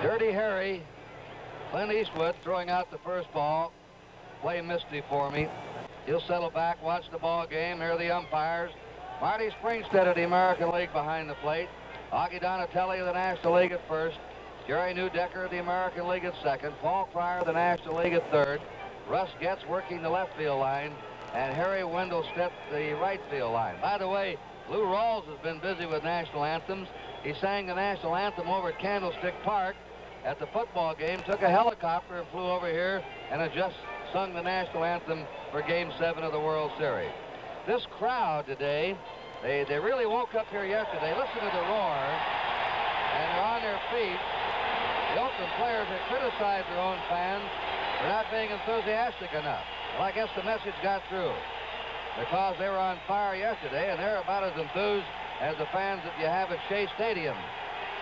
Dirty Harry, Clint Eastwood throwing out the first ball. Play misty for me. He'll settle back, watch the ball game, hear the umpires. Marty Springstead of the American League behind the plate. Augie Donatelli of the National League at first. Jerry Newdecker of the American League at second. Paul Fryer of the National League at third. Russ Getz working the left field line. And Harry Wendelstedt the right field line. By the way, Lou Rawls has been busy with national anthems. He sang the national anthem over at Candlestick Park at the football game, took a helicopter and flew over here and had just sung the national anthem for Game 7 of the World Series. This crowd today, they really woke up here yesterday. Listen to the roar, and they're on their feet. The Oakland players have criticized their own fans for not being enthusiastic enough. Well, I guess the message got through because they were on fire yesterday, and they're about as enthused as the fans that you have at Shea Stadium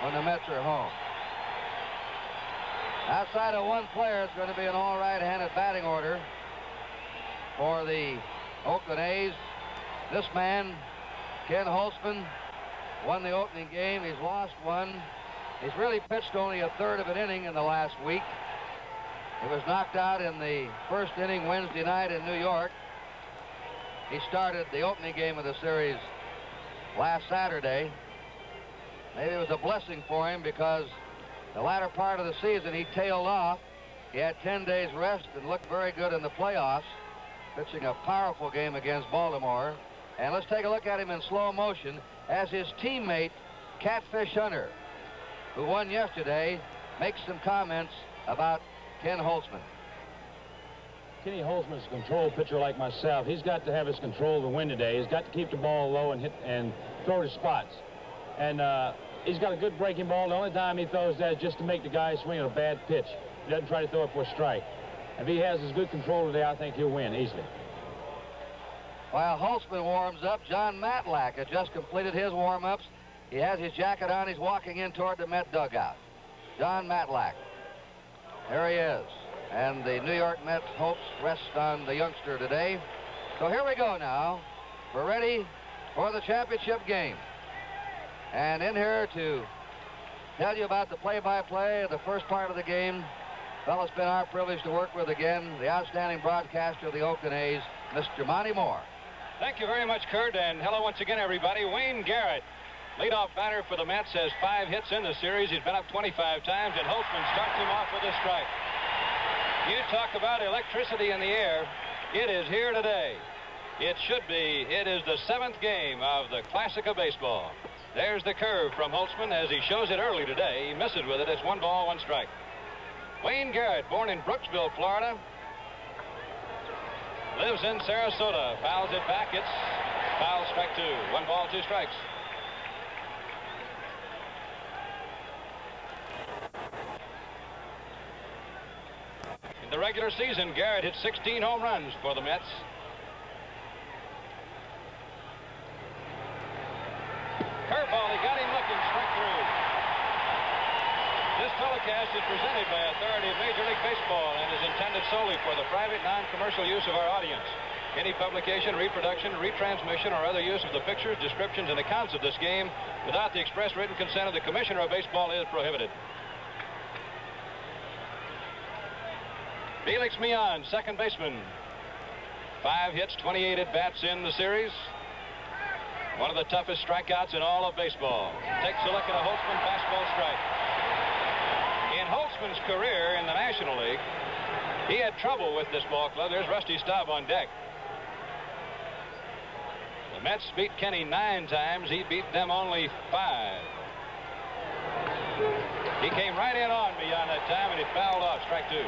when the Mets are home. Outside of one player, it's going to be an all right-handed batting order for the Oakland A's. This man, Ken Holtzman, won the opening game. He's lost one. He's really pitched only a third of an inning in the last week. He was knocked out in the first inning Wednesday night in New York. He started the opening game of the series last Saturday. Maybe it was a blessing for him because the latter part of the season he tailed off. He had 10 days rest and looked very good in the playoffs, pitching a powerful game against Baltimore. And let's take a look at him in slow motion as his teammate, Catfish Hunter, who won yesterday, makes some comments about Ken Holtzman. Kenny Holtzman's a control pitcher like myself. He's got to have his control of the wind today. He's got to keep the ball low and hit and throw to spots. And he's got a good breaking ball. The only time he throws that is just to make the guy swing at a bad pitch. He doesn't try to throw it for a strike. If he has his good control today, I think he'll win easily. While Holtzman warms up, John Matlack has just completed his warm-ups. He has his jacket on. He's walking in toward the Met dugout. John Matlack. There he is. And the New York Mets' hopes rest on the youngster today. So here we go now. We're ready for the championship game. And in here to tell you about the play-by-play of the first part of the game, well, it's been our privilege to work with again the outstanding broadcaster of the Oakland A's, Mr. Monty Moore. Thank you very much, Kurt, and hello once again, everybody. Wayne Garrett, leadoff batter for the Mets, has 5 hits in the series. He's been up 25 times, and Holtzman starts him off with a strike. You talk about electricity in the air. It is here today. It should be. It is the 7th game of the Classic of Baseball. There's the curve from Holtzman as he shows it early today. He misses with it. It's 1 ball, 1 strike. Wayne Garrett, born in Brooksville, Florida, lives in Sarasota. Fouls it back. It's foul, strike 2. 1 ball, 2 strikes. In the regular season, Garrett hit 16 home runs for the Mets. Curveball, he got him looking, strike 3. This telecast is presented by authority of Major League Baseball and is intended solely for the private, non-commercial use of our audience. Any publication, reproduction, retransmission, or other use of the pictures, descriptions, and accounts of this game without the express written consent of the Commissioner of Baseball is prohibited. Felix Millan, second baseman. 5 hits, 28 at-bats in the series. One of the toughest strikeouts in all of baseball. Takes a look at a Holtzman fastball strike. In Holtzman's career in the National League, he had trouble with this ball club. There's Rusty Staub on deck. The Mets beat Kenny 9 times. He beat them only 5. He came right in on me on that time, and he fouled off, strike 2.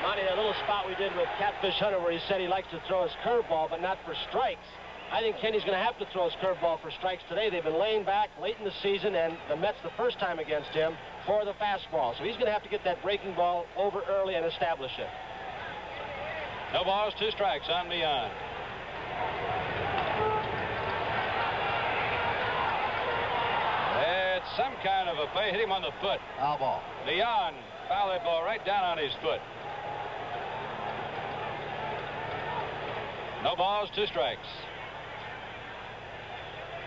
Monty, that little spot we did with Catfish Hunter where he said he likes to throw his curveball, but not for strikes. I think Kenny's going to have to throw his curveball for strikes today. They've been laying back late in the season, and the Mets the first time against him for the fastball. So he's going to have to get that breaking ball over early and establish it. No balls, 2 strikes on Millan. It's some kind of a play. Hit him on the foot. Foul ball. Millan fouled that ball right down on his foot. No balls, 2 strikes.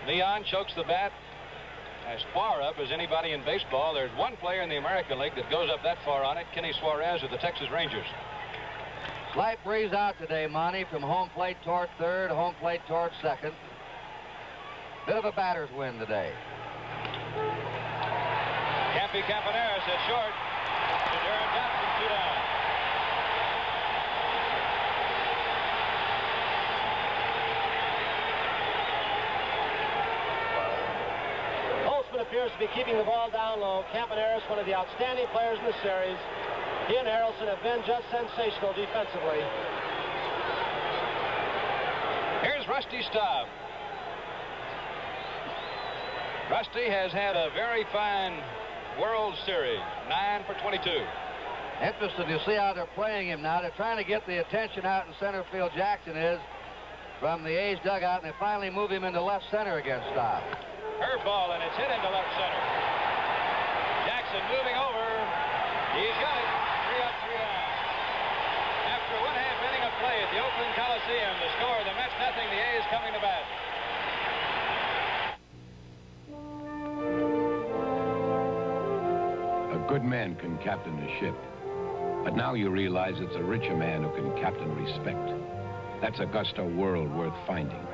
Millan chokes the bat as far up as anybody in baseball. There's one player in the American League that goes up that far on it, Kenny Suarez of the Texas Rangers. Slight breeze out today, Monty, from home plate toward third, home plate toward second. Bit of a batter's win today. Campaneris at short. To Darren Johnson, 2 down. Holtzman appears to be keeping the ball down low. Campaneris, one of the outstanding players in the series. He and Harrelson have been just sensational defensively. Here's Rusty Staub. Rusty has had a very fine World Series, 9 for 22. Interesting to see how they're playing him now. They're trying to get the attention out in center field. Jackson is from the A's dugout, and they finally move him into left center against Staub. Curveball, and it's hit into left center. Jackson moving over. He's got it. 3 up, 3 down. After 1/2 inning of play at the Oakland Coliseum, the score, the Mets nothing, the A's coming to bat. A good man can captain a ship, but now you realize it's a richer man who can captain respect. That's a gusto world worth finding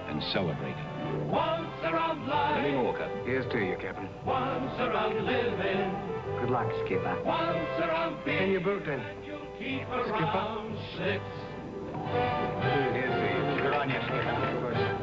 and celebrating. Once around life. Any more, Captain? Here's to you, Captain. Once around living. Good luck, Skipper. Once around being. And your boot, then. Skipper. Here's to you. Good on you, Skipper.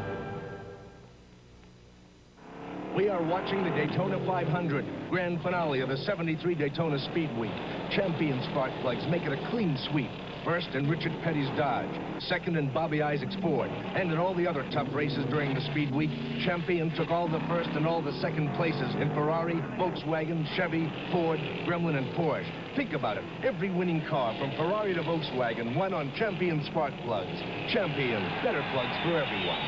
We are watching the Daytona 500, grand finale of the 73 Daytona Speed Week. Champion spark plugs make it a clean sweep. First in Richard Petty's Dodge, second in Bobby Isaac's Ford, and in all the other tough races during the Speed Week, Champion took all the first and all the second places in Ferrari, Volkswagen, Chevy, Ford, Gremlin, and Porsche. Think about it. Every winning car from Ferrari to Volkswagen won on Champion spark plugs. Champion, better plugs for everyone.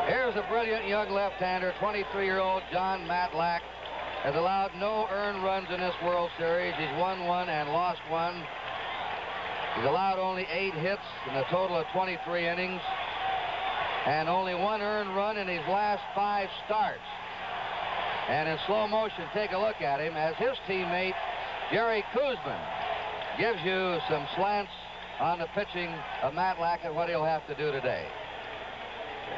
Here's a brilliant young left-hander, 23-year-old John Matlack. Has allowed no earned runs in this World Series. He's won 1 and lost 1. He's allowed only 8 hits in a total of 23 innings. And only 1 earned run in his last 5 starts. And in slow motion, take a look at him as his teammate, Jerry Koosman, gives you some slants on the pitching of Matlack and what he'll have to do today.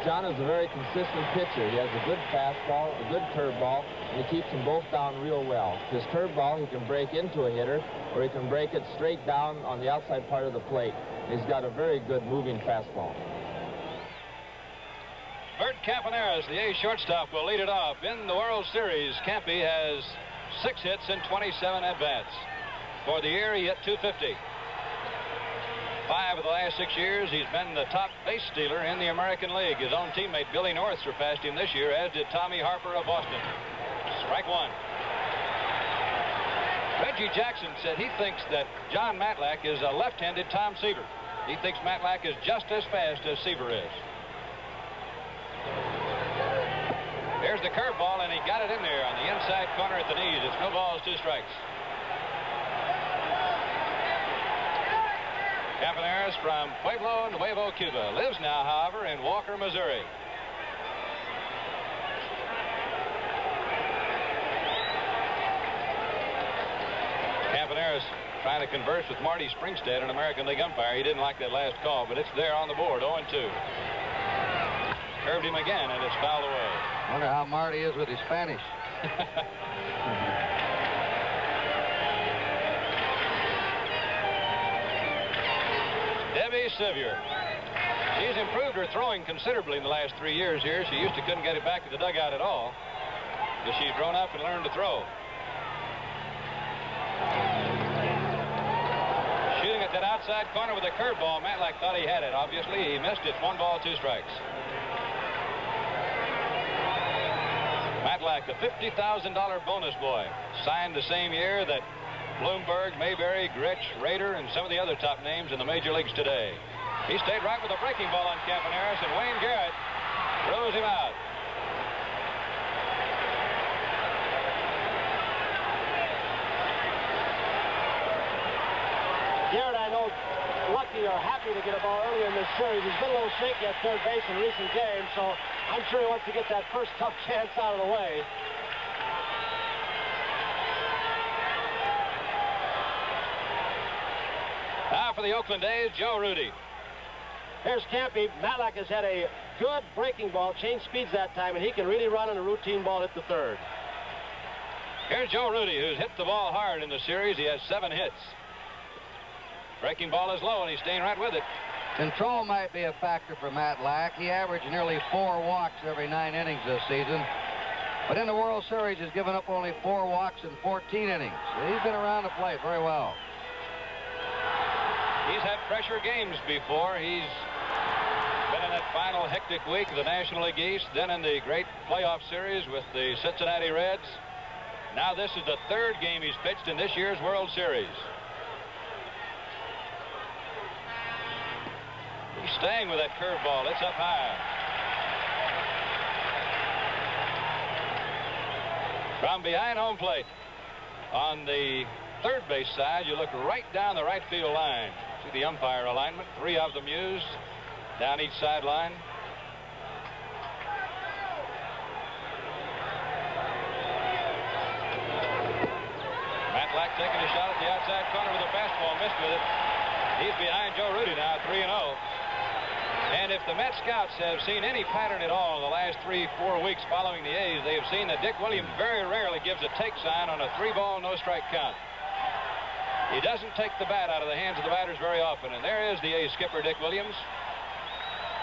John is a very consistent pitcher. He has a good fastball, a good curveball, and he keeps them both down real well. His curveball, he can break into a hitter, or he can break it straight down on the outside part of the plate. He's got a very good moving fastball. Bert Campaneris, the A's shortstop, will lead it off. In the World Series, Campy has 6 hits and 27 at-bats. For the year, he hit .250. 5 of the last 6 years, he's been the top base stealer in the American League. His own teammate, Billy North, surpassed him this year, as did Tommy Harper of Boston. Strike 1. Reggie Jackson said he thinks that John Matlack is a left-handed Tom Seaver. He thinks Matlack is just as fast as Seaver is. Here's the curveball, and he got it in there on the inside corner at the knees. It's no balls, 2 strikes. Campaneris from Pueblo, Nuevo, Cuba. Lives now, however, in Walker, Missouri. Campaneris trying to converse with Marty Springstead, an American League umpire. He didn't like that last call, but it's there on the board, 0-2. Curved him again, and it's fouled away. Wonder how Marty is with his Spanish. Debbie Sevier. She's improved her throwing considerably in the last 3 years here. She used to couldn't get it back to the dugout at all. But she's grown up and learned to throw. Shooting at that outside corner with a curveball. Matlack thought he had it. Obviously, he missed it. 1 ball, 2 strikes. Matlack, the $50,000 bonus boy, signed the same year that Bloomberg, Mayberry, Gritch, Rader, and some of the other top names in the major leagues today. He stayed right with a breaking ball on Campaneris, and Wayne Garrett throws him out. Garrett, I know, lucky or happy to get a ball earlier in this series. He's been a little shaky at third base in recent games, so I'm sure he wants to get that first tough chance out of the way. Now for the Oakland A's, Joe Rudy. Here's Campy. Matlack has had a good breaking ball, changed speeds that time, and he can really run on a routine ball hit the third. Here's Joe Rudy, who's hit the ball hard in the series. He has 7 hits. Breaking ball is low, and he's staying right with it. Control might be a factor for Matlack. He averaged nearly 4 walks every 9 innings this season. But in the World Series, he's given up only 4 walks in 14 innings. He's been around the plate very well. He's had pressure games before. He's been in that final hectic week of the National League East, then in the great playoff series with the Cincinnati Reds. Now this is the 3rd game he's pitched in this year's World Series. He's staying with that curveball. It's up high. From behind home plate on the third base side, you look right down the right field line. See the umpire alignment, 3 of them used down each sideline. Matlack taking a shot at the outside corner with a fastball, missed with it. He's behind Joe Rudy now, 3-0. And if the Met scouts have seen any pattern at all in the last 3-4 weeks following the A's, they have seen that Dick Williams very rarely gives a take sign on a 3-ball, no-strike count. He doesn't take the bat out of the hands of the batters very often. And there is the A's skipper, Dick Williams,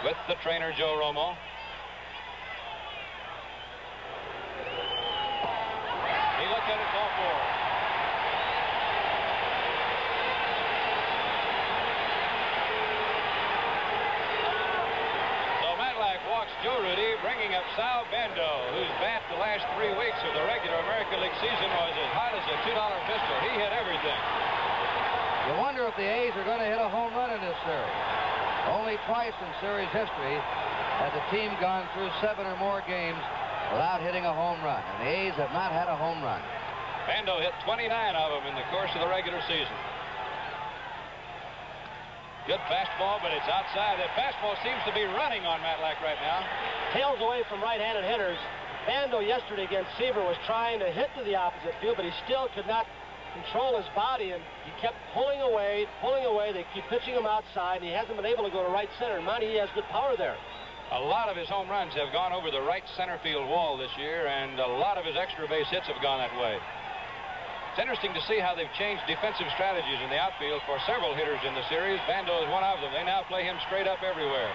with the trainer, Joe Romo. He looked at it, ball 4. Joe Rudy bringing up Sal Bando, whose bat the last 3 weeks of the regular American League season was as hot as a $2 pistol. He hit everything. You wonder if the A's are going to hit a home run in this series. Only twice in series history has a team gone through 7 or more games without hitting a home run, and the A's have not had a home run. Bando hit 29 of them in the course of the regular season. Good fastball, but it's outside. That fastball seems to be running on Matlack right now. Tails away from right-handed hitters. Bando yesterday against Seaver was trying to hit to the opposite field, but he still could not control his body, and he kept pulling away, pulling away. They keep pitching him outside, and he hasn't been able to go to right center. And Monty, he has good power there. A lot of his home runs have gone over the right center field wall this year, and a lot of his extra base hits have gone that way. It's interesting to see how they've changed defensive strategies in the outfield for several hitters in the series. Bando is one of them. They now play him straight up everywhere.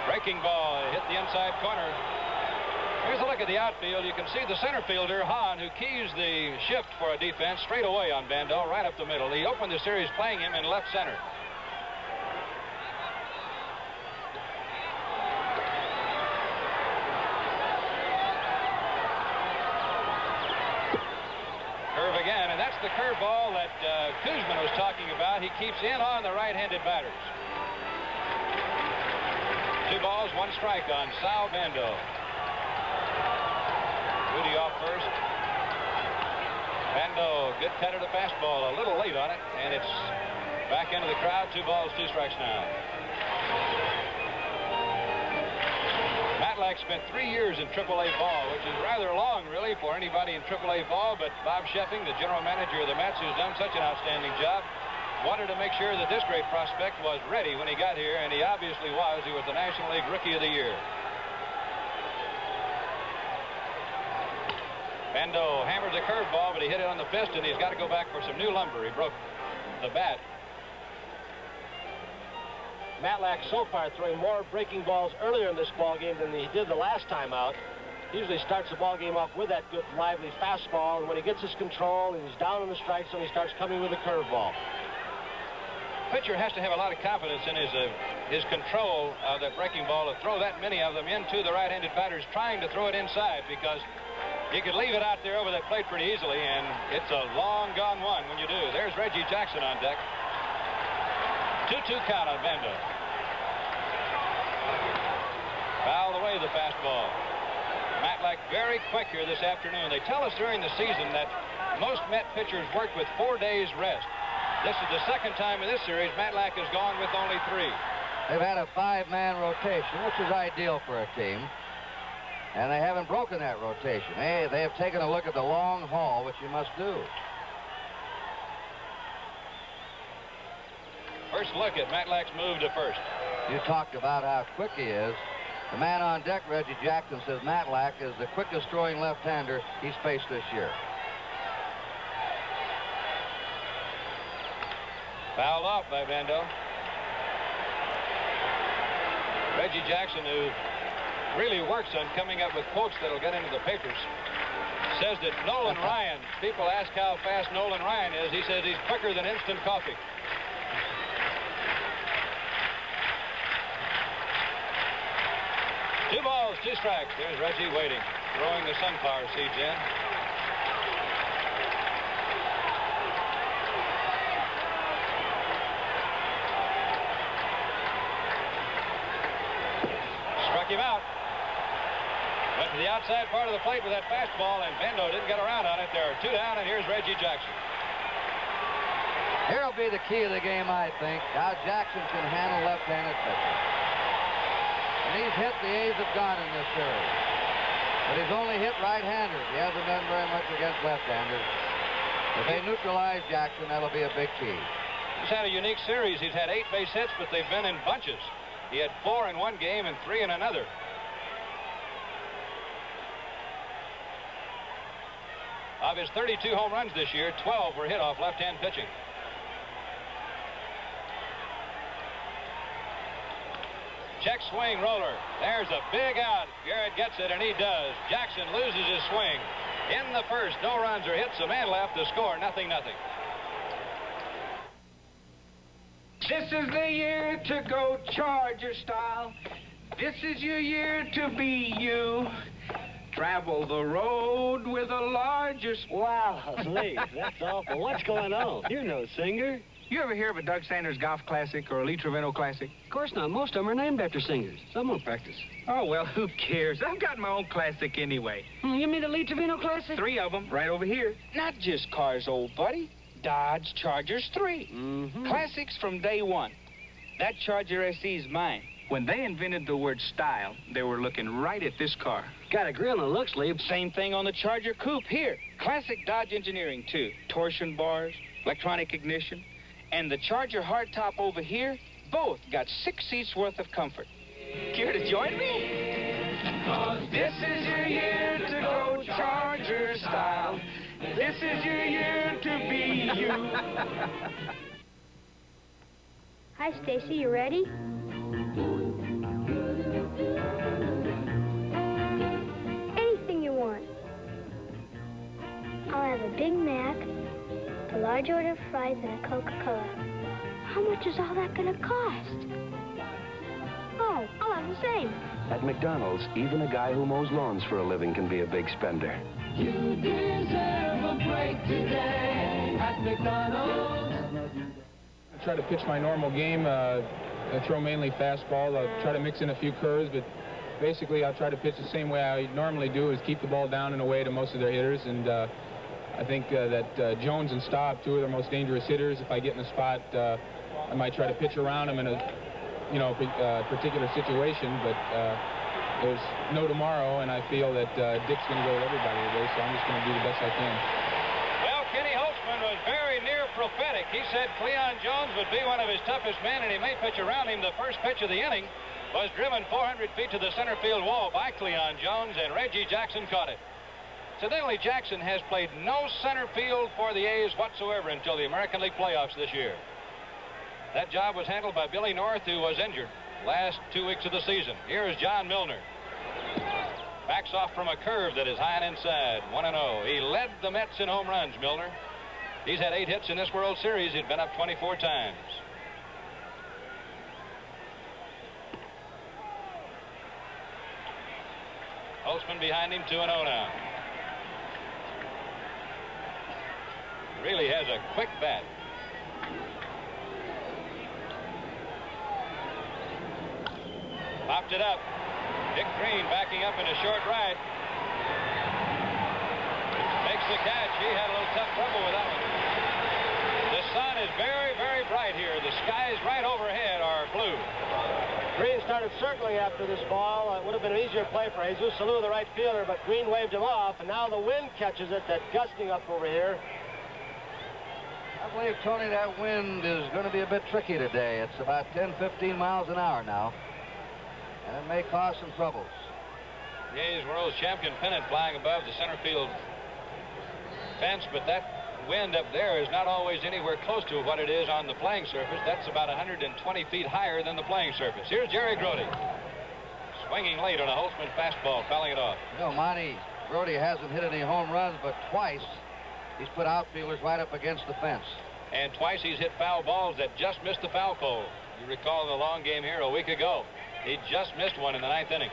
Breaking ball hit the inside corner. Here's a look at the outfield. You can see the center fielder, Hahn, who keys the shift for a defense straight away on Bando, right up the middle. He opened the series playing him in left center. Again, and that's the curveball that Kuzman was talking about. He keeps in on the right-handed batters. 2 balls, 1 strike on Sal Bando. Rudy off first. Bando, good cut of the fastball, a little late on it, and it's back into the crowd. 2 balls, 2 strikes now. Matlack spent 3 years in AAA ball, which is rather long, really, for anybody in AAA ball, but Bob Sheffing, the general manager of the Mets, who's done such an outstanding job, wanted to make sure that this great prospect was ready when he got here, and he obviously was. He was the National League Rookie of the Year. Bando hammered the curveball, but he hit it on the fist, and he's got to go back for some new lumber. He broke the bat. Matlack so far throwing more breaking balls earlier in this ball game than he did the last time out. He usually starts the ball game off with that good lively fastball, and when he gets his control and he's down on the strike zone, he starts coming with a curveball. Pitcher has to have a lot of confidence in his control of that breaking ball to throw that many of them into the right-handed batters trying to throw it inside, because you could leave it out there over that plate pretty easily, and it's a long gone one when you do. There's Reggie Jackson on deck. 2-2 count on Bando. Fouled away the fastball. Matlack very quick here this afternoon. They tell us during the season that most Met pitchers work with 4 days rest. This is the second time in this series Matlack has gone with only 3. They've had a 5-man rotation, which is ideal for a team. And they haven't broken that rotation. They have taken a look at the long haul, which you must do. First look at Matlack's move to first. You talked about how quick he is. The man on deck, Reggie Jackson, says Matlack is the quickest throwing left-hander he's faced this year. Fouled off by Vando. Reggie Jackson, who really works on coming up with quotes that'll get into the papers, says that Nolan Ryan, people ask how fast Nolan Ryan is. He says he's quicker than instant coffee. Two balls, 2 strikes. There's Reggie waiting, throwing the sunflower seeds in. Struck him out. Went to the outside part of the plate with that fastball, and Vando didn't get around on it. There are 2 down, and here's Reggie Jackson. Here'll be the key of the game, I think, how Jackson can handle left-handed pitching. And he's hit, the A's have gone in this series. But he's only hit right-handers. He hasn't done very much against left-handers. If they neutralize Jackson, that'll be a big key. He's had a unique series. He's had 8 base hits, but they've been in bunches. He had 4 in one game and 3 in another. Of his 32 home runs this year, 12 were hit off left-hand pitching. Check swing roller. There's a big out. Garrett gets it, and he does. Jackson loses his swing. In the first, no runs or hits. A man left to score. 0-0. This is the year to go Charger style. This is your year to be you. Travel the road with a larger... Wow, Lee, that's awful. What's going on? You're no singer. You ever hear of a Doug Sanders Golf Classic or a Lee Trevino Classic? Of course not. Most of them are named after singers. Some won't practice. Oh, well, who cares? I've got my own classic anyway. You mean the Lee Trevino Classic? 3 of them, right over here. Not just cars, old buddy. Dodge Chargers 3. Mm-hmm. Classics from day one. That Charger SE's mine. When they invented the word style, they were looking right at this car. Got a grill and looks, Lee. Same thing on the Charger Coupe here. Classic Dodge engineering, too. Torsion bars, electronic ignition. And the Charger hardtop over here, both got 6 seats worth of comfort. Care to join me? 'Cause this is your year to go Charger style. This is your year to be you. Hi, Stacy. You ready? Anything you want. I'll have a Big Mac, a large order of fries, and a Coca-Cola. How much is all that going to cost? Oh, I'll have the same. At McDonald's, even a guy who mows lawns for a living can be a big spender. You deserve a break today at McDonald's. I try to pitch my normal game. I throw mainly fastball. I'll try to mix in a few curves, but basically I'll try to pitch the same way I normally do, is keep the ball down and away to most of their hitters. And I think that Jones and Staub, 2 of their most dangerous hitters. If I get in a spot, I might try to pitch around them in a particular situation, but there's no tomorrow, and I feel that Dick's going to go with everybody today, so I'm just going to do the best I can. Well, Kenny Holtzman was very near prophetic. He said Cleon Jones would be one of his toughest men, and he may pitch around him. The first pitch of the inning was driven 400 feet to the center field wall by Cleon Jones, and Reggie Jackson caught it. Incidentally, Jackson has played no center field for the A's whatsoever until the American League playoffs this year. That job was handled by Billy North, who was injured last 2 weeks of the season. Here is John Milner. Backs off from a curve that is high and inside. 1-0. He led the Mets in home runs, Milner. He's had 8 hits in this World Series. He'd been up 24 times. Holtzman behind him, 2-0 now. Really has a quick bat. Popped it up. Dick Green backing up in a short right. Makes the catch. He had a little tough trouble with that one. The sun is very, very bright here. The skies right overhead are blue. circling after this ball. It would have been an easier play for Jesus Salou, the right fielder, but Green waved him off, and now the wind catches it. That's gusting up over here. I believe, Tony, that wind is going to be a bit tricky today. It's about 10, 15 miles an hour now, and it may cause some troubles. The A's World Champion pennant flying above the center field fence, but that wind up there is not always anywhere close to what it is on the playing surface. That's about 120 feet higher than the playing surface. Here's Jerry Grody, swinging late on a Holtzman fastball, fouling it off. You know, Monty, Grody hasn't hit any home runs, but twice he's put outfielders right up against the fence. And twice he's hit foul balls that just missed the foul pole. You recall in the long game here a week ago, he just missed one in the 9th inning.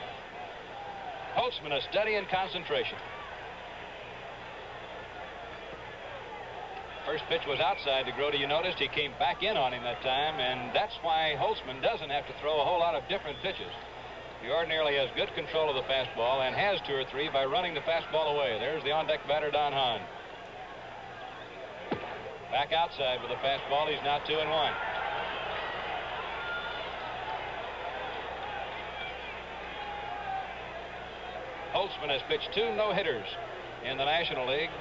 Holtzman, a study in concentration. First pitch was outside to Grody. You noticed he came back in on him that time, and that's why Holtzman doesn't have to throw a whole lot of different pitches. He ordinarily has good control of the fastball and has 2 or 3 by running the fastball away. There's the on-deck batter, Don Hahn. Back outside with the fastball. He's now 2-1. Holtzman has pitched 2 no-hitters in the National League,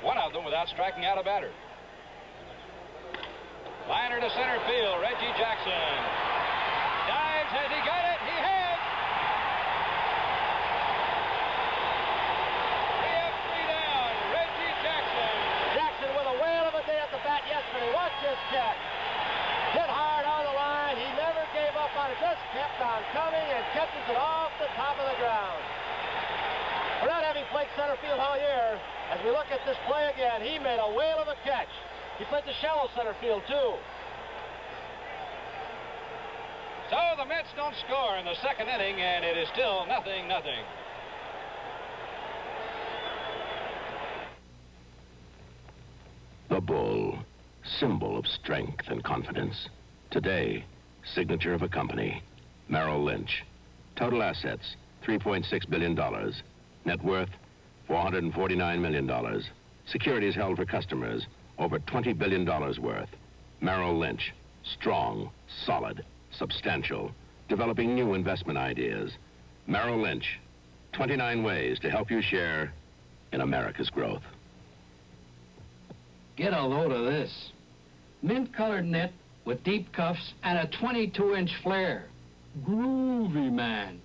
one of them without striking out a batter. Liner to center field, Reggie Jackson. Dives, has he got it? He has! We have 3 down, Reggie Jackson. Jackson with a whale of a day at the bat yesterday. Watch this catch. Hit hard on the line. He never gave up on it, just kept on coming and catches it off the top of the ground. We're not having played center field all year. As we look at this play again, he made a whale of a catch. He played the shallow center field, too. So the Mets don't score in the 2nd inning, and it is still 0-0. The bull, symbol of strength and confidence. Today, signature of a company, Merrill Lynch. Total assets, $3.6 billion. Net worth, $449 million. Securities held for customers, over $20 billion worth. Merrill Lynch, strong, solid, substantial, developing new investment ideas. Merrill Lynch, 29 ways to help you share in America's growth. Get a load of this. Mint-colored knit with deep cuffs and a 22-inch flare. Groovy, man.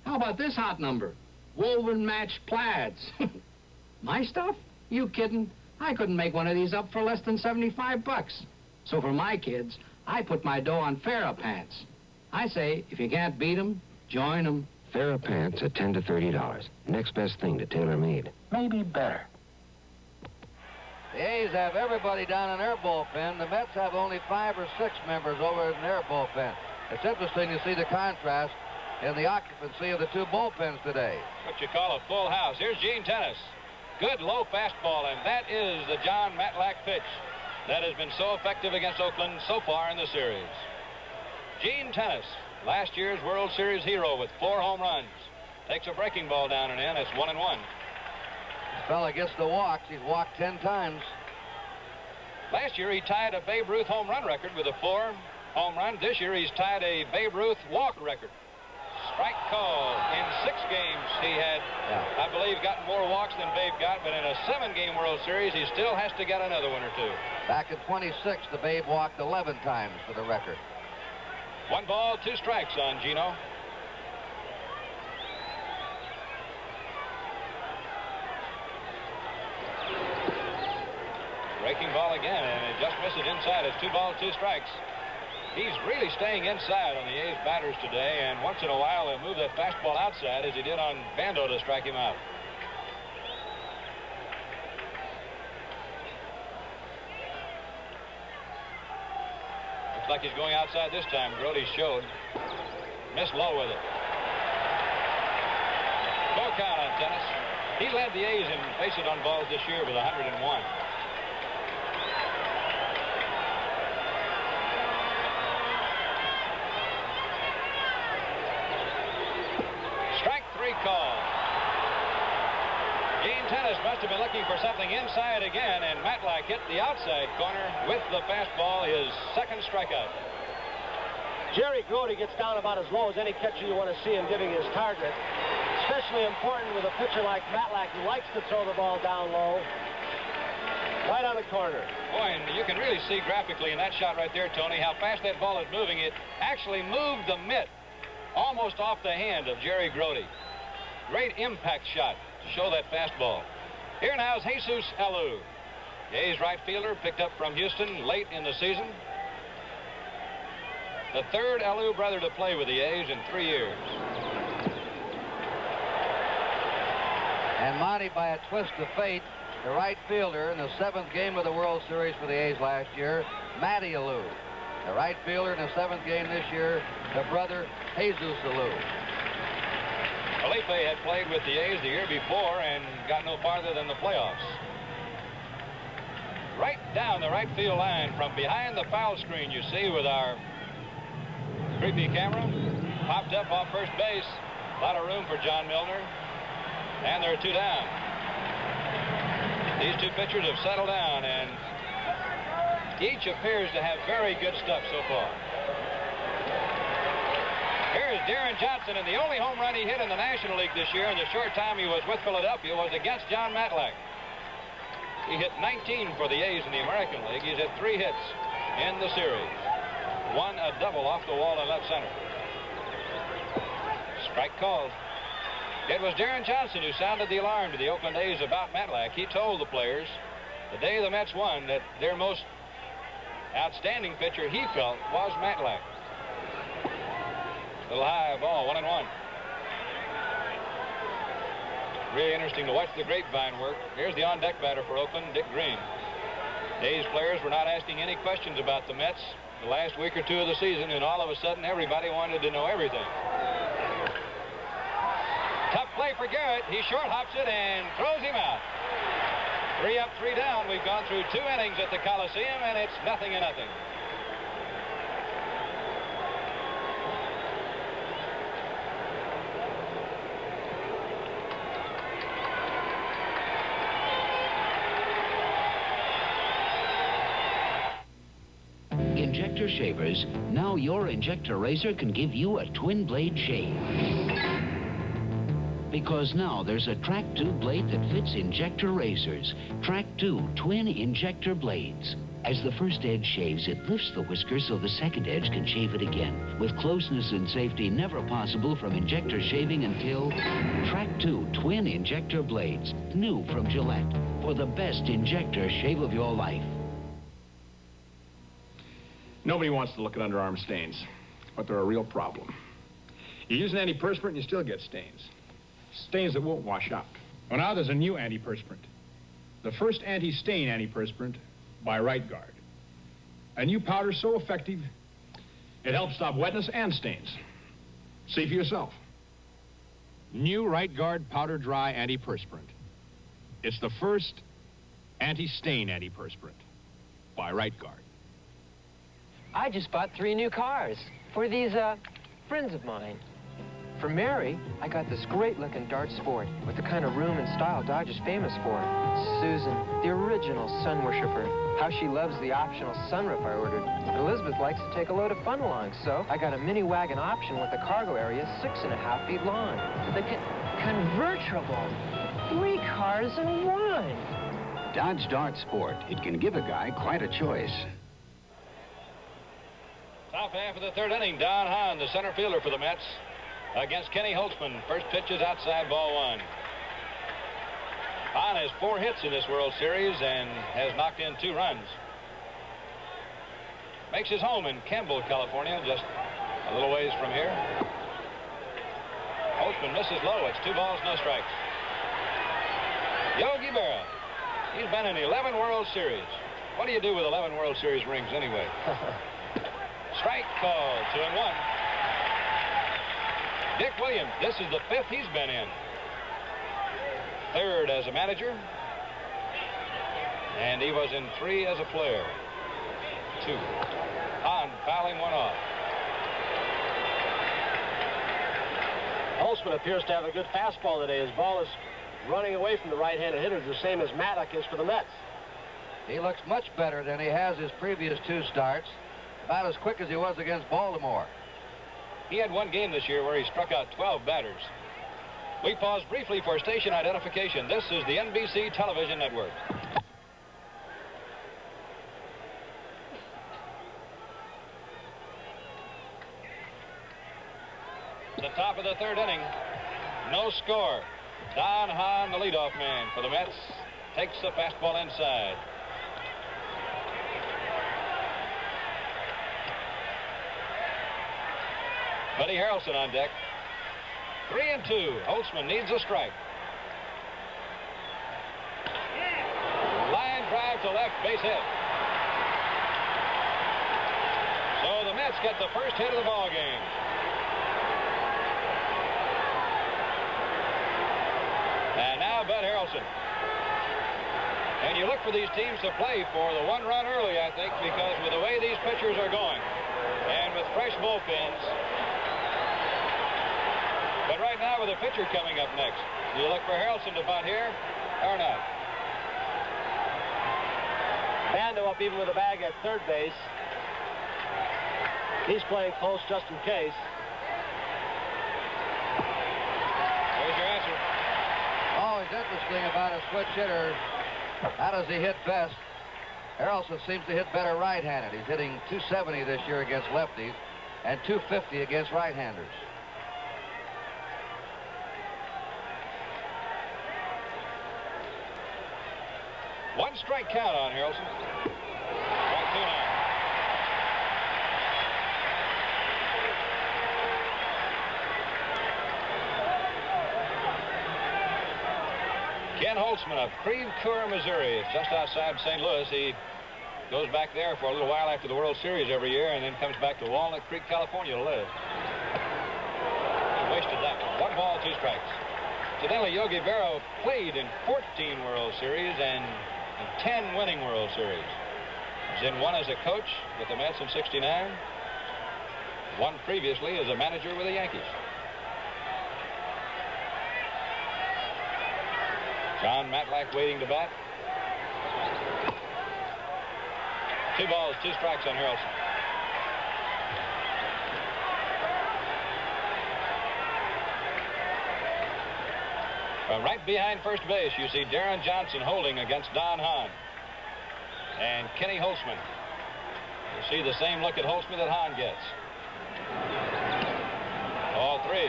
How about this hot number? Woven matched plaids. My stuff? You kidding? I couldn't make one of these up for less than 75 bucks. So for my kids, I put my dough on Farrah pants. I say, if you can't beat 'em, join 'em. Farrah pants at $10 to $30. Next best thing to tailor-made. Maybe better. The A's have everybody down in their bullpen. The Mets have only 5 or 6 members over in their bullpen. It's interesting to see the contrast in the occupancy of the 2 bullpens today. What you call a full house. Here's Gene Tennis. Good low fastball, and that is the John Matlack pitch that has been so effective against Oakland so far in the series. Gene Tennis, last year's World Series hero with 4 home runs. Takes a breaking ball down and in. It's 1-1. This fella gets the walks. He's walked 10 times. Last year he tied a Babe Ruth home run record with a 4 home run. This year he's tied a Babe Ruth walk record. Strike call. In 6 games he had, I believe, gotten more walks than Babe got, but in a 7-game World Series he still has to get another one or 2. Back in 26, the Babe walked 11 times for the record. 1 ball, 2 strikes on Gino. Breaking ball again, and it just misses inside. It's 2 balls, 2 strikes. He's really staying inside on the A's batters today, and once in a while he'll move that fastball outside as he did on Bando to strike him out. Looks like he's going outside this time. Grody showed. Missed low with it. Full count on Tennis. He led the A's in bases on balls this year with 101. Call. Gene Tennis must have been looking for something inside again, and Matlack hit the outside corner with the fastball, his 2nd strikeout. Jerry Grote gets down about as low as any catcher you want to see him giving his target. Especially important with a pitcher like Matlack, who likes to throw the ball down low. Right on the corner. Boy, and you can really see graphically in that shot right there, Tony, how fast that ball is moving. It actually moved the mitt almost off the hand of Jerry Grote. Great impact shot to show that fastball. Here now is Jesus Alou. The A's right fielder picked up from Houston late in the season. The third Alou brother to play with the A's in 3 years. And Monty, by a twist of fate, the right fielder in the 7th game of the World Series for the A's last year, Matty Alou. The right fielder in the 7th game this year, the brother Jesus Alou. Felipe had played with the A's the year before and got no farther than the playoffs. Right down the right field line from behind the foul screen, you see, with our creepy camera. Popped up off first base. A lot of room for John Milner. And there are 2 down. These two pitchers have settled down, and each appears to have very good stuff so far. Here's Darren Johnson, and the only home run he hit in the National League this year in the short time he was with Philadelphia was against John Matlack. He hit 19 for the A's in the American League. He's had 3 hits in the series. 1 a double off the wall in left center. Strike called. It was Darren Johnson who sounded the alarm to the Oakland A's about Matlack. He told the players the day the Mets won that their most outstanding pitcher, he felt, was Matlack. Little high ball, 1-1. Really interesting to watch the grapevine work. Here's the on-deck batter for Oakland, Dick Green. A's players were not asking any questions about the Mets the last week or 2 of the season, and all of a sudden everybody wanted to know everything. Tough play for Garrett. He short hops it and throws him out. 3 up, 3 down. We've gone through 2 innings at the Coliseum, and it's 0-0. Injector shavers. Now your injector razor can give you a twin blade shave. Because now there's a Track 2 blade that fits injector razors. Track 2 twin injector blades. As the first edge shaves, it lifts the whisker so the second edge can shave it again. With closeness and safety never possible from injector shaving until Track 2 twin injector blades. New from Gillette. For the best injector shave of your life. Nobody wants to look at underarm stains, but they're a real problem. You use an antiperspirant and you still get stains. Stains that won't wash out. Well, now there's a new antiperspirant. The first anti-stain antiperspirant by Right Guard. A new powder so effective, it helps stop wetness and stains. See for yourself. New Right Guard Powder Dry Antiperspirant. It's the first anti-stain antiperspirant by Right Guard. I just bought 3 new cars for these friends of mine. For Mary, I got this great-looking Dart Sport with the kind of room and style Dodge is famous for. Susan, the original sun worshiper. How she loves the optional sunroof I ordered. Elizabeth likes to take a load of fun along, so I got a mini wagon option with a cargo area 6.5 feet long. The convertible. 3 cars in 1. Dodge Dart Sport. It can give a guy quite a choice. Top half of the 3rd inning, Don Hahn, the center fielder for the Mets, against Kenny Holtzman. First pitch is outside, ball 1. Hahn has 4 hits in this World Series and has knocked in 2 runs. Makes his home in Campbell, California, just a little ways from here. Holtzman misses low. It's 2 balls, no strikes. Yogi Berra. He's been in 11 World Series. What do you do with 11 World Series rings anyway? Strike call, 2-1. Dick Williams, this is the 5th he's been in. 3rd as a manager. And he was in 3 as a player. 2. Hahn fouling 1 off. Holtzman appears to have a good fastball today. His ball is running away from the right-handed hitters, the same as Matlack is for the Mets. He looks much better than he has his previous 2 starts. About as quick as he was against Baltimore. He had one game this year where he struck out 12 batters. We pause briefly for station identification. This is the NBC Television Network. The top of the third inning. No score. Don Hahn, the leadoff man for the Mets, takes the fastball inside. Buddy Harrelson on deck. 3-2. Holtzman needs a strike. Line drive to left, base hit. So the Mets get the first hit of the ball game. And now Bud Harrelson. And you look for these teams to play for the one run early, I think, because with the way these pitchers are going and with fresh bullpens. But right now with a pitcher coming up next, you look for Harrelson to bunt here or not. Bando up even with a bag at third base. He's playing close just in case. There's your answer. Always interesting about a switch hitter. How does he hit best? Harrelson seems to hit better right-handed. He's hitting .270 this year against lefties and .250 against right-handers. One strike count on Harrelson. Strike two now. Ken Holtzman of Creve Coeur, Missouri. It's just outside St. Louis. He goes back there for a little while after the World Series every year and then comes back to Walnut Creek, California to live. He wasted that one. 1 ball, 2 strikes. Incidentally, Yogi Berra played in 14 World Series and 10 winning World Series. He was in one as a coach with the Mets in '69. One previously as a manager with the Yankees. John Matlack waiting to bat. 2 balls, 2 strikes on Harrelson. From right behind first base, you see Darren Johnson holding against Don Hahn. And Kenny Holtzman. You see the same look at Holtzman that Hahn gets. All 3.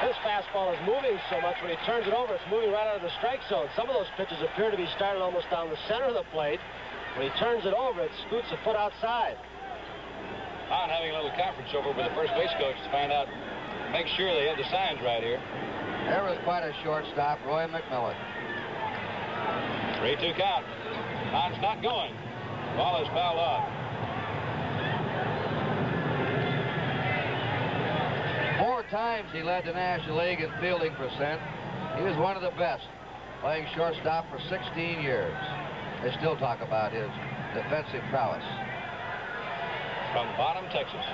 This fastball is moving so much when he turns it over, it's moving right out of the strike zone. Some of those pitches appear to be started almost down the center of the plate. When he turns it over, it scoots a foot outside. Hahn having a little conference over with the first base coach to find out, make sure they have the signs right here. There was quite a shortstop, Roy McMillan. 3-2 count. Hahn's not going. Ball is fouled off. 4 times he led the National League in fielding percent. He was one of the best, playing shortstop for 16 years. They still talk about his defensive prowess. From Bottom, Texas.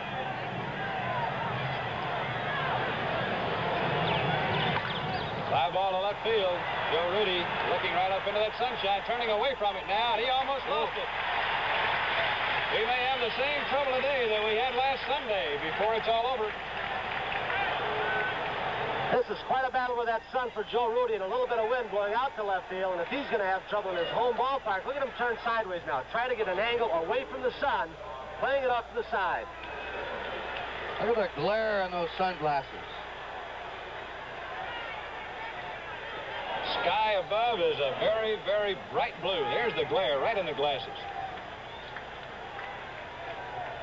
Fly ball to left field. Joe Rudy looking right up into that sunshine, turning away from it now, and he almost lost it. We may have the same trouble today that we had last Sunday before it's all over. This is quite a battle with that sun for Joe Rudy, and a little bit of wind blowing out to left field. And if he's going to have trouble in his home ballpark, look at him turn sideways now. Try to get an angle away from the sun, playing it off to the side. Look at the glare in those sunglasses. Sky above is a very, very bright blue. There's the glare right in the glasses.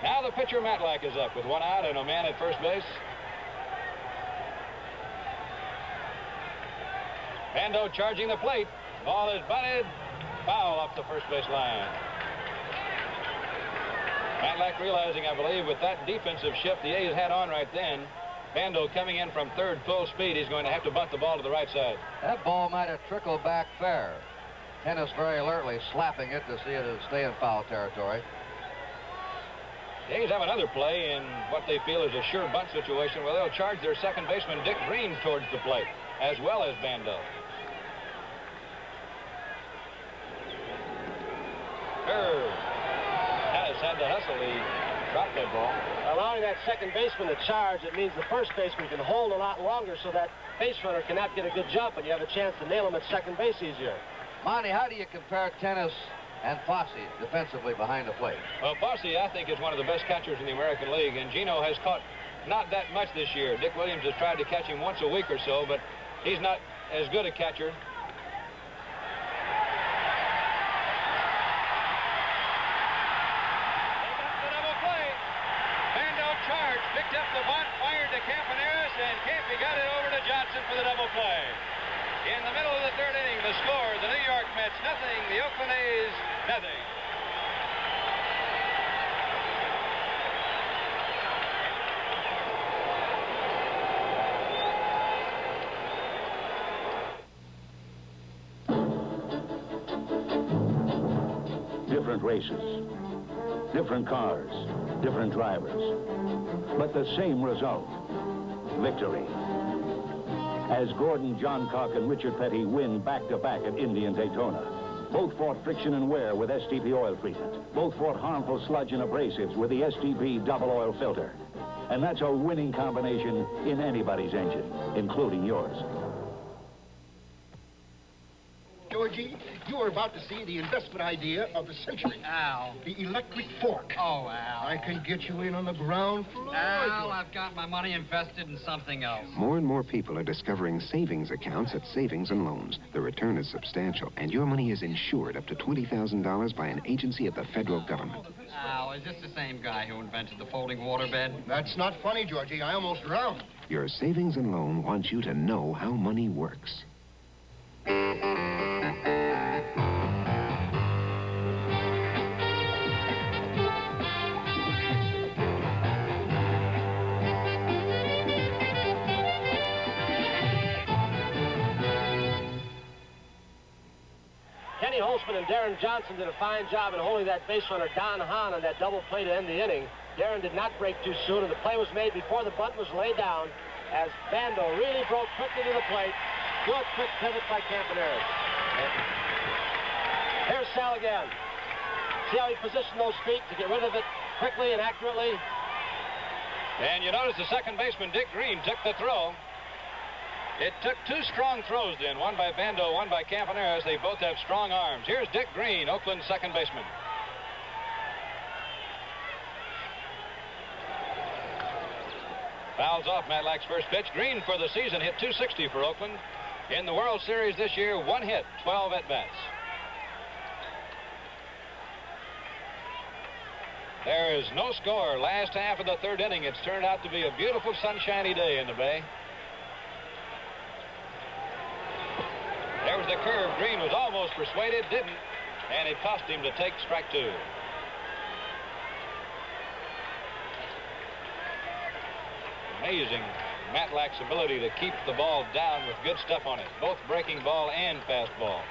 Now the pitcher Matlack is up with 1 out and a man at first base. Bando charging the plate. Ball is bunted. Foul up the first base line. Matlack realizing, I believe, with that defensive shift the A's had on right then, Bando coming in from third full speed, he's going to have to bunt the ball to the right side. That ball might have trickled back fair. Tennis very alertly slapping it to see it stay in foul territory. The A's have another play in what they feel is a sure bunt situation where they'll charge their second baseman Dick Green towards the plate, as well as Bando. Tennis had to hustle. He drop that ball. Allowing that second baseman to charge, it means the first baseman can hold a lot longer so that base runner cannot get a good jump, and you have a chance to nail him at second base easier. Monty, how do you compare Tennis and Fosse defensively behind the plate? Well, Fosse, I think, is one of the best catchers in the American League, and Gino has caught not that much this year. Dick Williams has tried to catch him once a week or so, but he's not as good a catcher. Picked up the bunt, fired to Campaneris, and Campy got it over to Johnson for the double play. In the middle of the third inning, the score, the New York Mets, nothing. The Oakland A's, nothing. Different races, different cars, different drivers, but the same result, victory. As Gordon Johncock and Richard Petty win back-to-back at Indy and Daytona. Both fought friction and wear with STP oil treatment. Both fought harmful sludge and abrasives with the STP double oil filter. And that's a winning combination in anybody's engine, including yours. Georgie, you are about to see the investment idea of the century. Al. The electric fork. Oh, Al. I can get you in on the ground floor. Al, I've got my money invested in something else. More and more people are discovering savings accounts at Savings and Loans. The return is substantial, and your money is insured up to $20,000 by an agency of the federal government. Al, is this the same guy who invented the folding waterbed? That's not funny, Georgie. I almost drowned. Your Savings and Loan wants you to know how money works. Kenny Holtzman and Darren Johnson did a fine job in holding that base runner Don Hahn on that double play to end the inning. Darren did not break too soon, and the play was made before the bunt was laid down as Bando really broke quickly to the plate. Good quick pivot by Campaneris. Here's Sal again. See how he positioned those feet to get rid of it quickly and accurately? And you notice the second baseman, Dick Green, took the throw. It took two strong throws then, one by Bando, one by Campaneris. They both have strong arms. Here's Dick Green, Oakland's second baseman. Fouls off Matlack's first pitch. Green for the season hit .260 for Oakland. In the World Series this year, one hit, 12 at-bats. There is no score. Last half of the third inning. It's turned out to be a beautiful sunshiny day in the Bay. There was the curve. Green was almost persuaded, didn't, and it cost him to take strike two. Amazing Matlack's ability to keep the ball down with good stuff on it, both breaking ball and fastball.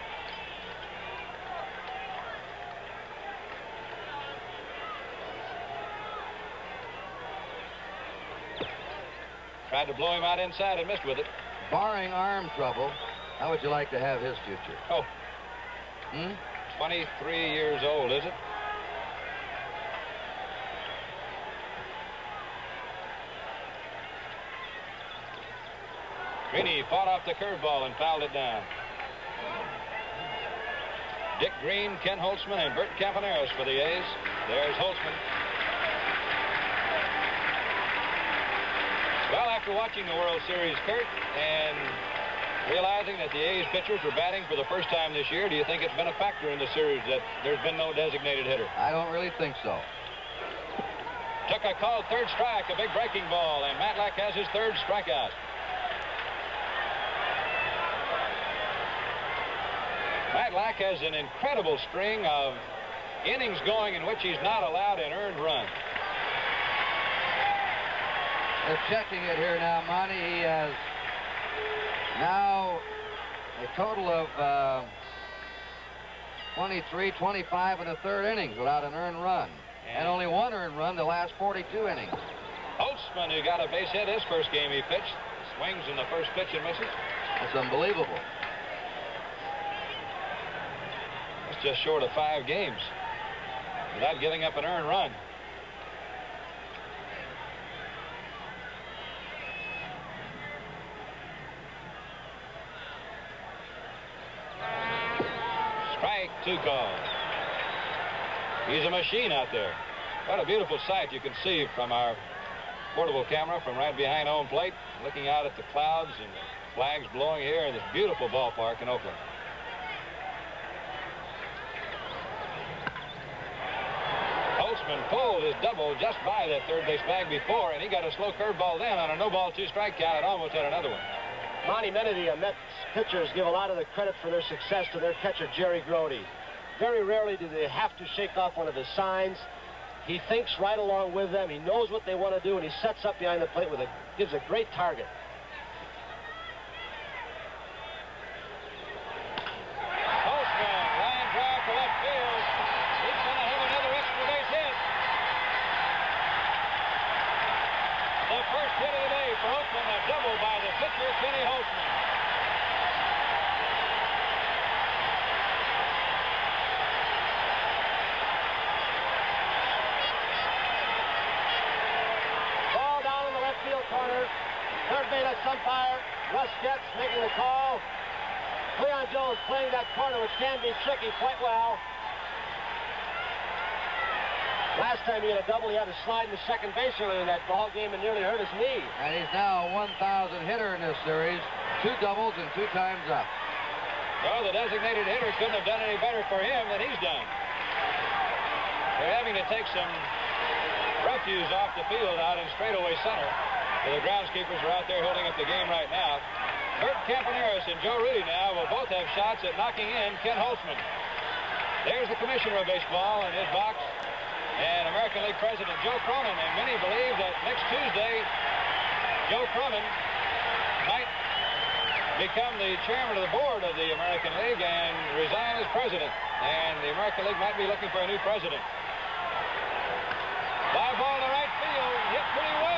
Tried to blow him out inside and missed with it. Barring arm trouble, how would you like to have his future? Oh. 23 years old, is it? Greeny fought off the curveball and fouled it down. Dick Green, Ken Holtzman, and Bert Campaneris for the A's. There's Holtzman. Well, after watching the World Series, Kurt, and realizing that the A's pitchers were batting for the first time this year, do you think it's been a factor in the series that there's been no designated hitter? I don't really think so. Took a called third strike, a big breaking ball, and Matlack has his third strikeout. Matlack has an incredible string of innings going in which he's not allowed an earned run. They're checking it here now, Monty. He has now a total of 23, 25 in the third innings without an earned run. And only one earned run the last 42 innings. Holtzman, who got a base hit his first game he pitched, swings in the first pitch and misses. That's unbelievable. That's just short of 5 games without giving up an earned run. 2 calls. He's a machine out there. What a beautiful sight you can see from our portable camera from right behind home plate, looking out at the clouds and the flags blowing here in this beautiful ballpark in Oakland. Holtzman pulled his double just by that third base bag before, and he got a slow curveball then on a no-ball 2-strike count and almost had another one. Monty, many of the Mets pitchers give a lot of the credit for their success to their catcher, Jerry Grody. Very rarely do they have to shake off one of his signs. He thinks right along with them. He knows what they want to do, and he sets up behind the plate with gives a great target. Holtzman, line drive to left field. He's going to have another extra base hit. The first hit of the day for Oakland, a double by the pitcher, Kenny Holtzman. Corner. Third base umpire. Russ Getz making the call. Cleon Jones playing that corner, which can be tricky quite well. Last time he had a double, he had to slide in the second base earlier in that ball game and nearly hurt his knee. And he's now a 1,000 hitter in this series. 2 doubles and 2 times up. Well, the designated hitter couldn't have done any better for him than he's done. They're having to take some refuse off the field out in straightaway center. So the groundskeepers are out there holding up the game right now. Bert Campaneris and Joe Rudy now will both have shots at knocking in Ken Holtzman. There's the commissioner of baseball in his box, and American League President Joe Cronin. And many believe that next Tuesday, Joe Cronin might become the chairman of the board of the American League and resign as president. And the American League might be looking for a new president. Fly ball to right field, hit pretty well.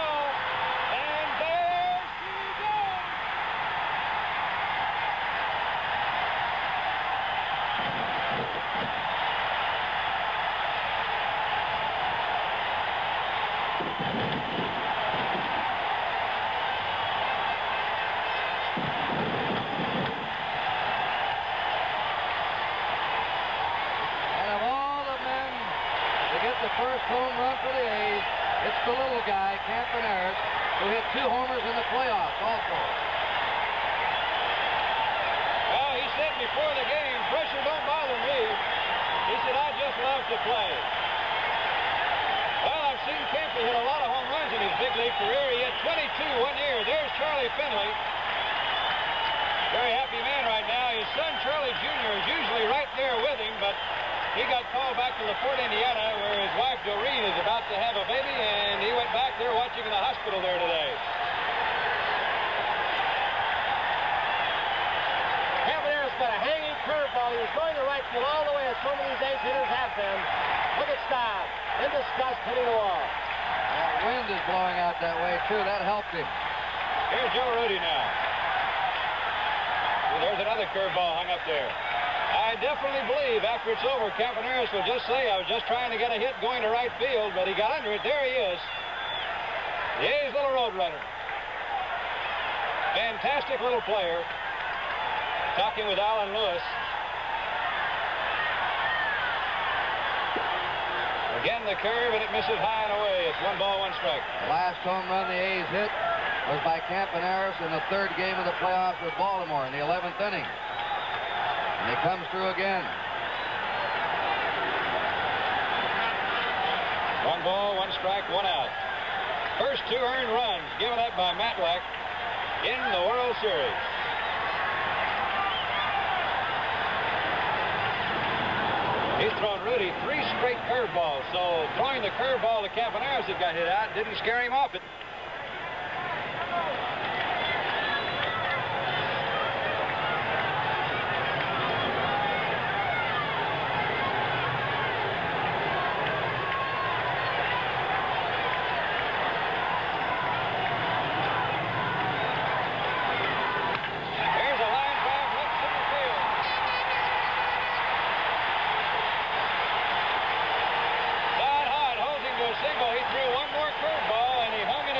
First home run for the A's. It's the little guy, Campaneris, who hit 2 homers in the playoffs also. Well, he said before the game, pressure don't bother me. He said, I just love to play. Well, I've seen Campy hit a lot of home runs in his big league career. He hit 22 one year. There's Charlie Finley. Very happy man right now. His son, Charlie Jr., is usually right there with him, but he got called back to LaPorte, Indiana, where his wife, Doreen, is about to have a baby, and he went back there watching in the hospital there today. Campaneris got a hanging curveball. He was going to right field all the way, as so many of these A's hitters have been. Look at Staub. In disgust, hitting the wall. That wind is blowing out that way, too. That helped him. Here's Joe Rudy now. Well, there's another curveball hung up there. I definitely believe after it's over, Campaneris will just say, I was just trying to get a hit going to right field, but he got under it. There he is. The A's little road runner. Fantastic little player. Talking with Alan Lewis. Again, the curve, and it misses high and away. It's 1 ball, 1 strike. The last home run the A's hit was by Campaneris in the 3rd game of the playoffs with Baltimore in the 11th inning. And he comes through again. 1 ball, 1 strike, 1 out. First 2 earned runs given up by Matlack in the World Series. He's thrown Rudy 3 straight curveballs, so throwing the curveball to Campaneris that got hit out didn't scare him off it. Single. He threw 1 more curveball, and he hung in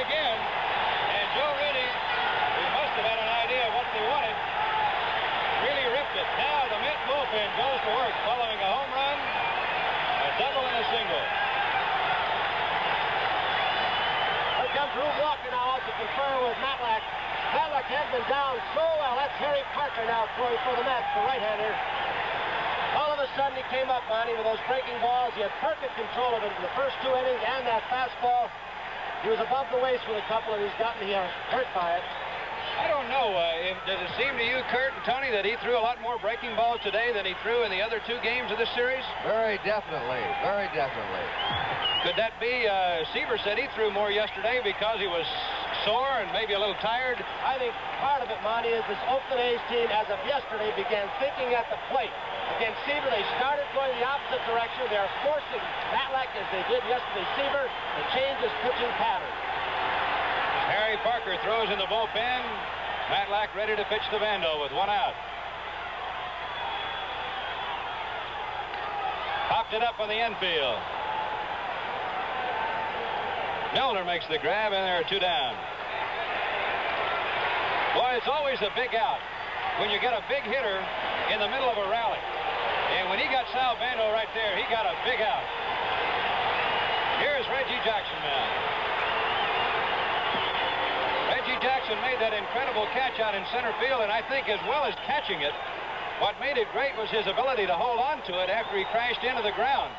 Edmund down so well. That's Harry Parker now throwing for the Mets, the right-hander. All of a sudden, he came up, Monty, with those breaking balls. He had perfect control of it in the first 2 innings, and that fastball. He was above the waist with a couple, and he's gotten hurt by it. I don't know. Does it seem to you, Kurt and Tony, that he threw a lot more breaking balls today than he threw in the other 2 games of this series? Very definitely. Very definitely. Could that be? Seaver said he threw more yesterday because he was sore and maybe a little tired. I think part of it, Monty, is this Oakland A's team, as of yesterday, began thinking at the plate. Against Seaver, they started going the opposite direction. They're forcing Matlack, as they did yesterday, Seaver, to change his pitching pattern. Harry Parker throws in the bullpen. Matlack ready to pitch to Vando with 1 out. Popped it up on the infield. Milner makes the grab, and there are 2 down. Boy, it's always a big out when you get a big hitter in the middle of a rally. And when he got Sal Bando right there, he got a big out. Here's Reggie Jackson now. Reggie Jackson made that incredible catch out in center field, and I think as well as catching it, what made it great was his ability to hold on to it after he crashed into the ground.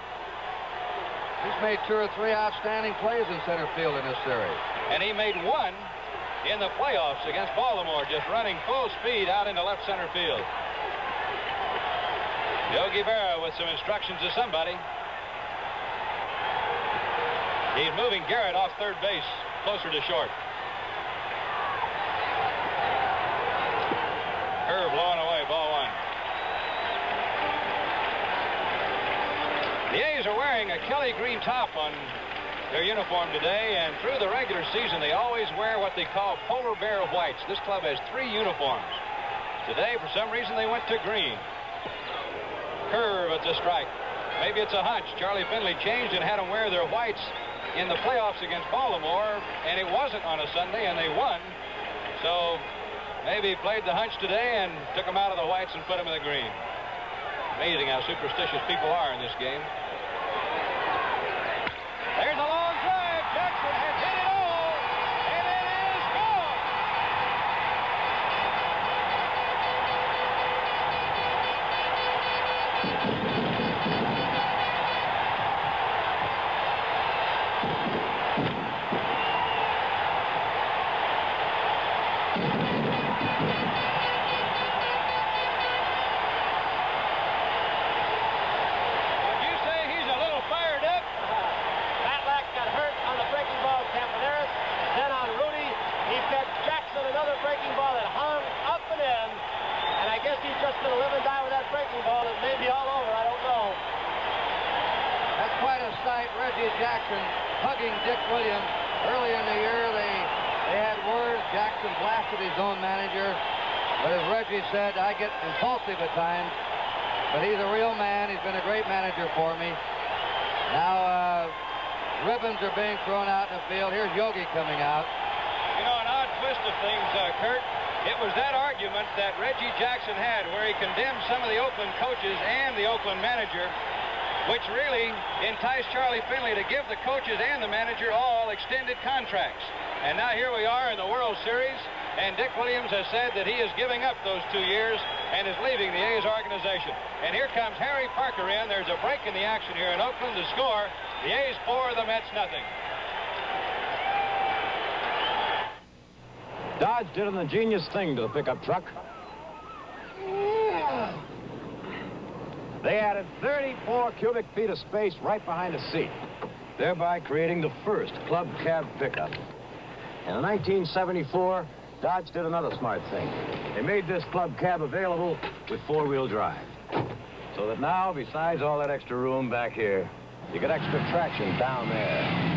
He's made 2 or 3 outstanding plays in center field in this series. And he made 1 in the playoffs against Baltimore, just running full speed out into left center field. Yogi Berra with some instructions to somebody. He's moving Garrett off third base, closer to short. Curve blowing away, ball 1. The A's are wearing a Kelly green top on their uniform today, and through the regular season, they always wear what they call polar bear whites. This club has 3 uniforms. Today, for some reason, they went to green. Curve at the strike. Maybe it's a hunch. Charlie Finley changed and had them wear their whites in the playoffs against Baltimore, and it wasn't on a Sunday, and they won. So maybe he played the hunch today and took them out of the whites and put them in the green. Amazing how superstitious people are in this game. There's a long drive. Jackson has hit it all, and it is gone. Would you say he's a little fired up? Matlack got hurt on the breaking ball of Campaneris. Then on Rudy, he fed Jackson another breaking ball that hung up and in. And I guess he's just going to live and die with that breaking ball. It may be all over. I don't know. That's quite a sight. Reggie Jackson hugging Dick Williams. Early in the year, they had word Jackson blasted his own manager. But as Reggie said, I get impulsive at times. But he's a real man. He's been a great manager for me. Now, ribbons are being thrown out in the field. Here's Yogi coming out. You know, an odd twist of things, Kurt. It was that argument that Reggie Jackson had where he condemned some of the Oakland coaches and the Oakland manager, which really enticed Charlie Finley to give the coaches and the manager all extended contracts. And now here we are in the World Series, and Dick Williams has said that he is giving up those 2 years and is leaving the A's organization. And here comes Harry Parker in. There's a break in the action here in Oakland to score. The A's 4, the Mets nothing. Dodge did an ingenious thing to the pickup truck. They added 34 cubic feet of space right behind the seat, thereby creating the first club cab pickup. And in 1974, Dodge did another smart thing. They made this club cab available with 4-wheel drive. So that now, besides all that extra room back here, you get extra traction down there.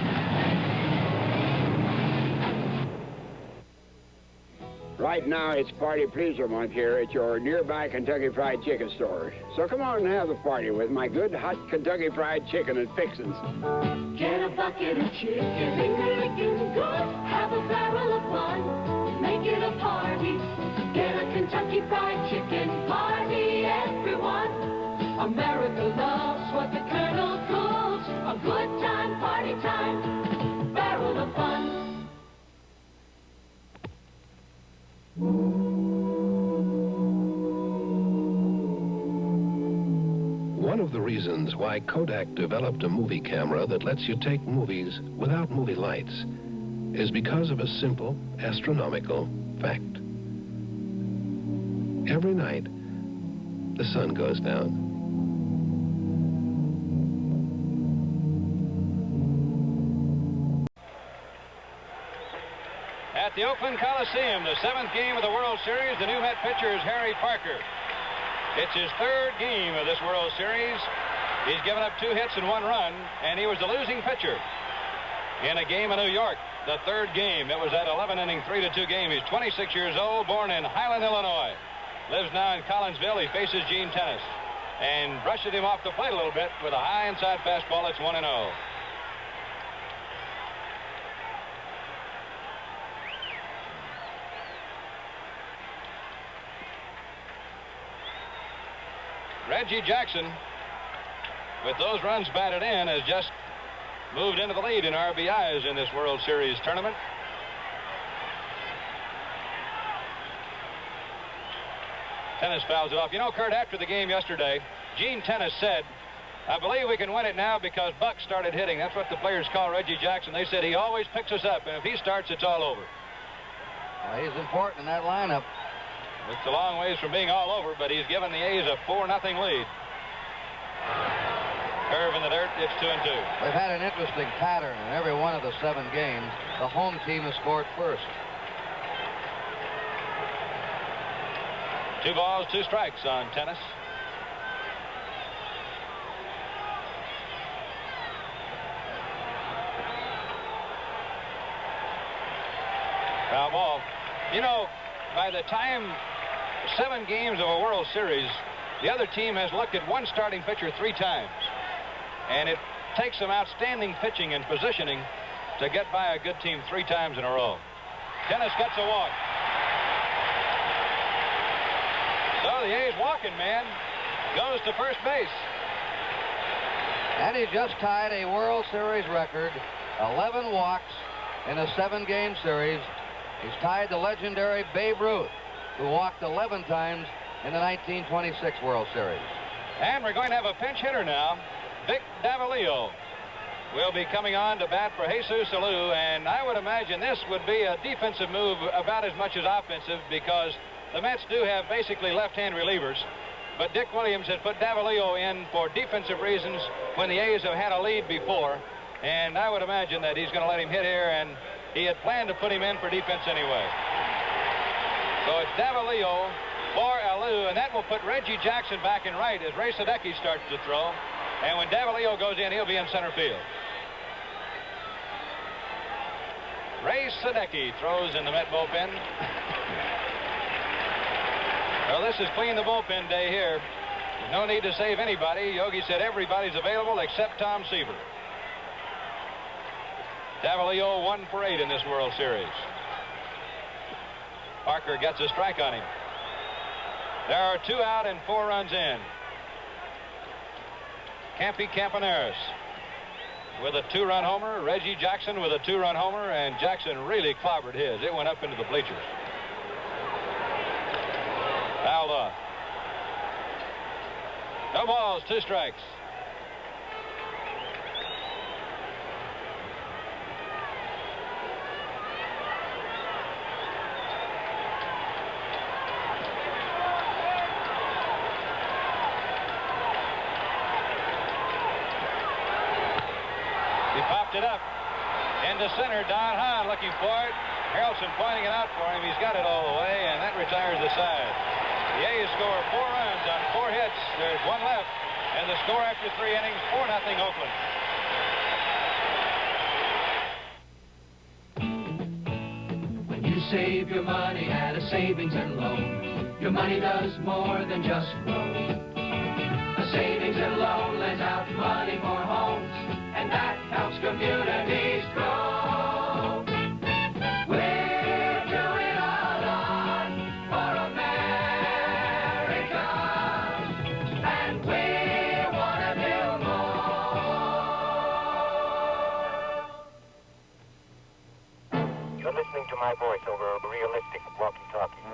Right now, it's Party Pleaser Month here at your nearby Kentucky Fried Chicken store. So come on and have a party with my good hot Kentucky Fried Chicken and fixins. Get a bucket of chicken, finger-licking good. Have a barrel of fun, make it a party. Get a Kentucky Fried Chicken party, everyone. America loves what the Colonel cooks. A good time, party time, barrel of fun. One of the reasons why Kodak developed a movie camera that lets you take movies without movie lights is because of a simple astronomical fact. Every night, the sun goes down. At the Oakland Coliseum, the 7th game of the World Series, the new Met pitcher is Harry Parker. It's his 3rd game of this World Series. He's given up 2 hits and 1 run, and he was the losing pitcher in a game in New York, the 3rd game. It was that 11-inning, 3-2 game. He's 26 years old, born in Highland, Illinois. Lives now in Collinsville. He faces Gene Tennis and brushes him off the plate a little bit with a high inside fastball. It's 1-0. Reggie Jackson, with those runs batted in, has just moved into the lead in RBIs in this World Series tournament. Tennis fouls it off. You know, Kurt, after the game yesterday, Gene Tennis said, "I believe we can win it now because Buck started hitting." That's what the players call Reggie Jackson. They said he always picks us up, and if he starts, it's all over. Well, he's important in that lineup. It's a long ways from being all over, but he's given the A's a 4-0 lead. Curve in the dirt, it's 2-2. We've had an interesting pattern in every one of the 7 games. The home team has scored first. 2 balls, 2 strikes on Tennis. Foul ball. You know, by the time 7 games of a World Series, the other team has looked at one starting pitcher 3 times. And it takes some outstanding pitching and positioning to get by a good team 3 times in a row. Tennis gets a walk. So the A's walking man goes to first base. And he just tied a World Series record, 11 walks in a 7-game series. He's tied the legendary Babe Ruth, who walked 11 times in the 1926 World Series. And we're going to have a pinch hitter now. Vic Davalillo will be coming on to bat for Jesus Alou, and I would imagine this would be a defensive move about as much as offensive, because the Mets do have basically left-hand relievers, but Dick Williams has put Davalillo in for defensive reasons when the A's have had a lead before, and I would imagine that he's going to let him hit here, and he had planned to put him in for defense anyway. So it's Davalillo for Alou, and that will put Reggie Jackson back in right as Ray Sadecki starts to throw. And when Davalillo goes in, he'll be in center field. Ray Sadecki throws in the Met bullpen. Well, this is clean the bullpen day here. There's no need to save anybody. Yogi said everybody's available except Tom Seaver. Davalillo 1 for 8 in this World Series. Parker gets a strike on him. There are 2 out and 4 runs in. Campy Campaneris with a 2-run homer. Reggie Jackson with a 2-run homer, and Jackson really clobbered his. It went up into the bleachers. Fouled off. No balls, 2 strikes. It up into center. Don Hahn looking for it. Harrelson pointing it out for him. He's got it all the way, and that retires the side. The A's score 4 runs on 4 hits. There's 1 left, and the score after 3 innings, 4-0 Oakland. When you save your money at a savings and loan, your money does more than just grow. A savings and loan lends out money for homes, and that helps communities grow. We're doing a lot for America, and we want to do more. You're listening to my voice over a realistic walkie-talkie.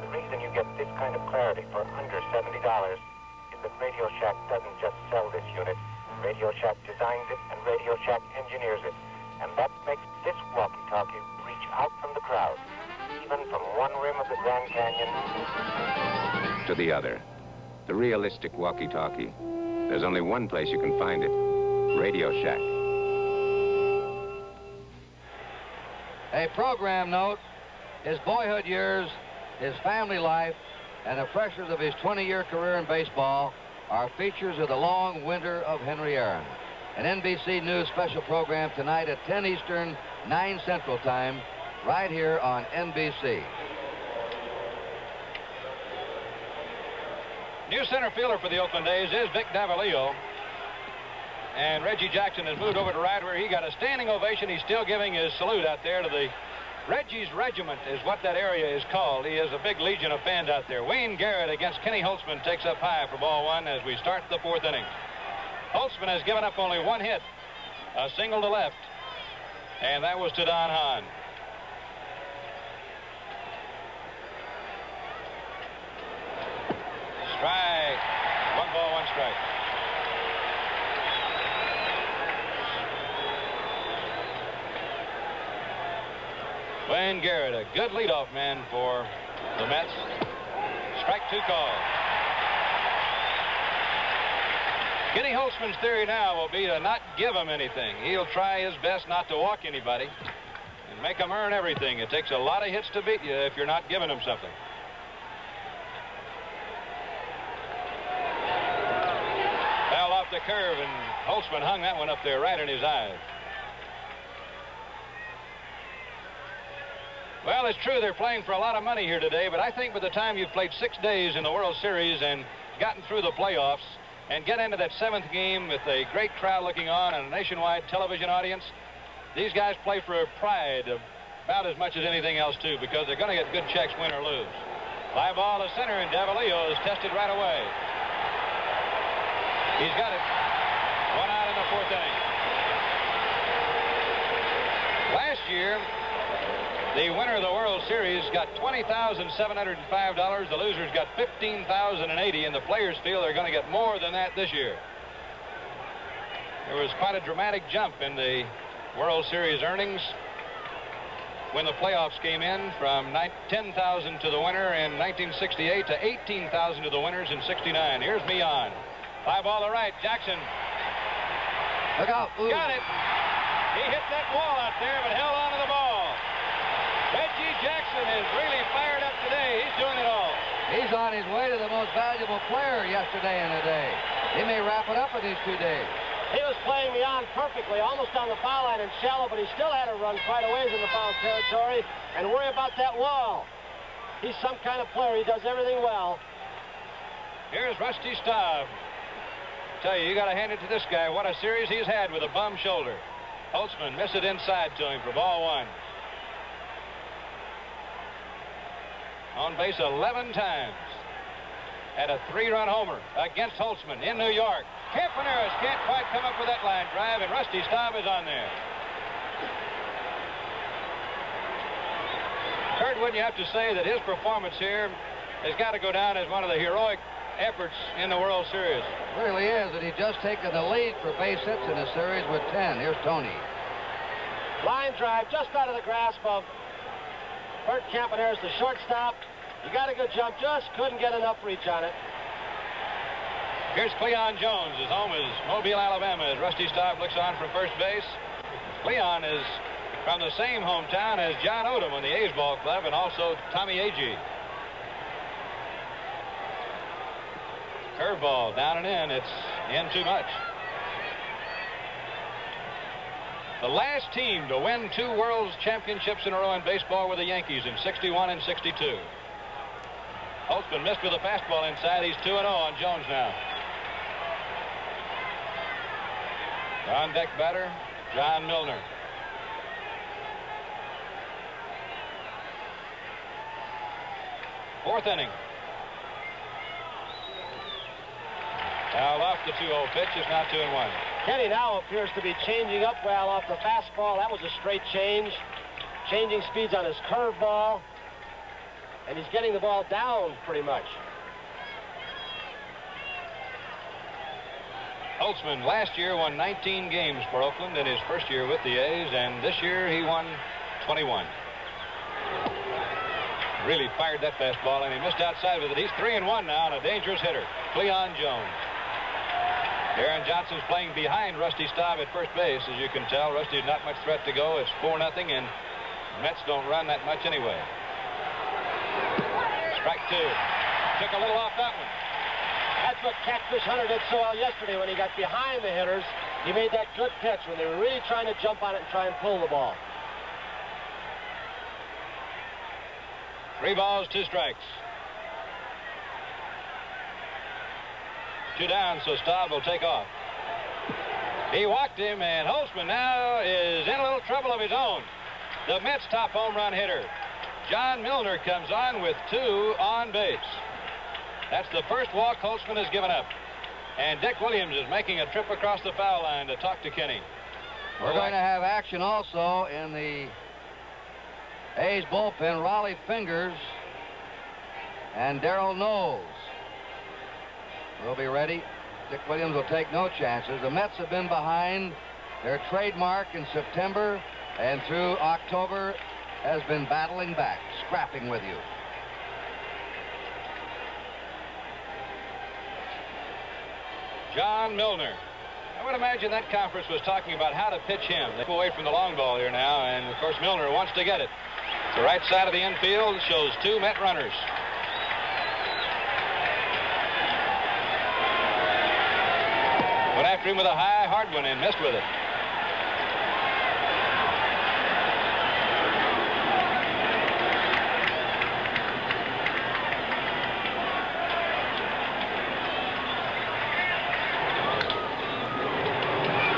The reason you get this kind of clarity for under $70 is that Radio Shack doesn't just sell this unit. Radio Shack designs it and Radio Shack engineers it. And that makes this walkie-talkie reach out from the crowd, even from one rim of the Grand Canyon to the other. The realistic walkie-talkie. There's only one place you can find it. Radio Shack. A program note, his boyhood years, his family life, and the pressures of his 20-year career in baseball are features of the long winter of Henry Aaron. An NBC News special program tonight at 10 Eastern, 9 Central Time, right here on NBC. New center fielder for the Oakland A's is Vic Davalillo. And Reggie Jackson has moved over to right where he got a standing ovation. He's still giving his salute out there to the Reggie's Regiment is what that area is called. He has a big legion of fans out there. Wayne Garrett against Kenny Holtzman takes up high for ball one as we start the fourth inning. Holtzman has given up only one hit, a single to left, and that was to Don Hahn. Strike. 1 ball, 1 strike. Wayne Garrett, a good leadoff man for the Mets. Strike 2 call. Kenny Holtzman's theory now will be to not give him anything. He'll try his best not to walk anybody and make them earn everything. It takes a lot of hits to beat you if you're not giving them something. Foul off the curve, and Holtzman hung that one up there right in his eyes. Well, it's true they're playing for a lot of money here today, but I think by the time you've played 6 days in the World Series and gotten through the playoffs and get into that 7th game with a great crowd looking on and a nationwide television audience, these guys play for pride about as much as anything else, too, because they're going to get good checks, win or lose. Fly ball to center, and Davalillo is tested right away. He's got it. 1 out in the 4th inning. Last year, the winner of the World Series got $20,705. The losers got $15,080, and the players feel they're going to get more than that this year. There was quite a dramatic jump in the World Series earnings when the playoffs came in from $10,000 to the winner in 1968 to $18,000 to the winners in '69. Here's Mian. Fly ball to right. Jackson. Look out. Ooh. Got it. He hit that wall out there, but held on to the ball. Reggie Jackson is really fired up today. He's doing it all. He's on his way to the most valuable player yesterday and today. He may wrap it up in these 2 days. He was playing me on perfectly, almost on the foul line and shallow, but he still had to run quite a ways in the foul territory and worry about that wall. He's some kind of player. He does everything well. Here's Rusty Staub. Tell you got to hand it to this guy. What a series he's had with a bum shoulder. Holtzman missed it inside to him for ball one. On base 11 times. Had a 3-run homer against Holtzman in New York. Campaneris can't quite come up with that line drive, and Rusty Staub is on there. Kurt, wouldn't you have to say that his performance here has got to go down as one of the heroic efforts in the World Series? It really is, and he's just taken the lead for base hits in the series with 10. Here's Tony. Line drive just out of the grasp of Bert Campaneris, the shortstop. He got a good jump, just couldn't get enough reach on it. Here's Cleon Jones. His home is Mobile, Alabama, as Rusty Staub looks on from first base. Cleon is from the same hometown as John Odom on the A's ball club, and also Tommy Agee. Curveball down and in. It's in too much. The last team to win 2 World Championships in a row in baseball were the Yankees in '61 and '62. Holtzman missed with a fastball inside. He's 2-0 on Jones now. On deck batter, John Milner. Fourth inning. Fouled off the 2-0 pitch. It's now 2-1. Kenny now appears to be changing up well off the fastball. That was a straight change. Changing speeds on his curveball. And he's getting the ball down pretty much. Holtzman last year won 19 games for Oakland in his first year with the A's, and this year he won 21. Really fired that fastball, and he missed outside with it. He's 3-1 now, and a dangerous hitter, Cleon Jones. Darren Johnson's playing behind Rusty Staub at first base, as you can tell. Rusty's not much threat to go. It's 4-0, and Mets don't run that much anyway. Strike two. Took a little off that one. That's what Catfish Hunter did so well yesterday when he got behind the hitters. He made that good pitch when they were really trying to jump on it and try and pull the ball. 3 balls, 2 strikes. 2 down, so Staub will take off. He walked him, and Holtzman now is in a little trouble of his own. The Mets' top home run hitter, John Milner, comes on with 2 on base. That's the first walk Holtzman has given up. And Dick Williams is making a trip across the foul line to talk to Kenny. We're going to have action also in the A's bullpen. Raleigh Fingers and Darrell Knowles will be ready. Dick Williams will take no chances. The Mets have been behind their trademark in September, and through October has been battling back, scrapping with you. John Milner. I would imagine that conference was talking about how to pitch him. They go away from the long ball here now, and of course Milner wants to get it. The right side of the infield shows 2 Met runners. Went after him with a high, hard one and missed with it.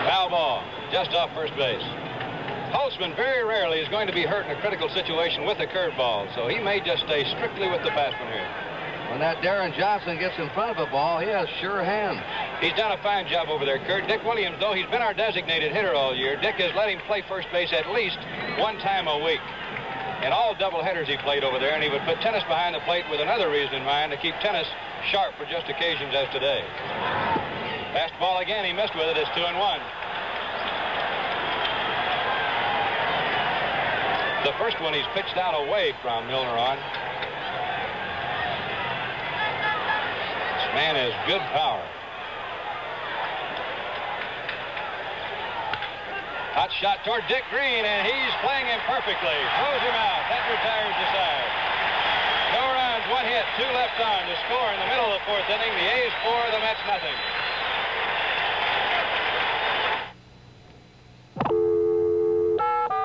Foul ball, just off first base. Holtzman very rarely is going to be hurt in a critical situation with a curveball, so he may just stay strictly with the fast one here. When that Darren Johnson gets in front of a ball, he has sure hands. He's done a fine job over there, Kurt. Dick Williams, though, he's been our designated hitter all year. Dick has let him play first base at least 1 time a week. In all doubleheaders he played over there, and he would put tennis behind the plate with another reason in mind, to keep tennis sharp for just occasions as today. Fastball again, he missed with it. It's 2-1. The first one he's pitched out away from Milner on. This man has good power. Hot shot toward Dick Green, and he's playing him perfectly. Throws him out. That retires the side. No runs, 1 hit, 2 left on to score in the middle of the 4th inning. The A's 4, the Mets nothing.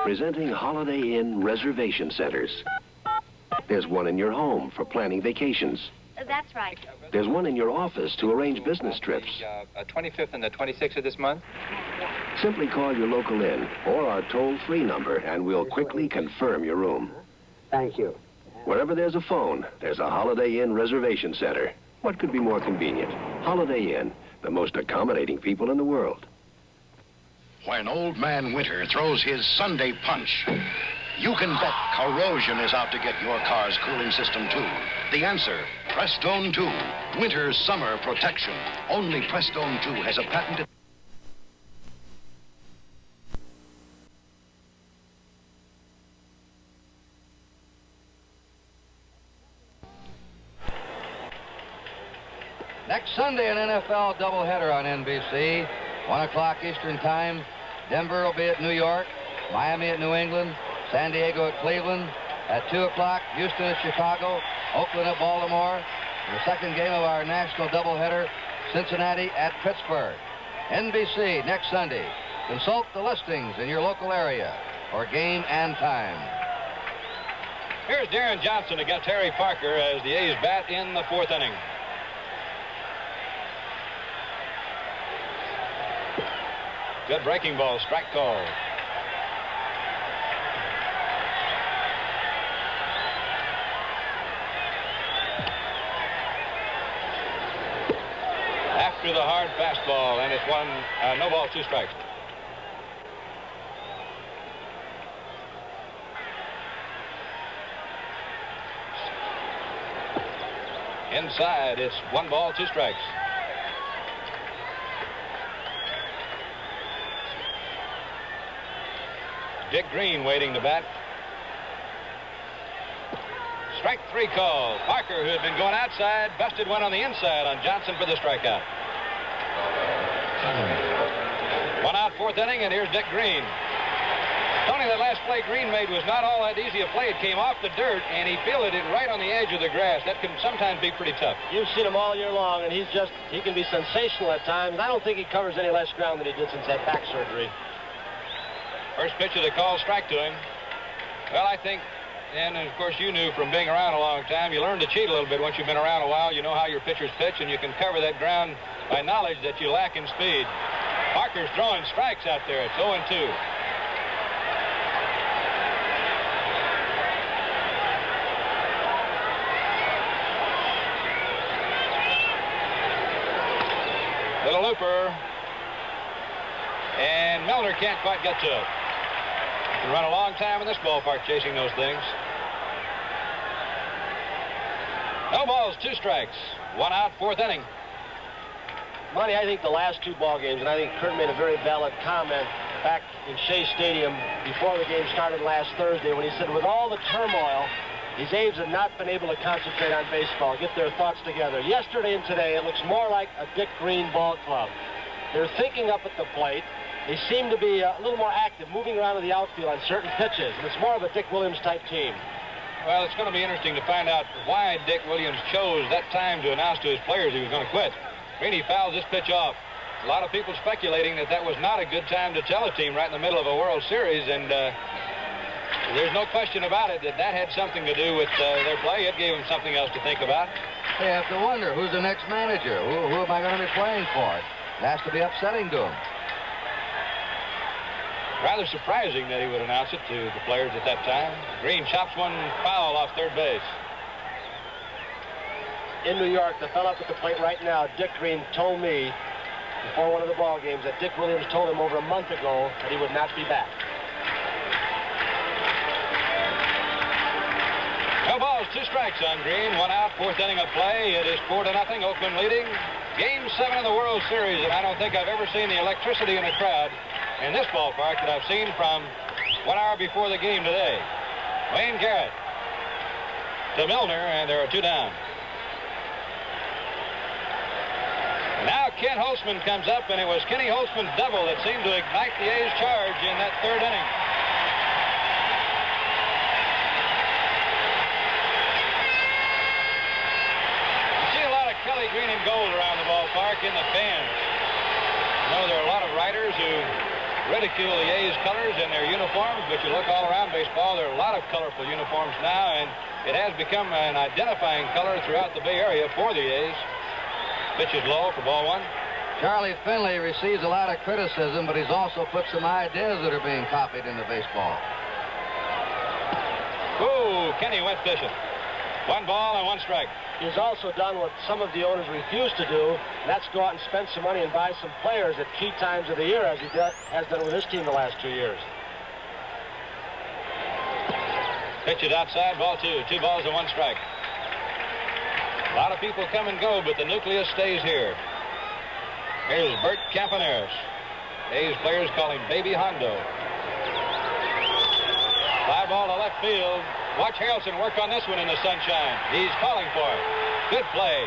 Presenting Holiday Inn Reservation Centers. There's one in your home for planning vacations. That's right. There's one in your office to arrange business trips. 25th and the 26th of this month? Simply call your local inn or our toll-free number, and we'll quickly confirm your room. Thank you. Wherever there's a phone, there's a Holiday Inn Reservation Center. What could be more convenient? Holiday Inn, the most accommodating people in the world. When Old Man Winter throws his Sunday punch, you can bet corrosion is out to get your car's cooling system, too. The answer, Prestone 2, Winter's Summer Protection. Only Prestone 2 has a patented... Next Sunday, an NFL doubleheader on NBC. 1 o'clock Eastern Time. Denver will be at New York. Miami at New England. San Diego at Cleveland. At 2 o'clock, Houston at Chicago. Oakland at Baltimore. The second game of our national doubleheader, Cincinnati at Pittsburgh. NBC next Sunday. Consult the listings in your local area for game and time. Here's Darren Johnson against Harry Parker as the A's bat in the 4th inning. Good breaking ball, strike call. After the hard fastball, and it's no ball, 2 strikes. Inside, it's 1 ball, 2 strikes. Dick Green waiting to bat. Strike 3 call. Parker, who had been going outside, busted one on the inside on Johnson for the strikeout. 1 out, 4th inning, and here's Dick Green. Tony, that last play Green made was not all that easy a play. It came off the dirt, and he fielded it right on the edge of the grass. That can sometimes be pretty tough. You've seen him all year long, and he can be sensational at times. I don't think he covers any less ground than he did since that back surgery. First pitch of the call, strike to him. Well, I think, and of course you knew from being around a long time, you learn to cheat a little bit once you've been around a while. You know how your pitchers pitch, and you can cover that ground by knowledge that you lack in speed. Parker's throwing strikes out there. It's 0-2. Little looper. And Milner can't quite get to it. You can run a long time in this ballpark chasing those things. No balls, 2 strikes. 1 out, 4th inning. Monty, I think the last 2 ball games, and I think Kurt made a very valid comment back in Shea Stadium before the game started last Thursday when he said with all the turmoil, these A's have not been able to concentrate on baseball, get their thoughts together. Yesterday and today, it looks more like a Dick Green ball club. They're thinking up at the plate. They seem to be a little more active, moving around in the outfield on certain pitches. And it's more of a Dick Williams type team. Well, it's going to be interesting to find out why Dick Williams chose that time to announce to his players he was going to quit. Greeny fouls this pitch off. A lot of people speculating that that was not a good time to tell a team right in the middle of a World Series, and there's no question about it that had something to do with their play. It gave them something else to think about. They have to wonder, who's the next manager? Who am I going to be playing for? It has to be upsetting to them. Rather surprising that he would announce it to the players at that time. Green chops one foul off third base. In New York, the fellow up at the plate right now, Dick Green, told me before one of the ball games that Dick Williams told him over a month ago that he would not be back. No balls, 2 strikes on Green. 1 out, 4th inning of play. It is 4-0, Oakland leading. Game 7 of the World Series, and I don't think I've ever seen the electricity in a crowd in this ballpark that I've seen from 1 hour before the game today. Wayne Garrett to Milner, and there are 2 down. Now Kent Holtzman comes up, and it was Kenny Holtzman's double that seemed to ignite the A's charge in that 3rd inning. You see a lot of Kelly green and gold around the ballpark in the fans. You know, there are a lot of writers who ridicule the A's colors and their uniforms, but you look all around baseball, there are a lot of colorful uniforms now, and it has become an identifying color throughout the Bay Area for the A's. Pitch is low for ball 1. Charlie Finley receives a lot of criticism, but he's also put some ideas that are being copied into baseball. Ooh, Kenny went fishing. 1 ball and 1 strike. He's also done what some of the owners refuse to do. That's go out and spend some money and buy some players at key times of the year, as he has done with his team the last 2 years. Pitch is outside, ball 2. 2 balls and 1 strike. A lot of people come and go, but the nucleus stays here. Here's Bert Campaneris. A's players call him Baby Hondo. Fly ball to left field. Watch Harrelson work on this one in the sunshine. He's calling for it. Good play.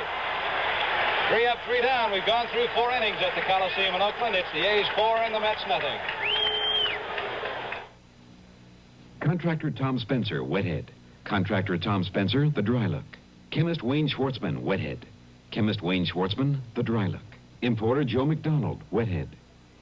3 up, 3 down. We've gone through 4 innings at the Coliseum in Oakland. It's the A's 4 and the Mets nothing. Contractor Tom Spencer, Wethead. Contractor Tom Spencer, the dry look. Chemist Wayne Schwartzman, Wethead. Chemist Wayne Schwartzman, the dry look. Importer Joe McDonald, Wethead.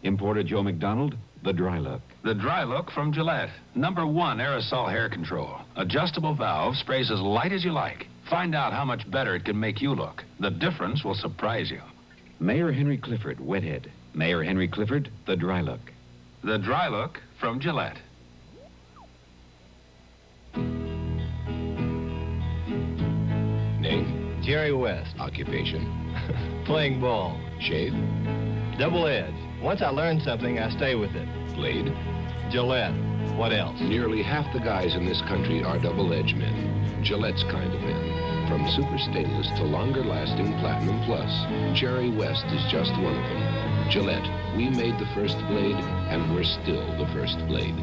Importer Joe McDonald, the dry look. The dry look from Gillette. #1 aerosol hair control. Adjustable valve, sprays as light as you like. Find out how much better it can make you look. The difference will surprise you. Mayor Henry Clifford, Wethead. Mayor Henry Clifford, the dry look. The dry look from Gillette. Name? Jerry West. Occupation? Playing ball. Shave? Double edge. Once I learn something, I stay with it. Blade? Gillette. What else? Nearly half the guys in this country are double-edged men. Gillette's kind of men. From super stainless to longer-lasting Platinum Plus, Jerry West is just one of them. Gillette, we made the first blade, and we're still the first blade.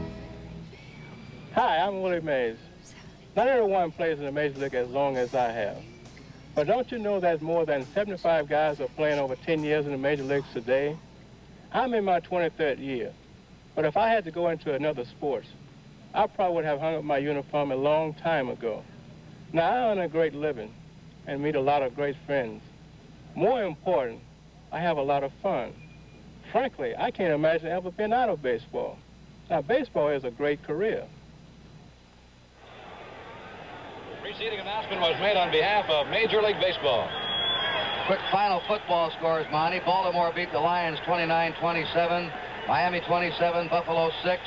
Hi, I'm Willie Mays. Not everyone plays in the Major League as long as I have. But don't you know that more than 75 guys are playing over 10 years in the Major Leagues today? I'm in my 23rd year. But if I had to go into another sport, I probably would have hung up my uniform a long time ago. Now, I earn a great living and meet a lot of great friends. More important, I have a lot of fun. Frankly, I can't imagine ever being out of baseball. Now, baseball is a great career. The preceding announcement was made on behalf of Major League Baseball. Quick final football scores, Monty. Baltimore beat the Lions 29-27. Miami 27, Buffalo 6.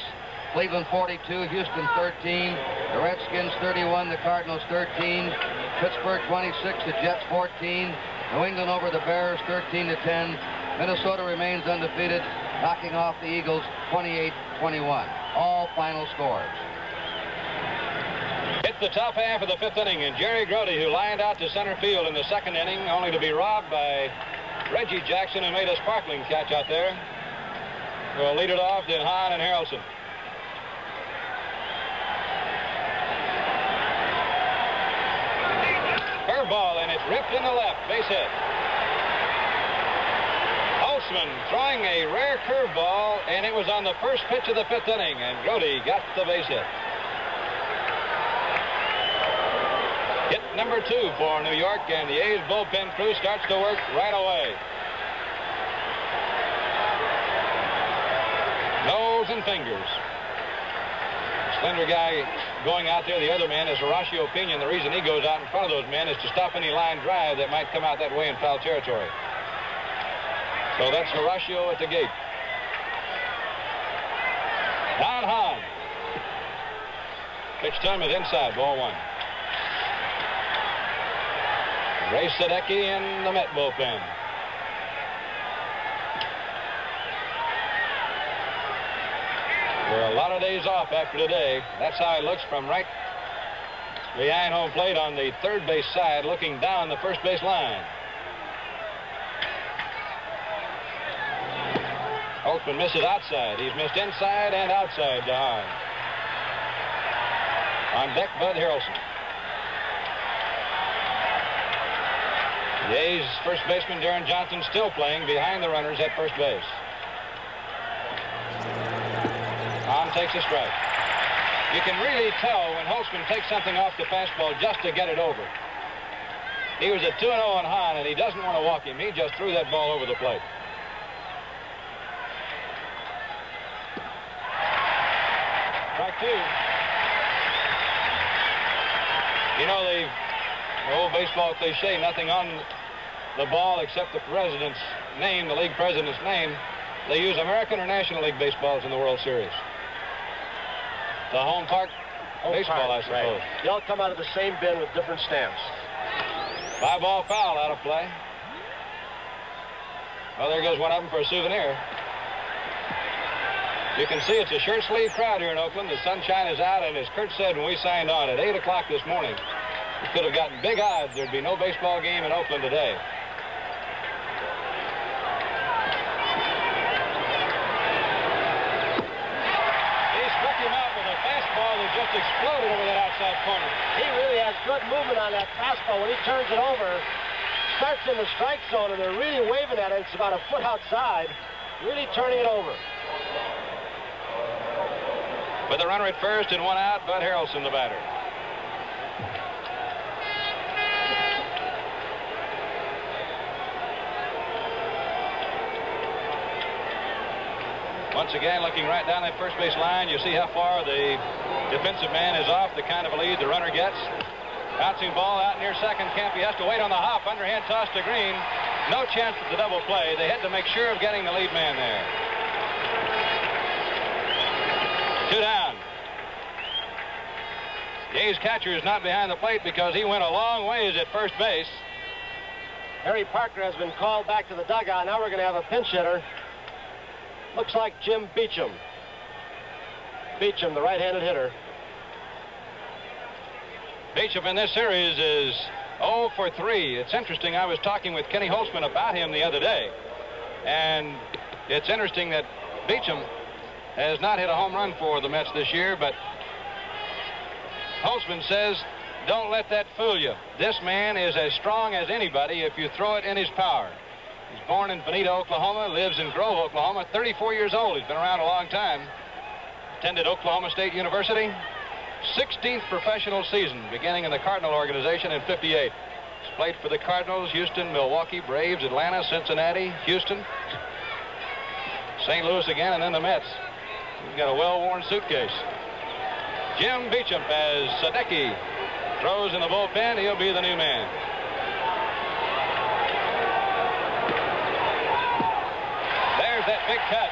Cleveland 42, Houston 13. The Redskins 31, the Cardinals 13. Pittsburgh 26, the Jets 14. New England over the Bears 13-10. Minnesota remains undefeated, knocking off the Eagles 28-21. All final scores. Hit the top half of the fifth inning, and Jerry Grody, who lined out to center field in the second inning, only to be robbed by Reggie Jackson, who made a sparkling catch out there. Will lead it off to Hahn and Harrelson. Curveball, and it's ripped in the left. Base hit. Holtzman throwing a rare curveball, and it was on the first pitch of the fifth inning, and Grody got the base hit. Hit number 2 for New York, and the A's bullpen crew starts to work right away. Nose and fingers. Slender guy going out there, the other man is Horacio Pena, and the reason he goes out in front of those men is to stop any line drive that might come out that way in foul territory. So that's Horacio at the gate. Don Hahn. Pitch to him is inside, ball 1. Ray Sadecki in the Met bullpen. There are a lot of days off after today. That's how it looks from right behind home plate on the third base side, looking down the first base line. Holtzman misses outside. He's missed inside and outside to Hahn. On deck, Bud Harrelson. The A's first baseman, Darren Johnson, still playing behind the runners at first base. Hahn takes a strike. You can really tell when Holtzman takes something off the fastball just to get it over. He was at 2-0 on Hahn, and he doesn't want to walk him. He just threw that ball over the plate. Strike 2. You know, the old baseball cliche, nothing on the ball except the president's name, the league president's name. They use American or National League baseballs in the World Series. The home park baseball, I suppose. Right. They all come out of the same bin with different stamps. 5-ball foul out of play. Well, there goes one of them for a souvenir. You can see it's a shirt-sleeve crowd here in Oakland. The sunshine is out, and as Kurt said when we signed on at 8 o'clock this morning, we could have gotten big odds there'd be no baseball game in Oakland today. Just exploded over that outside corner. He really has good movement on that fastball. When he turns it over, starts in the strike zone, and they're really waving at it. It's about a foot outside, really turning it over. With a runner at first and 1 out, Bud Harrelson, the batter. Once again, looking right down that first base line, you see how far the defensive man is off the kind of a lead the runner gets. Bouncing ball out near second. Campy has to wait on the hop. Underhand toss to Green. No chance at the double play. They had to make sure of getting the lead man there. 2 down. The A's catcher is not behind the plate because he went a long ways at first base. Harry Parker has been called back to the dugout. Now we're going to have a pinch hitter. Looks like Jim Beecham. Beecham, the right-handed hitter. Beecham in this series is 0 for 3. It's interesting. I was talking with Kenny Holtzman about him the other day. And it's interesting that Beecham has not hit a home run for the Mets this year, but Holtzman says, don't let that fool you. This man is as strong as anybody if you throw it in his power. He's born in Bonita, Oklahoma, lives in Grove, Oklahoma, 34 years old. He's been around a long time. Attended Oklahoma State University. 16th professional season, beginning in the Cardinal organization in '58. He's played for the Cardinals, Houston, Milwaukee, Braves, Atlanta, Cincinnati, Houston, St. Louis again, and then the Mets. He's got a well-worn suitcase. Jim Beecham as Sadecki throws in the bullpen. He'll be the new man. There's that big cut.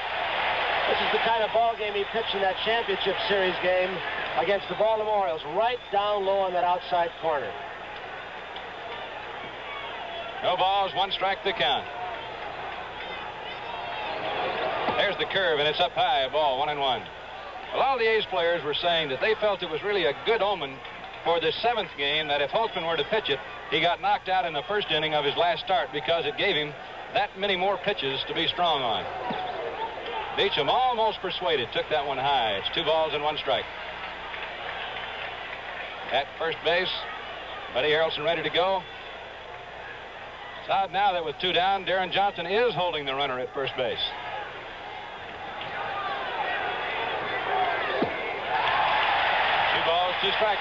This is the kind of ball game he pitched in that championship series game against the Baltimore Orioles, right down low on that outside corner. No balls, 1 strike the count. There's the curve, and it's up high, a ball, 1-1. A lot of the A's players were saying that they felt it was really a good omen for the 7th game that if Holtzman were to pitch it, he got knocked out in the 1st inning of his last start because it gave him that many more pitches to be strong on. Beecham, almost persuaded, took that one high. It's 2 balls and 1 strike. At first base, Buddy Harrelson ready to go. It's odd now that with 2 down, Darren Johnson is holding the runner at first base. Two balls, 2 strikes.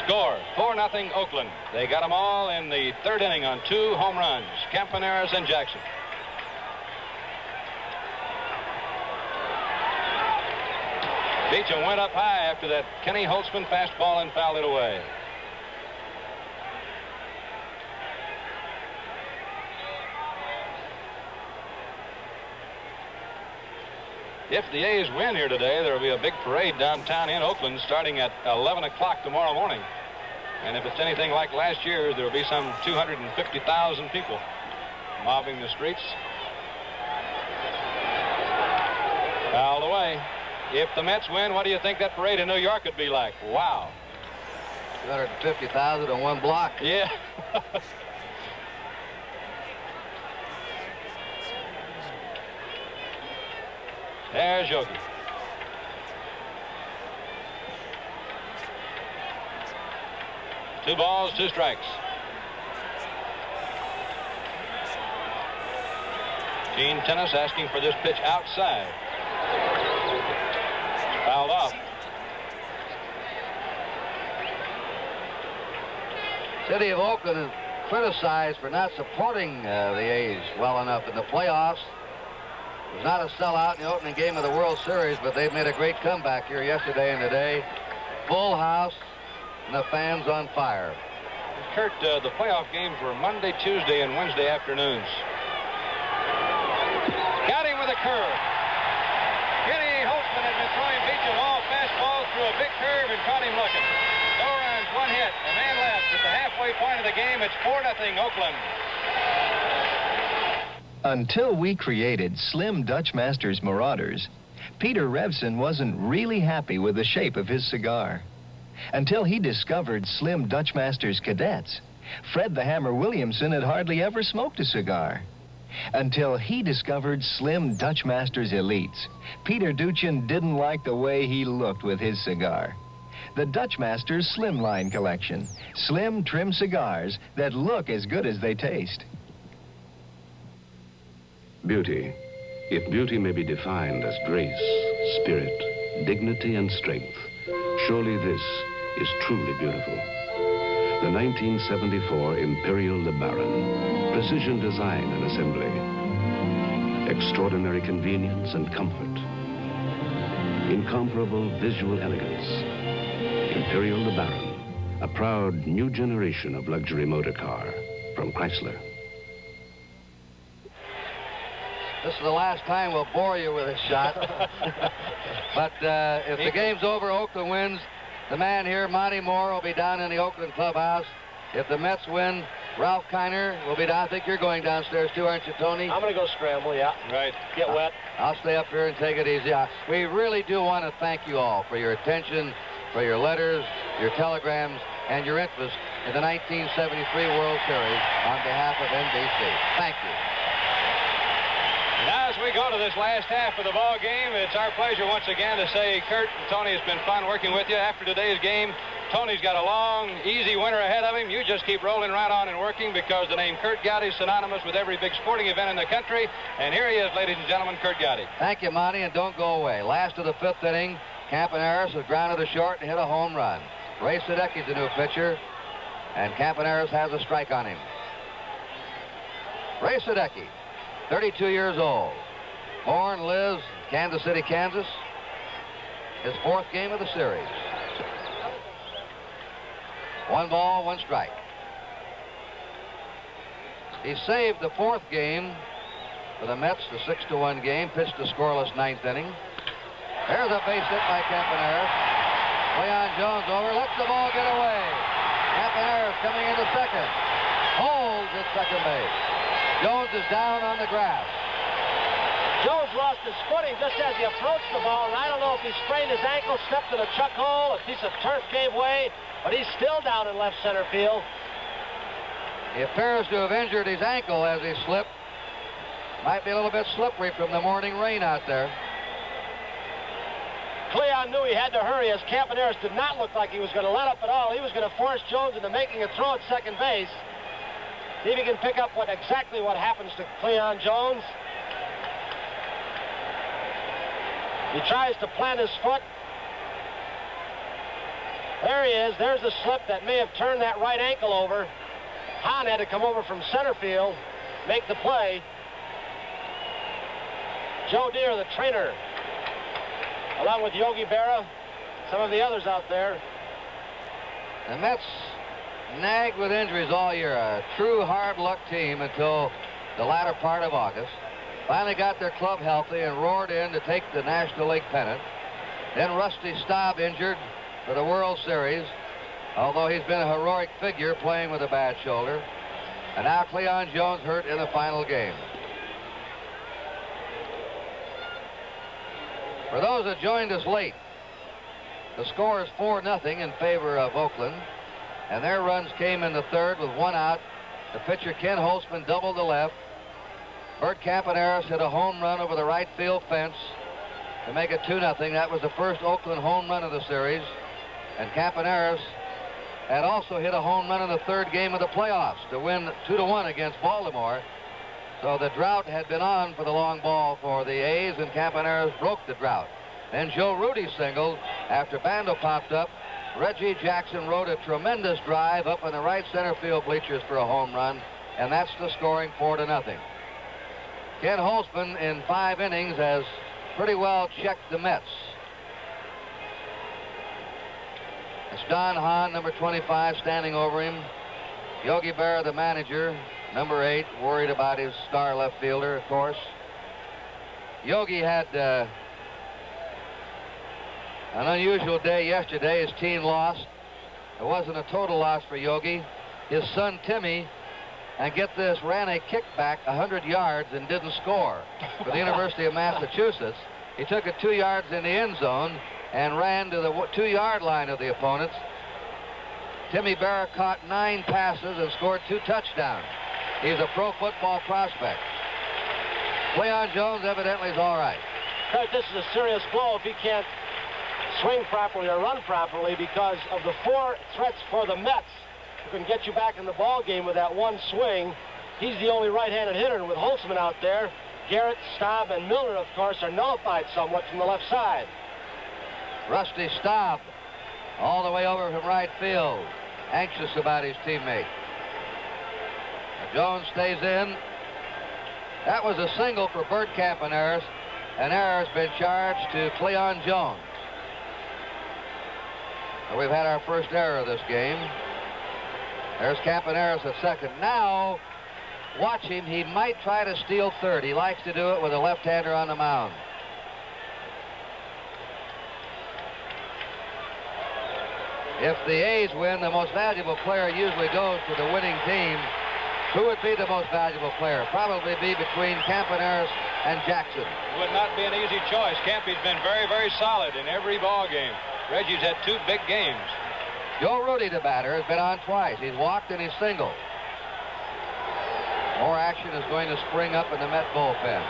Score, 4-0 Oakland. They got them all in the 3rd inning on 2 home runs, Campaneris and Jackson. Beecham went up high after that Kenny Holtzman fastball and fouled it away. If the A's win here today, there will be a big parade downtown in Oakland starting at 11 o'clock tomorrow morning. And if it's anything like last year, there will be some 250,000 people mobbing the streets. Fouled away. If the Mets win, what do you think that parade in New York would be like? Wow. 250,000 on 1 block. Yeah. There's Yogi. Two balls, 2 strikes. Gene Tennis asking for this pitch outside. Fouled off. City of Oakland is criticized for not supporting the A's well enough in the playoffs. It was not a sellout in the opening game of the World Series, but they've made a great comeback here yesterday and today. Full house and the fans on fire. Kurt, the playoff games were Monday, Tuesday, and Wednesday afternoons. Got him with a curve. Kenny Holtzman had been throwing Beecham all fastballs through a big curve and caught him looking. No runs, 1 hit, a man left. At the halfway point of the game, it's 4-0 Oakland. Until we created Slim Dutch Masters Marauders, Peter Revson wasn't really happy with the shape of his cigar. Until he discovered Slim Dutch Masters Cadets, Fred the Hammer Williamson had hardly ever smoked a cigar. Until he discovered Slim Dutch Masters Elites, Peter Duchin didn't like the way he looked with his cigar. The Dutch Masters Slimline Collection, slim, trim cigars that look as good as they taste. Beauty. If beauty may be defined as grace, spirit, dignity, and strength, surely this is truly beautiful. The 1974 Imperial LeBaron. Precision design and assembly. Extraordinary convenience and comfort. Incomparable visual elegance. Imperial LeBaron. A proud new generation of luxury motor car from Chrysler. This is the last time we'll bore you with a shot. But if the game's over, Oakland wins. The man here, Monty Moore, will be down in the Oakland clubhouse. If the Mets win, Ralph Kiner will be down. I think you're going downstairs too, aren't you, Tony? I'm going to go scramble, yeah. Right. Get wet. I'll stay up here and take it easy. We really do want to thank you all for your attention, for your letters, your telegrams, and your interest in the 1973 World Series on behalf of NBC. Thank you. Now, as we go to this last half of the ball game, it's our pleasure once again to say, Kurt and Tony, it's been fun working with you. After today's game, Tony's got a long, easy winter ahead of him. You just keep rolling right on and working, because the name Kurt Gowdy is synonymous with every big sporting event in the country. And here he is, ladies and gentlemen, Kurt Gowdy. Thank you, Monty, and don't go away. Last of the 5th inning, Campaneris has grounded to short and hit a home run. Ray Sadecki's the new pitcher, and Campaneris has a strike on him. Ray Sadecki, 32 years old. Born, lives in Kansas City, Kansas. His 4th game of the series. 1 ball, 1 strike. He saved the 4th game for the Mets, the 6-1 game, pitched a scoreless 9th inning. There's a base hit by Campaneris. Cleon Jones over, lets the ball get away. Campaneris coming into second. Holds at second base. Jones is down on the grass. Jones lost his footing just as he approached the ball, and I don't know if he sprained his ankle, stepped in a chuck hole, a piece of turf gave way, but he's still down in left center field. He appears to have injured his ankle as he slipped. Might be a little bit slippery from the morning rain out there. Cleon knew he had to hurry, as Campaneris did not look like he was going to let up at all. He was going to force Jones into making a throw at second base. See if he can pick up exactly what happens to Cleon Jones. He tries to plant his foot. There he is. There's a slip that may have turned that right ankle over. Hahn had to come over from center field, make the play. Joe Deere, the trainer, along with Yogi Berra, some of the others out there. The Mets nagged with injuries all year. A true hard luck team until the latter part of August. Finally got their club healthy and roared in to take the National League pennant. Then Rusty Staub injured for the World Series, although he's been a heroic figure playing with a bad shoulder. And now Cleon Jones hurt in the final game. For those that joined us late, the score is 4-0 in favor of Oakland, and their runs came in the 3rd with 1 out. The pitcher Ken Holtzman doubled the left. Bert Campaneris hit a home run over the right field fence to make it 2-0. That was the first Oakland home run of the series. And Campaneris had also hit a home run in the 3rd game of the playoffs to win 2-1 against Baltimore. So the drought had been on for the long ball for the A's, and Campaneris broke the drought. Then Joe Rudy singled after Bando popped up. Reggie Jackson rode a tremendous drive up in the right center field bleachers for a home run, and that's the scoring 4-0. Ken Holtzman in 5 innings has pretty well checked the Mets. It's Don Hahn, number 25, standing over him. Yogi Berra, the manager, number 8, worried about his star left fielder, of course. Yogi had an unusual day yesterday. His team lost. It wasn't a total loss for Yogi. His son, Timmy, and get this, ran a kickback 100 yards and didn't score for the University of Massachusetts. He took it 2 yards in the end zone and ran to the 2-yard line of the opponents. Timmy Berra caught 9 passes and scored 2 touchdowns. He's a pro football prospect. Cleon Jones evidently is all right. Kurt, this is a serious blow if he can't swing properly or run properly, because of the 4 threats for the Mets who can get you back in the ball game with that one swing. He's the only right-handed hitter, and with Holtzman out there, Garrett, Staub, and Milner, of course, are nullified somewhat from the left side. Rusty Staub all the way over from right field, anxious about his teammate. Jones stays in. That was a single for Bert Campaneris. An error has been charged to Cleon Jones. And we've had our first error of this game. There's Campaneris at second. Now, watch him. He might try to steal third. He likes to do it with a left-hander on the mound. If the A's win, the most valuable player usually goes to the winning team. Who would be the most valuable player? Probably be between Campaneris and Jackson. It would not be an easy choice. Campy's been very, very solid in every ball game. Reggie's had 2 big games. Joe Rudy, the batter, has been on twice. He's walked and he's singled. More action is going to spring up in the Met bullpen.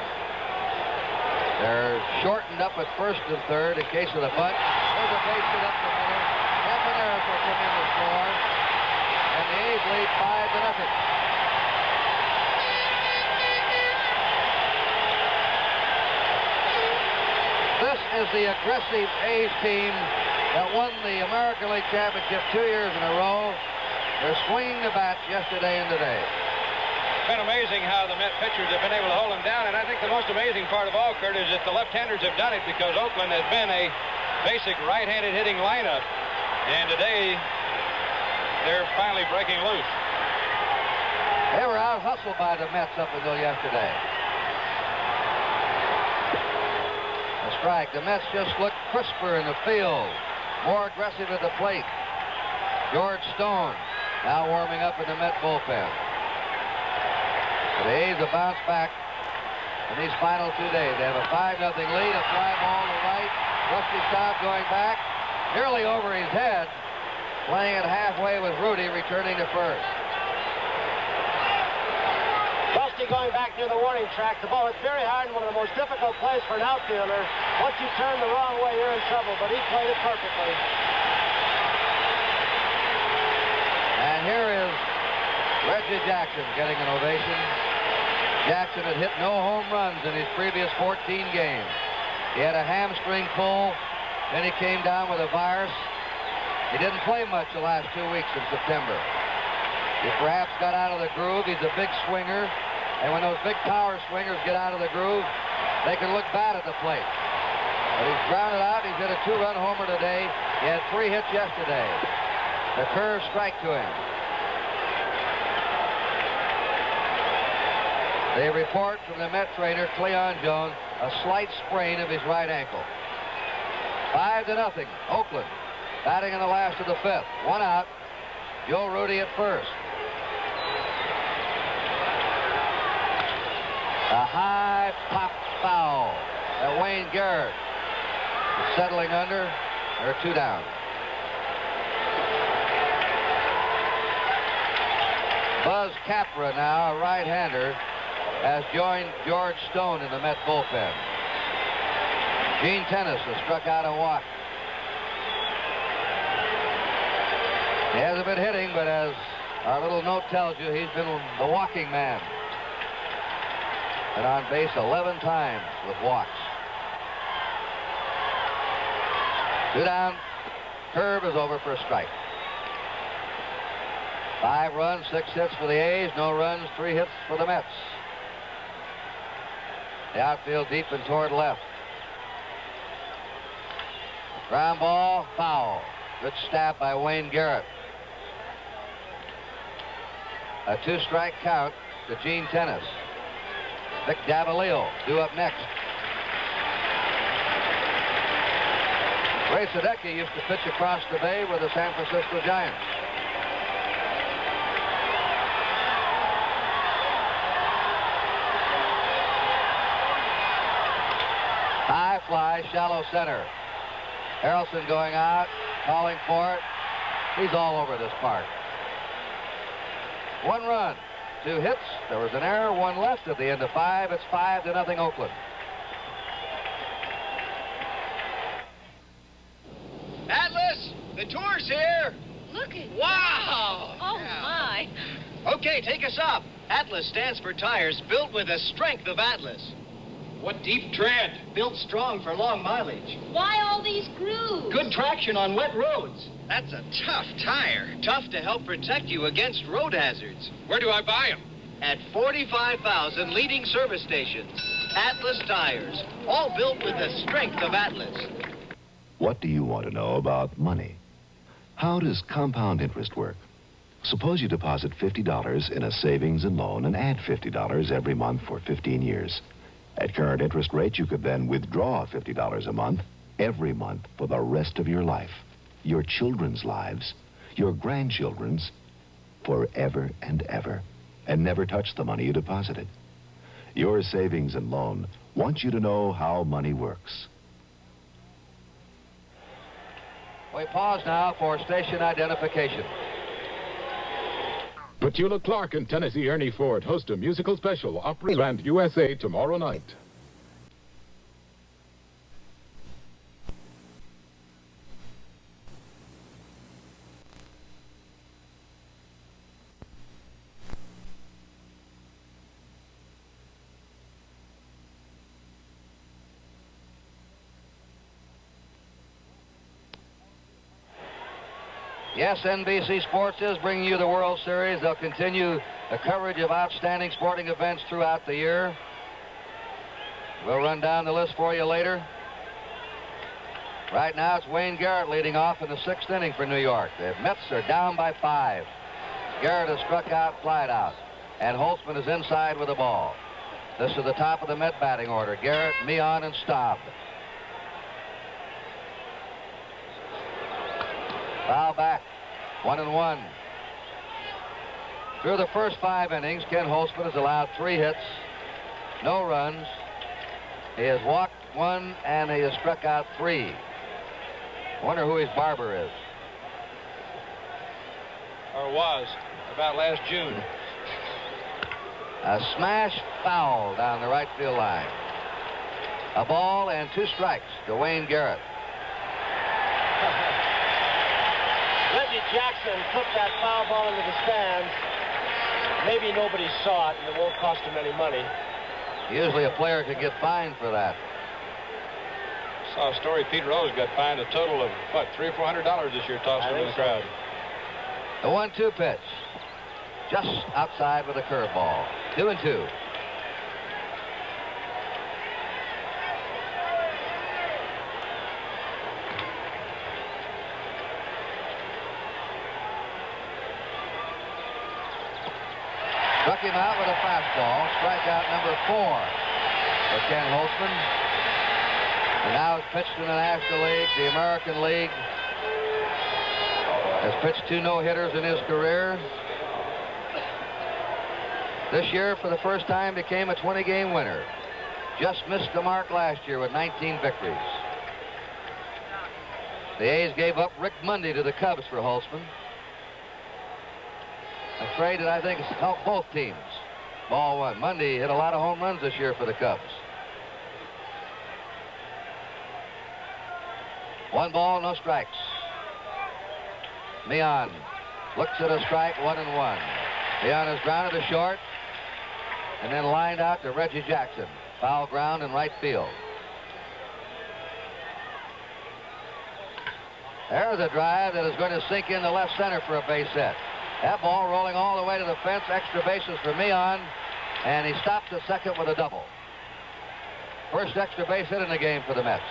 They're shortened up at first and third in case of the bunt. There's a base hit up the middle. Campaneris will come in to score. And the A's lead 5-0. This is the aggressive A's team that won the American League Championship 2 years in a row. They're swinging the bats yesterday and today. It's been amazing how the Met pitchers have been able to hold them down, and I think the most amazing part of all, Kurt, is that the left-handers have done it because Oakland has been a basic right-handed hitting lineup, and today they're finally breaking loose. They were out-hustled by the Mets up until yesterday. A strike. The Mets just look crisper in the field, more aggressive at the plate. George Stone now warming up in the Met bullpen. The A's have bounced back in these final 2 days. They have a 5-0 lead, a fly ball to right. Rusty Staub going back, nearly over his head, playing it halfway with Rudy returning to first. Rusty going back near the warning track. The ball hit very hard in one of the most difficult plays for an outfielder. Once you turn the wrong way, you're in trouble, but he played it perfectly. And here is Reggie Jackson getting an ovation. Jackson had hit no home runs in his previous 14 games. He had a hamstring pull, then he came down with a virus. He didn't play much the last 2 weeks in September. He perhaps got out of the groove. He's a big swinger, and when those big power swingers get out of the groove, they can look bad at the plate. But he's grounded out. He's hit a 2-run homer today. He had 3 hits yesterday. The curve strike to him. They report from the Met trainer, Cleon Jones, a slight sprain of his right ankle. 5-0, Oakland. Batting in the last of the 5th. 1 out. Joe Rudy at first. A high pop foul that Wayne Garrett is settling under. There are 2 down. Buzz Capra now, a right-hander, has joined George Stone in the Met bullpen. Gene Tennis has struck out a walk. He hasn't been hitting, but as our little note tells you, he's been the walking man. Been on base 11 times with walks. 2 down. Curve is over for a strike. 5 runs, 6 hits for the A's, no runs, 3 hits for the Mets. The outfield deep and toward left. Ground ball, foul. Good stab by Wayne Garrett. A 2-strike count to Gene Tennis. Vic Davalillo due up next. Ray Sadecki used to pitch across the bay with the San Francisco Giants. High fly, shallow center. Harrelson going out, calling for it. He's all over this park. 1 run, 2 hits. There was an error, 1 left at the end of 5. It's 5-0 Oakland. Atlas, the tour's here. Look at Wow! Oh, my. Okay, take us up. Atlas stands for tires built with the strength of Atlas. What deep tread. Built strong for long mileage. Why all these grooves? Good traction on wet roads. That's a tough tire. Tough to help protect you against road hazards. Where do I buy them? At 45,000 leading service stations. Atlas tires. All built with the strength of Atlas. What do you want to know about money? How does compound interest work? Suppose you deposit $50 in a savings and loan and add $50 every month for 15 years. At current interest rates, you could then withdraw $50 a month, every month for the rest of your life, your children's lives, your grandchildren's, forever and ever, and never touch the money you deposited. Your savings and loan wants you to know how money works. We pause now for station identification. Petula Clark and Tennessee Ernie Ford host a musical special, Opryland USA, tomorrow night. Yes, NBC Sports is bringing you the World Series. They'll continue the coverage of outstanding sporting events throughout the year. We'll run down the list for you later. Right now, it's Wayne Garrett leading off in the 6th inning for New York. The Mets are down by 5. Garrett has struck out, flied out, and Holtzman is inside with the ball. This is the top of the Met batting order. Garrett, Meehan, and Staub. Foul back, 1-1. Through the first 5 innings, Ken Holtzman has allowed 3 hits, no runs. He has walked 1 and he has struck out 3. Wonder who his barber is. Or was, about last June. A smash foul down the right field line. A ball and 2 strikes to Wayne Garrett. Reggie Jackson took that foul ball into the stands. Maybe nobody saw it, and it won't cost him any money. Usually a player could get fined for that. Saw a story. Pete Rose got fined a total of, what, $300 or $400 this year, tossing in the crowd. The 1-2 pitch. Just outside with a curveball. 2-2. Struck him out with a fastball. Strikeout number 4 for Ken Holtzman. And now he's pitched in the National League, the American League. Has pitched 2 no-hitters in his career. This year, for the first time, became a 20-game winner. Just missed the mark last year with 19 victories. The A's gave up Rick Mundy to the Cubs for Holtzman. A trade that I think has helped both teams. Ball 1. Mundy hit a lot of home runs this year for the Cubs. 1 ball, no strikes. Meehan looks at a strike, 1-1. Meehan is grounded to short and then lined out to Reggie Jackson. Foul ground in right field. There's a drive that is going to sink into left center for a base hit. That ball rolling all the way to the fence. Extra bases for Meehan, and he stopped at second with a double. First extra base hit in the game for the Mets.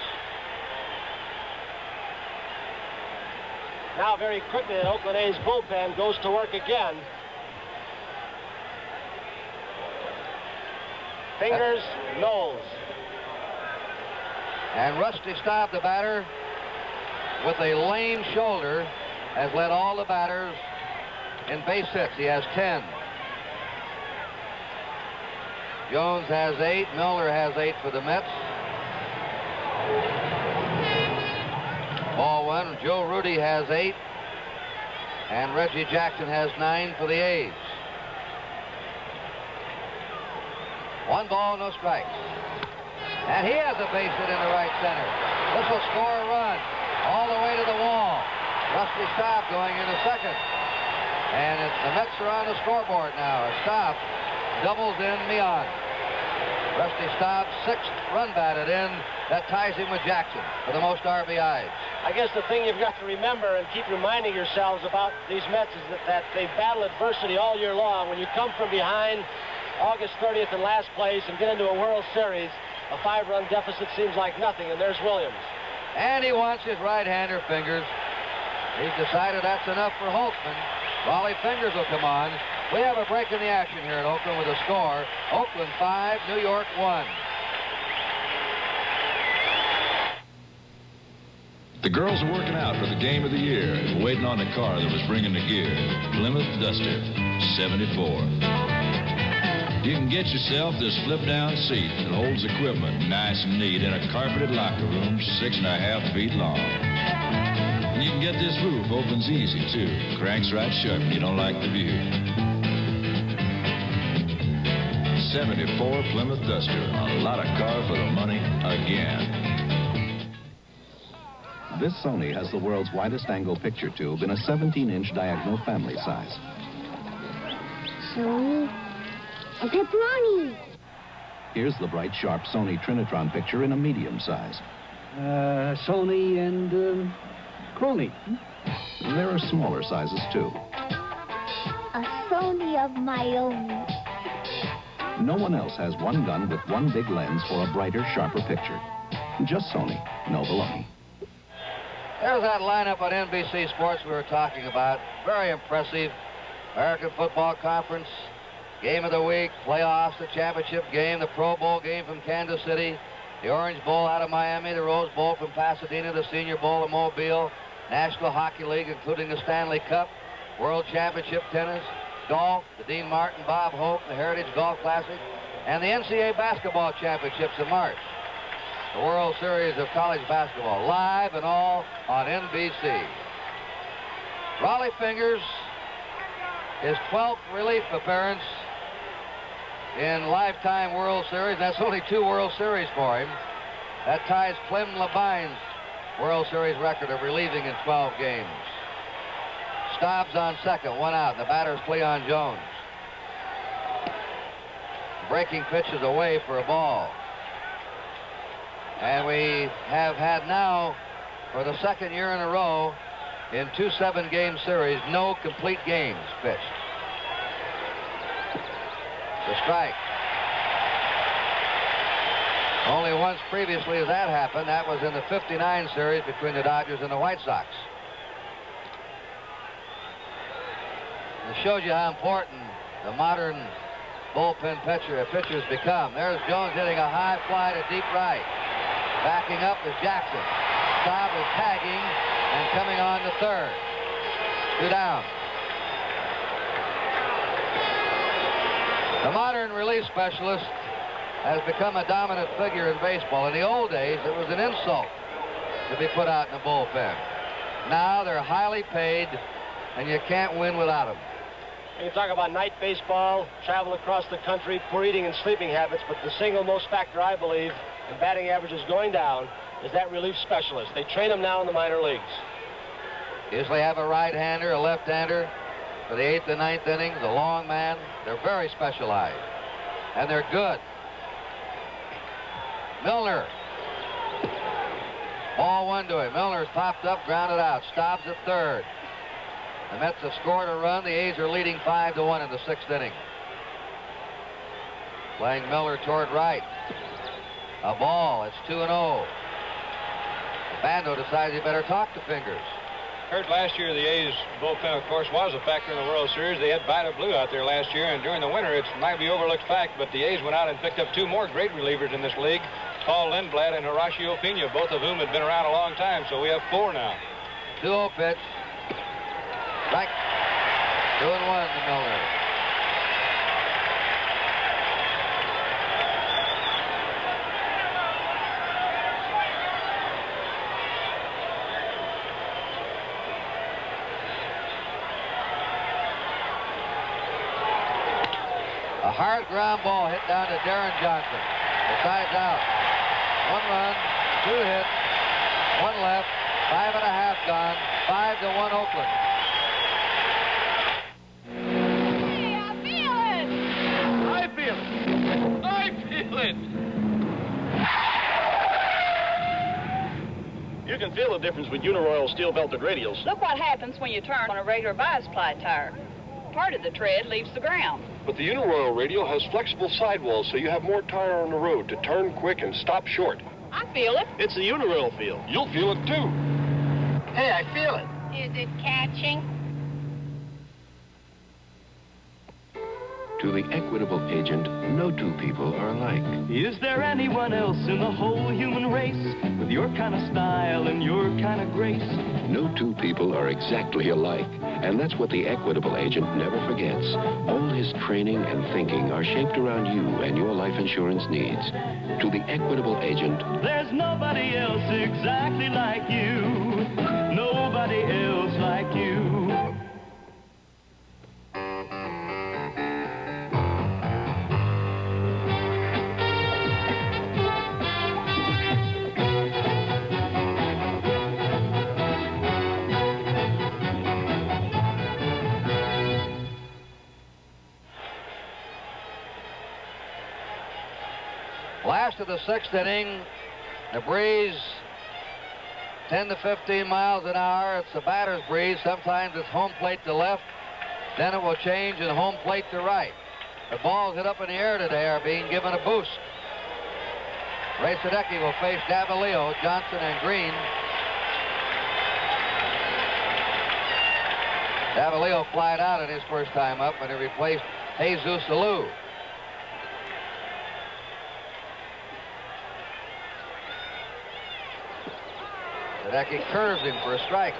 Now, very quickly, the Oakland A's bullpen goes to work again. Fingers, nose. And Rusty Staub, the batter, with a lame shoulder, has led all the batters in base hits. He has 10. Jones has 8. Miller has 8 for the Mets. Ball 1. Joe Rudy has 8. And Reggie Jackson has 9 for the A's. 1 ball, no strikes. And he has a base hit into right center. This will score a run all the way to the wall. Rusty Staub going into second. And the Mets are on the scoreboard now. Staub doubles in Meehan. Rusty Staub, 6th run batted in. That ties him with Jackson for the most RBIs. I guess the thing you've got to remember and keep reminding yourselves about these Mets is that they battle adversity all year long. When you come from behind August 30th in last place and get into a World Series, a 5-run deficit seems like nothing, and there's Williams. And he wants his right-hander Fingers. He's decided that's enough for Holtzman. Raleigh Fingers will come on. We have a break in the action here at Oakland with a score. Oakland 5, New York 1. The girls are working out for the game of the year and waiting on the car that was bringing the gear. Plymouth Duster, 74. You can get yourself this flip-down seat that holds equipment nice and neat in a carpeted locker room 6.5 feet long. And you can get this roof. Opens easy, too. Cranks right shut when you don't like the view. 74 Plymouth Duster. A lot of car for the money again. This Sony has the world's widest angle picture tube in a 17-inch diagonal family size. Sony and pepperoni. Here's the bright, sharp Sony Trinitron picture in a medium size. Sony and Crony. There are smaller sizes, too. A Sony of my own. No one else has one gun with one big lens for a brighter, sharper picture. Just Sony, no baloney. There's that lineup on NBC Sports we were talking about. Very impressive. American Football Conference, Game of the Week, playoffs, the championship game, the Pro Bowl game from Kansas City, the Orange Bowl out of Miami, the Rose Bowl from Pasadena, the Senior Bowl of Mobile, National Hockey League, including the Stanley Cup, World Championship Tennis, golf, the Dean Martin, Bob Hope, the Heritage Golf Classic, and the NCAA Basketball Championships in March. The World Series of College Basketball, live and all on NBC. Raleigh Fingers, his 12th relief appearance in lifetime World Series. That's only 2 World Series for him. That ties Clem Labine's World Series record of relieving in 12 games. Stobbs on second, 1 out. The batter's Cleon Jones. Breaking pitch is away for a ball. And we have had now, for the second year in a row, in 2 7-game series, no complete games pitched. The strike. Only once previously has that happened. That was in the '59 series between the Dodgers and the White Sox. It shows you how important the modern bullpen pitchers become. There's Jones hitting a high fly to deep right. Backing up is Jackson. Staub is tagging and coming on to third. 2 down. The modern relief specialist has become a dominant figure in baseball. In the old days, it was an insult to be put out in the bullpen. Now they're highly paid, and you can't win without them. You talk about night baseball, travel across the country, poor eating and sleeping habits, but the single most factor, I believe, in batting averages going down is that relief specialist. They train them now in the minor leagues. Usually have a right-hander, a left-hander for the 8th and 9th innings, a long man. They're very specialized, and they're good. Milner. Ball 1 to him. Milner's popped up, grounded out. Stobbs at third. The Mets have scored a run. The A's are leading 5-1 in the 6th inning. Playing Milner toward right. A ball. It's 2-0. Bando decides he better talk to Fingers. Heard last year the A's bullpen, of course, was a factor in the World Series. They had Vida Blue out there last year, and during the winter, it might be overlooked fact, but the A's went out and picked up 2 more great relievers in this league, Paul Lindblad and Horacio Pena, both of whom had been around a long time, so we have 4 now. 2-0 pitch. Strike. 2-1 to Milner. A hard ground ball hit down to Darren Johnson. The side's out. 1 run, 2 hits, 1 left, 5.5 gone, 5-1 Oakland. I feel it. I feel it. You can feel the difference with Uniroyal steel-belted radials. Look what happens when you turn on a regular bias-ply tire. Part of the tread leaves the ground. But the Uniroyal radial has flexible sidewalls, so you have more tire on the road to turn quick and stop short. I feel it. It's the Uniroyal feel. You'll feel it, too. Hey, I feel it. Is it catching? To the equitable agent, no 2 people are alike. Is there anyone else in the whole human race with your kind of style and your kind of grace? No 2 people are exactly alike, and that's what the equitable agent never forgets. All his training and thinking are shaped around you and your life insurance needs. To the equitable agent, there's nobody else exactly like you. Nobody rest of the sixth inning, the breeze 10 to 15 miles an hour. It's the batter's breeze. Sometimes it's home plate to left. Then it will change and home plate to right. The balls hit up in the air today are being given a boost. Ray Sadecki will face Davalillo, Johnson, and Green. Davalillo flied out in his first time up, and he replaced Jesus Alou. Sadecki curves him for a strike.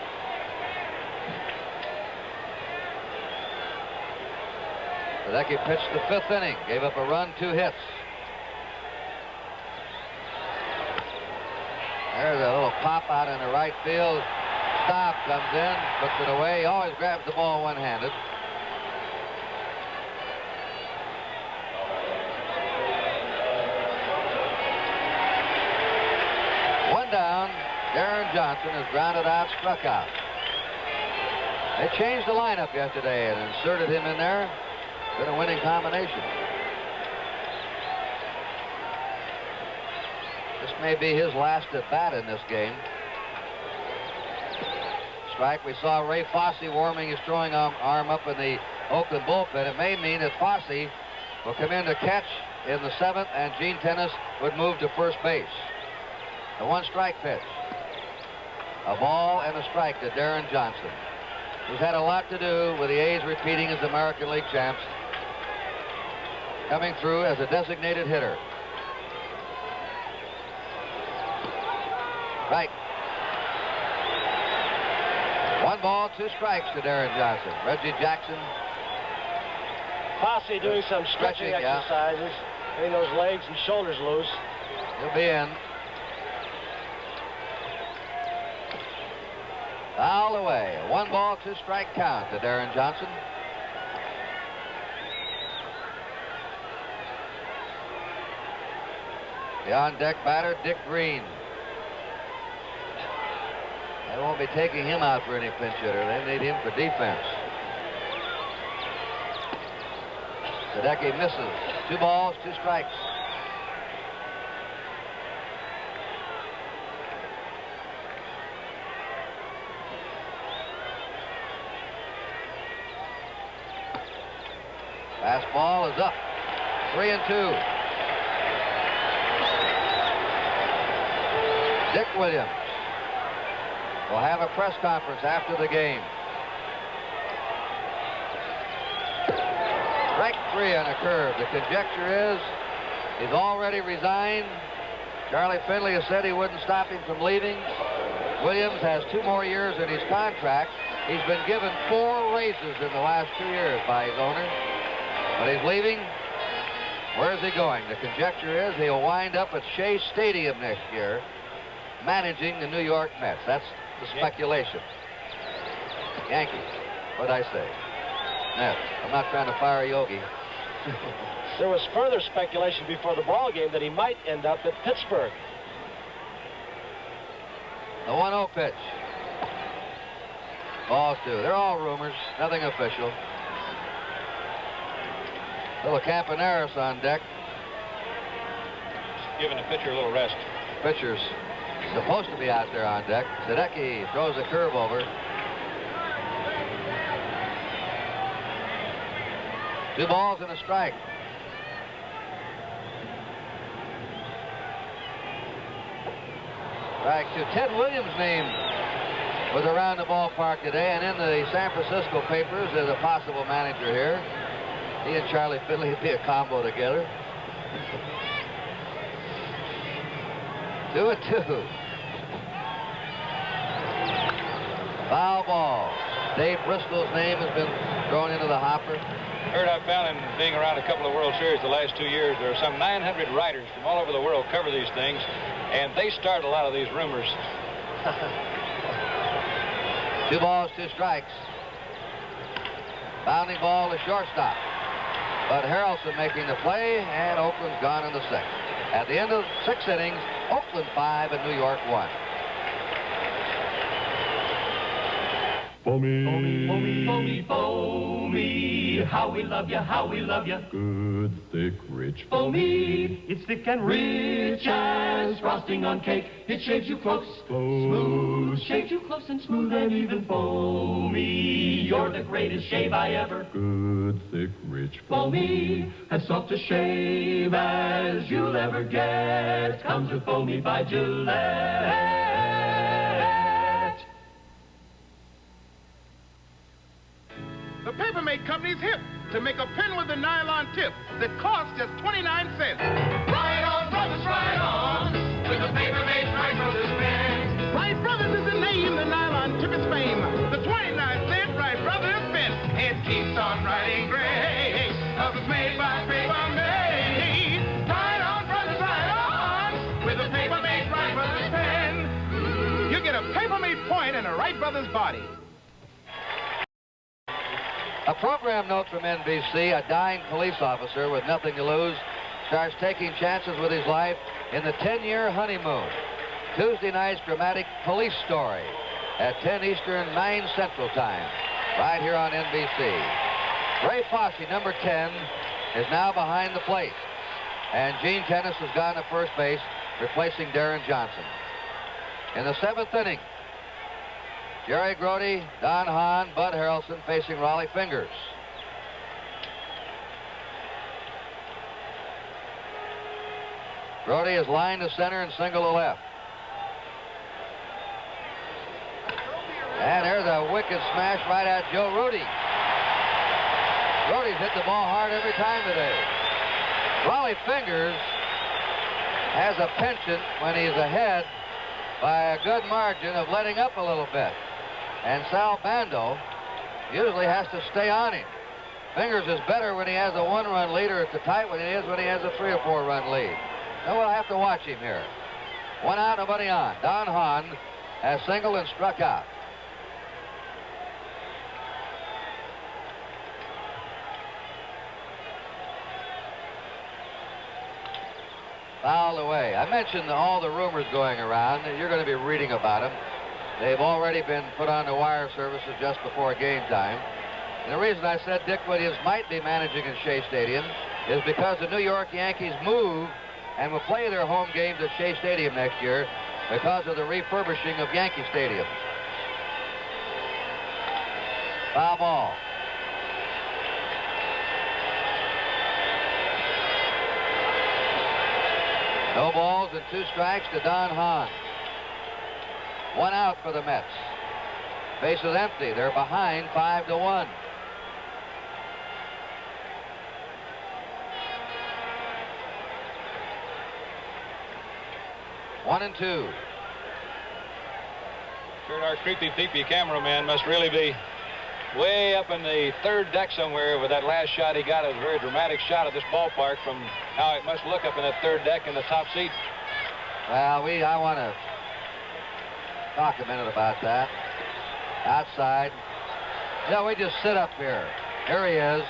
Sadecki pitched the fifth inning, gave up a run, 2 hits. There's a little pop out in the right field. Stop comes in, puts it away. He always grabs the ball one-handed. One down. Darren Johnson is grounded out, struck out. They changed the lineup yesterday and inserted him in there. Been a winning combination. This may be his last at bat in this game. Strike. We saw Ray Fosse warming his throwing arm up in the Oakland bullpen. It may mean that Fosse will come in to catch in the 7th, and Gene Tennis would move to first base. The 1-strike pitch. A ball and a strike to Darren Johnson, who's had a lot to do with the A's repeating as American League champs, coming through as a designated hitter. Right. 1 ball, 2 strikes to Darren Johnson. Reggie Jackson. Fosse doing some stretching exercises, getting those legs and shoulders loose. He'll be in. Fouled away. A 1 ball, 2 strike count to Darren Johnson. The on-deck batter, Dick Green. They won't be taking him out for any pinch hitter. They need him for defense. Sadecki misses. 2 balls, 2 strikes. Fastball is up. 3-2. Dick Williams will have a press conference after the game. Strike 3 on a curve. The conjecture is he's already resigned. Charlie Finley has said he wouldn't stop him from leaving. Williams has 2 more years in his contract. He's been given 4 raises in the last 2 years by his owner. But he's leaving. Where's he going? The conjecture is he'll wind up at Shea Stadium next year managing the New York Mets. That's the speculation. Yankees. What'd I say? Mets. I'm not trying to fire Yogi. There was further speculation before the ball game that he might end up at Pittsburgh. The 1-0 pitch. Balls 2. They're all rumors. Nothing official. Little Campaneris on deck. Giving the pitcher a little rest. Pitcher's supposed to be out there on deck. Sadecki throws a curve over. 2 balls and a strike. Strike 2. Ted Williams' name was around the ballpark today, and in the San Francisco papers there's a possible manager here. He and Charlie Finley would be a combo together. 2-2. Foul ball. Dave Bristol's name has been thrown into the hopper. Heard I found in being around a couple of World Series the last 2 years, there are some 900 writers from all over the world cover these things, and they start a lot of these rumors. 2 balls, 2 strikes. Bounding ball to shortstop. But Harrelson making the play, and Oakland's gone in the 6th. At the end of 6 innings, Oakland 5 and New York 1. Foamy, foamy, foamy, foamy. How we love you, how we love you. Good, thick, rich. Foamy, it's thick and rich as frosting on cake. It shaves you close, smooth, shaves you close and smooth and even foamy. You're the greatest shave I ever. Good, thick, rich. Foamy, as soft a shave as you'll ever get. Comes with Foamy by Gillette. The Papermate Company's hip to make a pen with a nylon tip that costs just 29 cents. Ride on, brothers, ride on with the Papermate Wright Brothers pen. Wright Brothers is the name, the nylon tip is fame. The 29-cent Wright Brothers pen. It keeps on writing great. Cause it's made by Papermate. Ride on, brothers, ride on with the Papermate Wright Brothers pen. You get a Papermate point and a Wright Brothers body. A program note from NBC: a dying police officer with nothing to lose starts taking chances with his life in the 10-year honeymoon. Tuesday night's dramatic police story at 10 Eastern, 9 Central Time, right here on NBC. Ray Fosse, number 10, is now behind the plate, and Gene Tennis has gone to first base, replacing Darren Johnson. In the 7th inning, Jerry Grody, Don Hahn, Bud Harrelson facing Raleigh Fingers. Grody is lined to center and single to left. And there's a wicked smash right at Joe Rudy. Rudy's hit the ball hard every time today. Raleigh Fingers has a penchant when he's ahead by a good margin of letting up a little bit. And Sal Bando usually has to stay on him. Fingers is better when he has a 1-run lead, or it's a tight when he is when he has a 3 or 4-run lead. So we'll have to watch him here. 1 out, nobody on. Don Hahn has singled and struck out. Fouled away. I mentioned all the rumors going around. You're going to be reading about them. They've already been put on the wire services just before game time. And the reason I said Dick Williams might be managing in Shea Stadium is because the New York Yankees move and will play their home games at Shea Stadium next year because of the refurbishing of Yankee Stadium. Foul ball. No balls and 2 strikes to Don Hahn. 1 out for the Mets. Base is empty. They're behind 5-1. One and 2. Sure, our creepy peepy cameraman must really be way up in the 3rd deck somewhere with that last shot he got. It was a very dramatic shot of this ballpark from how it must look up in that 3rd deck in the top seat. Well, I want to talk a minute about that. Outside. Yeah, we just sit up here. Here he is.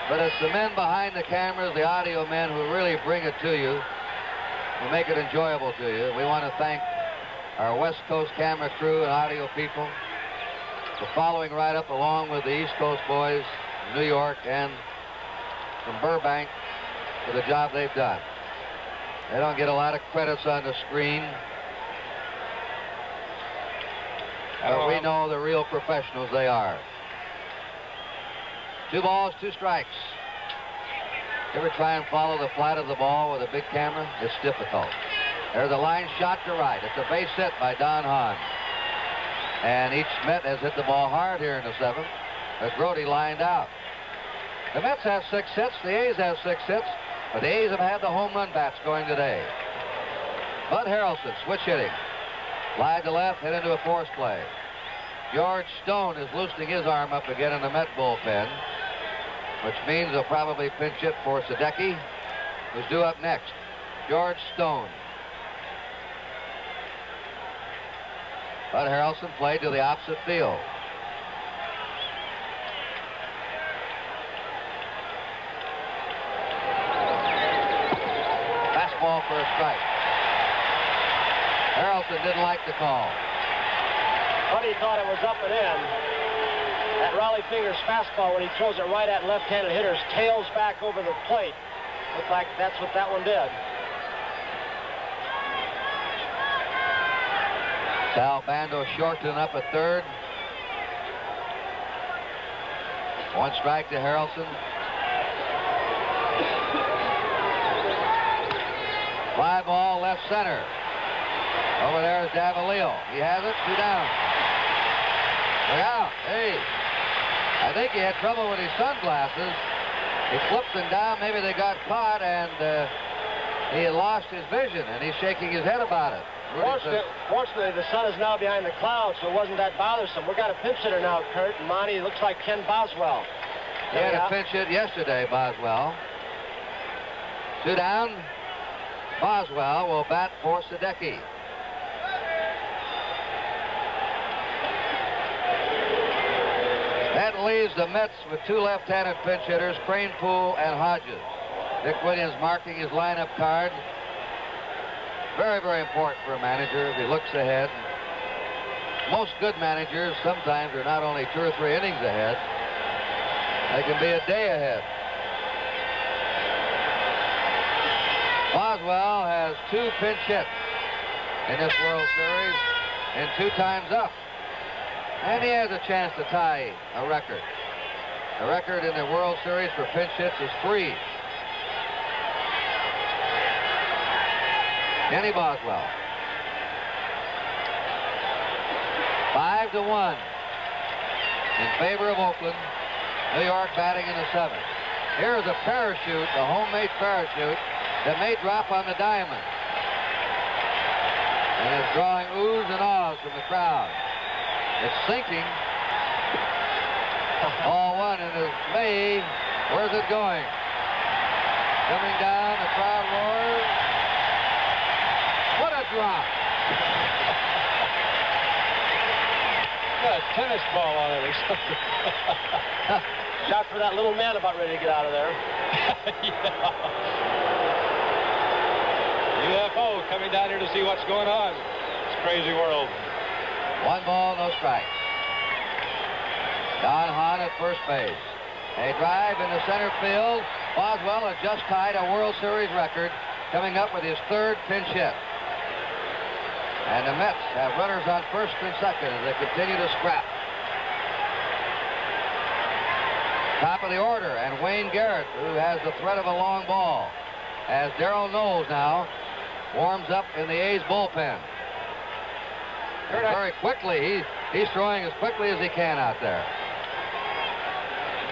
But it's the men behind the cameras, the audio men, who really bring it to you, who make it enjoyable to you. We want to thank our West Coast camera crew and audio people for following right up along with the East Coast boys from New York and from Burbank for the job they've done. They don't get a lot of credits on the screen, but we know the real professionals they are. 2 balls, 2 strikes. You ever try and follow the flat of the ball with a big camera? It's difficult. There's a line shot to right. It's a base hit by Don Hahn. And each Met has hit the ball hard here in the 7th. As Grody lined out. The Mets have 6 hits. The A's have 6 hits. But the A's have had the home run bats going today. Bud Harrelson, switch hitting. Slide to left, hit into a force play. George Stone is loosening his arm up again in the Met bullpen, which means they'll probably pinch hit for Sadecki, who's due up next. George Stone. Bud Harrelson played to the opposite field. Fastball for a strike. Harrelson didn't like the call. Buddy thought it was up and in. That Raleigh Fingers fastball, when he throws it right at left-handed hitters, tails back over the plate. Looked like that's what that one did. Sal Bando Shorten up at third. 1 strike to Harrelson. Fly ball left center. Over there is Davalillo. He has it. 2 down. Look out. Hey. I think he had trouble with his sunglasses. He flipped them down. Maybe they got caught, and he had lost his vision, and he's shaking his head about it. Fortunately, the sun is now behind the clouds, so it wasn't that bothersome. We've got a pinch hitter now, Kurt, and Monty. It looks like Ken Boswell. He had a pinch hit yesterday, Boswell. 2 down. Boswell will bat for Sadecki. That leaves the Mets with 2 left-handed pinch hitters, Kranepool and Hodges. Dick Williams marking his lineup card. Very, very important for a manager if he looks ahead. Most good managers sometimes are not only 2 or 3 innings ahead, they can be a day ahead. Boswell has 2 pinch hits in this World Series and 2 times up. And he has a chance to tie a record. The record in the World Series for pinch hits is 3. Kenny Boswell. 5-1 in favor of Oakland. New York batting in the 7th. Here's a parachute, a homemade parachute that may drop on the diamond. And it's drawing oohs and ahs from the crowd. It's sinking. Ball 1, and it's May. Where's it going? Coming down, the crowd roars. What a drop. Got a tennis ball on it or something. Shot for that little man about ready to get out of there. UFO coming down here to see what's going on. It's a crazy world. 1 ball, no strikes. Don Hahn at first base. A drive in the center field. Boswell has just tied a World Series record, coming up with his 3rd pinch hit. And the Mets have runners on first and second as they continue to scrap. Top of the order, and Wayne Garrett, who has the threat of a long ball, as Darrell Knowles now warms up in the A's bullpen. Very quickly, he's throwing as quickly as he can out there.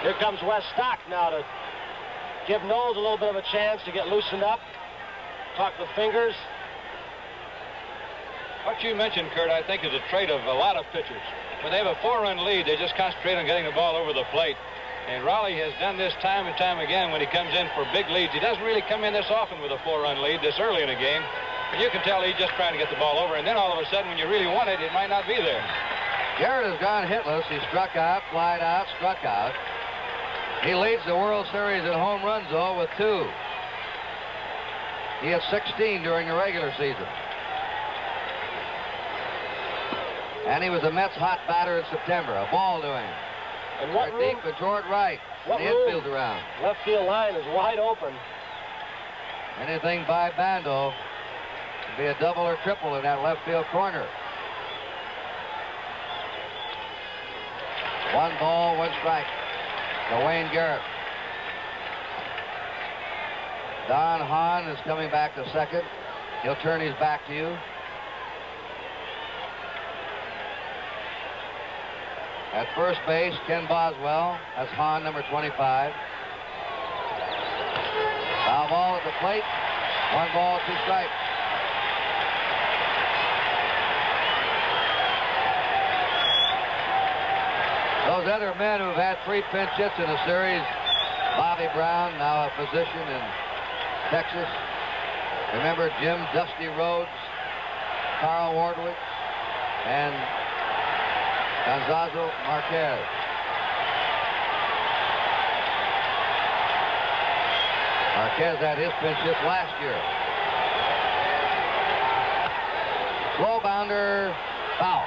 Here comes Wes Stock now to give Knowles a little bit of a chance to get loosened up. Talk with Fingers. What you mentioned, Kurt, I think is a trait of a lot of pitchers. When they have a 4-run lead, they just concentrate on getting the ball over the plate. And Raleigh has done this time and time again when he comes in for big leads. He doesn't really come in this often with a 4-run lead this early in a game. And you can tell he's just trying to get the ball over. And then all of a sudden, when you really want it, it might not be there. Garrett has gone hitless. He struck out, flied out, struck out. He leads the World Series in home runs, though, with 2. He had 16 during the regular season. And he was the Mets' hot batter in September. A ball to him. And what room? Deep for George Wright. What the room? infield around. Left field line is wide open. Anything by Bando would be a double or triple in that left field corner. 1 ball, 1 strike to Wayne Garrett. Don Hahn is coming back to second. He'll turn his back to you. At first base, Ken Boswell. That's Hahn, number 25. Foul ball at the plate. 1 ball, 2 strikes. Those other men who've had 3 pinch hits in the series, Bobby Brown, now a physician in Texas. Remember Jim Dusty Rhodes, Carl Wardwicz, and Gonzalo Marquez. Marquez had his pinch hit last year. Slow bounder, foul.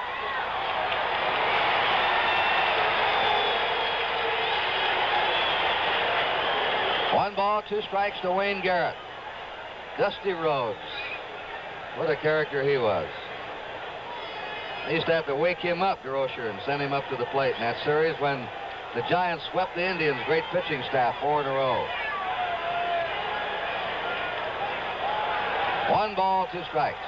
1 ball, 2 strikes to Wayne Garrett. Dusty Rhodes. What a character he was. They used to have to wake him up, DeRocher, and send him up to the plate in that series when the Giants swept the Indians' great pitching staff 4 in a row. 1 ball, 2 strikes.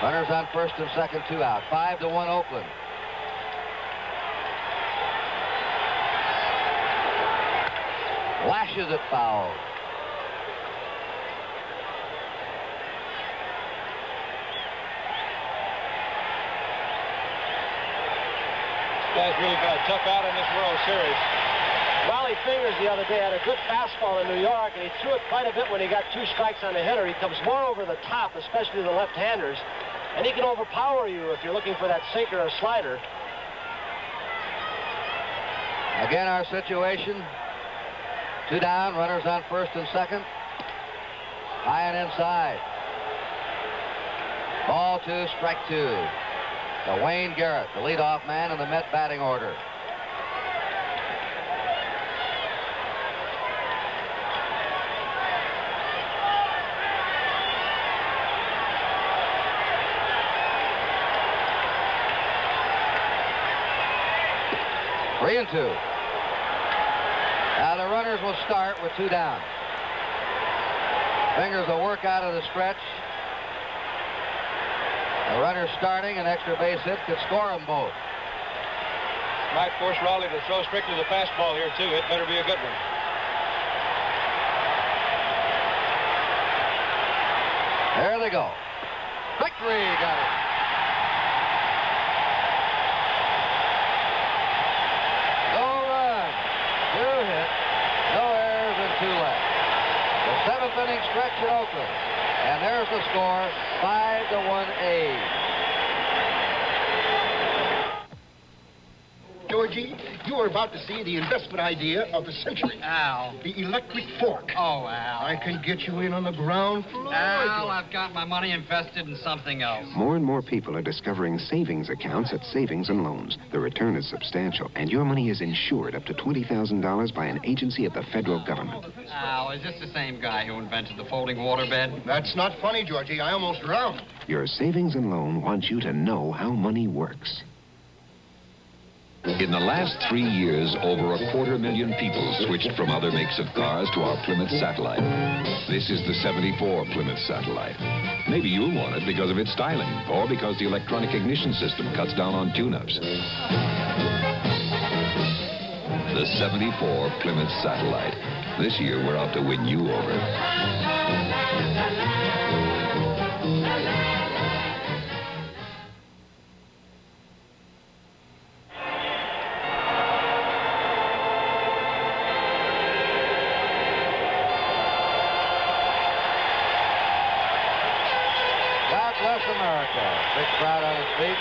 Runners on first and second, 2 out. 5-1 Oakland. Lashes it foul. Guy's really got a tough out in this World Series. Raleigh Fingers the other day had a good fastball in New York, and he threw it quite a bit when he got 2 strikes on the hitter. He comes more over the top, especially the left-handers, and he can overpower you if you're looking for that sinker or slider. Again, our situation. 2 down, runners on first and second. High and inside. Ball 2, strike 2. To Wayne Garrett, the leadoff man in the Met batting order. Three and 2. Now the runners will start with 2 down. Fingers will work out of the stretch. The runner starting, an extra base hit could score them both. Might force Raleigh to throw strictly the fastball here, too. It better be a good one. There they go. Victory, got it. No run, 2 hits, no errors, and 2 left. The 7th inning stretch in Oakland. And there's the score, 5-1 A's. Georgie, you are about to see the investment idea of the century. Al. The electric fork. Oh, Al. I can get you in on the ground floor. Al, I've got my money invested in something else. More and more people are discovering savings accounts at Savings and Loans. The return is substantial, and your money is insured up to $20,000 by an agency of the federal government. Al, is this the same guy who invented the folding waterbed? That's not funny, Georgie. I almost drowned. Your Savings and Loan wants you to know how money works. In the last 3 years, over 250,000 people switched from other makes of cars to our Plymouth Satellite. This is the 74 Plymouth Satellite. Maybe you'll want it because of its styling, or because the electronic ignition system cuts down on tune-ups. The 74 Plymouth Satellite. This year, we're out to win you over. America. Big crowd on his feet.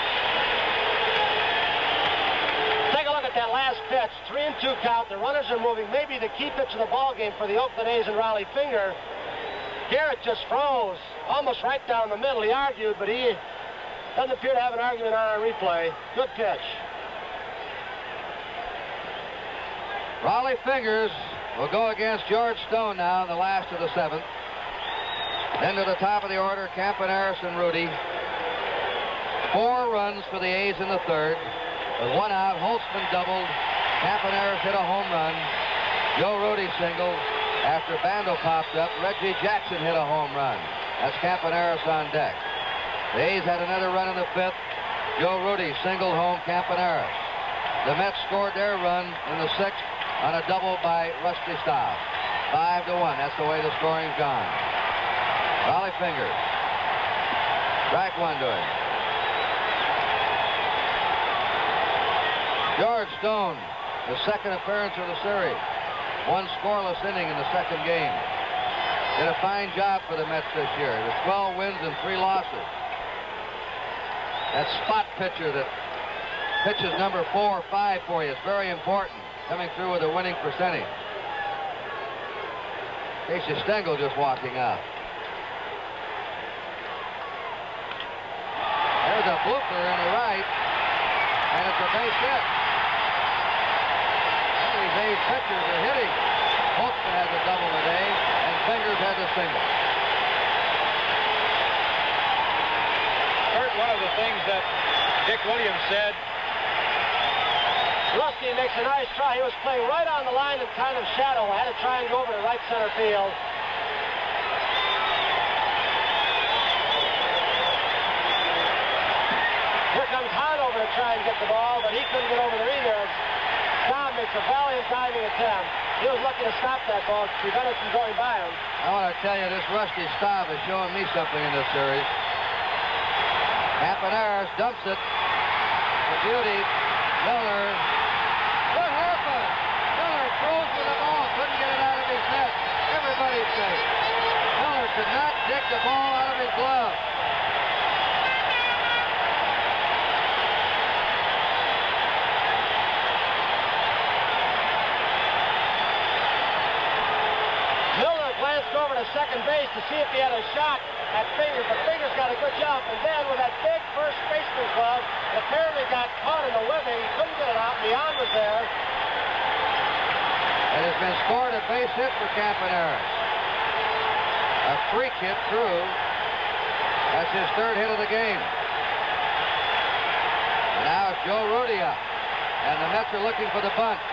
Take a look at that last pitch. 3-2 count. The runners are moving. Maybe the key pitch of the ball game for the Oakland A's and Raleigh Finger. Garrett just froze, almost right down the middle. He argued, but he doesn't appear to have an argument on our replay. Good pitch. Raleigh Fingers will go against George Stone now in the last of the 7th. Then to the top of the order, Campaneris and Rudy. 4 runs for the A's in the 3rd. With 1 out, Holtzman doubled. Campaneris hit a home run. Joe Rudy singled. After Bando popped up, Reggie Jackson hit a home run. That's Campaneris on deck. The A's had another run in the 5th. Joe Rudy singled home Campaneris. The Mets scored their run in the 6th on a double by Rusty Staub. 5-1. That's the way the scoring's gone. Raleigh Fingers. Strike 1 to him. George Stone, the 2nd appearance of the series. 1 scoreless inning in the 2nd game. Did a fine job for the Mets this year. It was 12 wins and 3 losses. That spot pitcher that pitches number 4 or 5 for you is very important. Coming through with a winning percentage. Casey Stengel just walking out. There's a blooper in the right, and it's a base hit. These A's pitchers are hitting. Holtzman has a double today, and Fingers has a single. Kurt, one of the things that Dick Williams said. Rusty makes a nice try. He was playing right on the line in kind of shadow. I had to try and go over to right center field. Here comes Hanover to try and get the ball, but he couldn't get over there either. Tom makes a valiant diving attempt. He was lucky to stop that ball, prevent it from going by him. I want to tell you, this Rusty Staub is showing me something in this series. Campaneris dumps it. The beauty. Miller. What happened? Miller throws with the ball. Couldn't get it out of his net. Everybody's safe. Miller could not dig the ball out of his glove. Miller glanced over to second base to see if he had a shot at Fingers, but Fingers got a good jump, and then with that big first baseman glove, apparently got caught in the webbing, couldn't get it out, and the arm was there. It has been scored a base hit for Campaneris. A freak hit through. That's his third hit of the game. And now it's Joe Rudy up, and the Mets are looking for the bunt.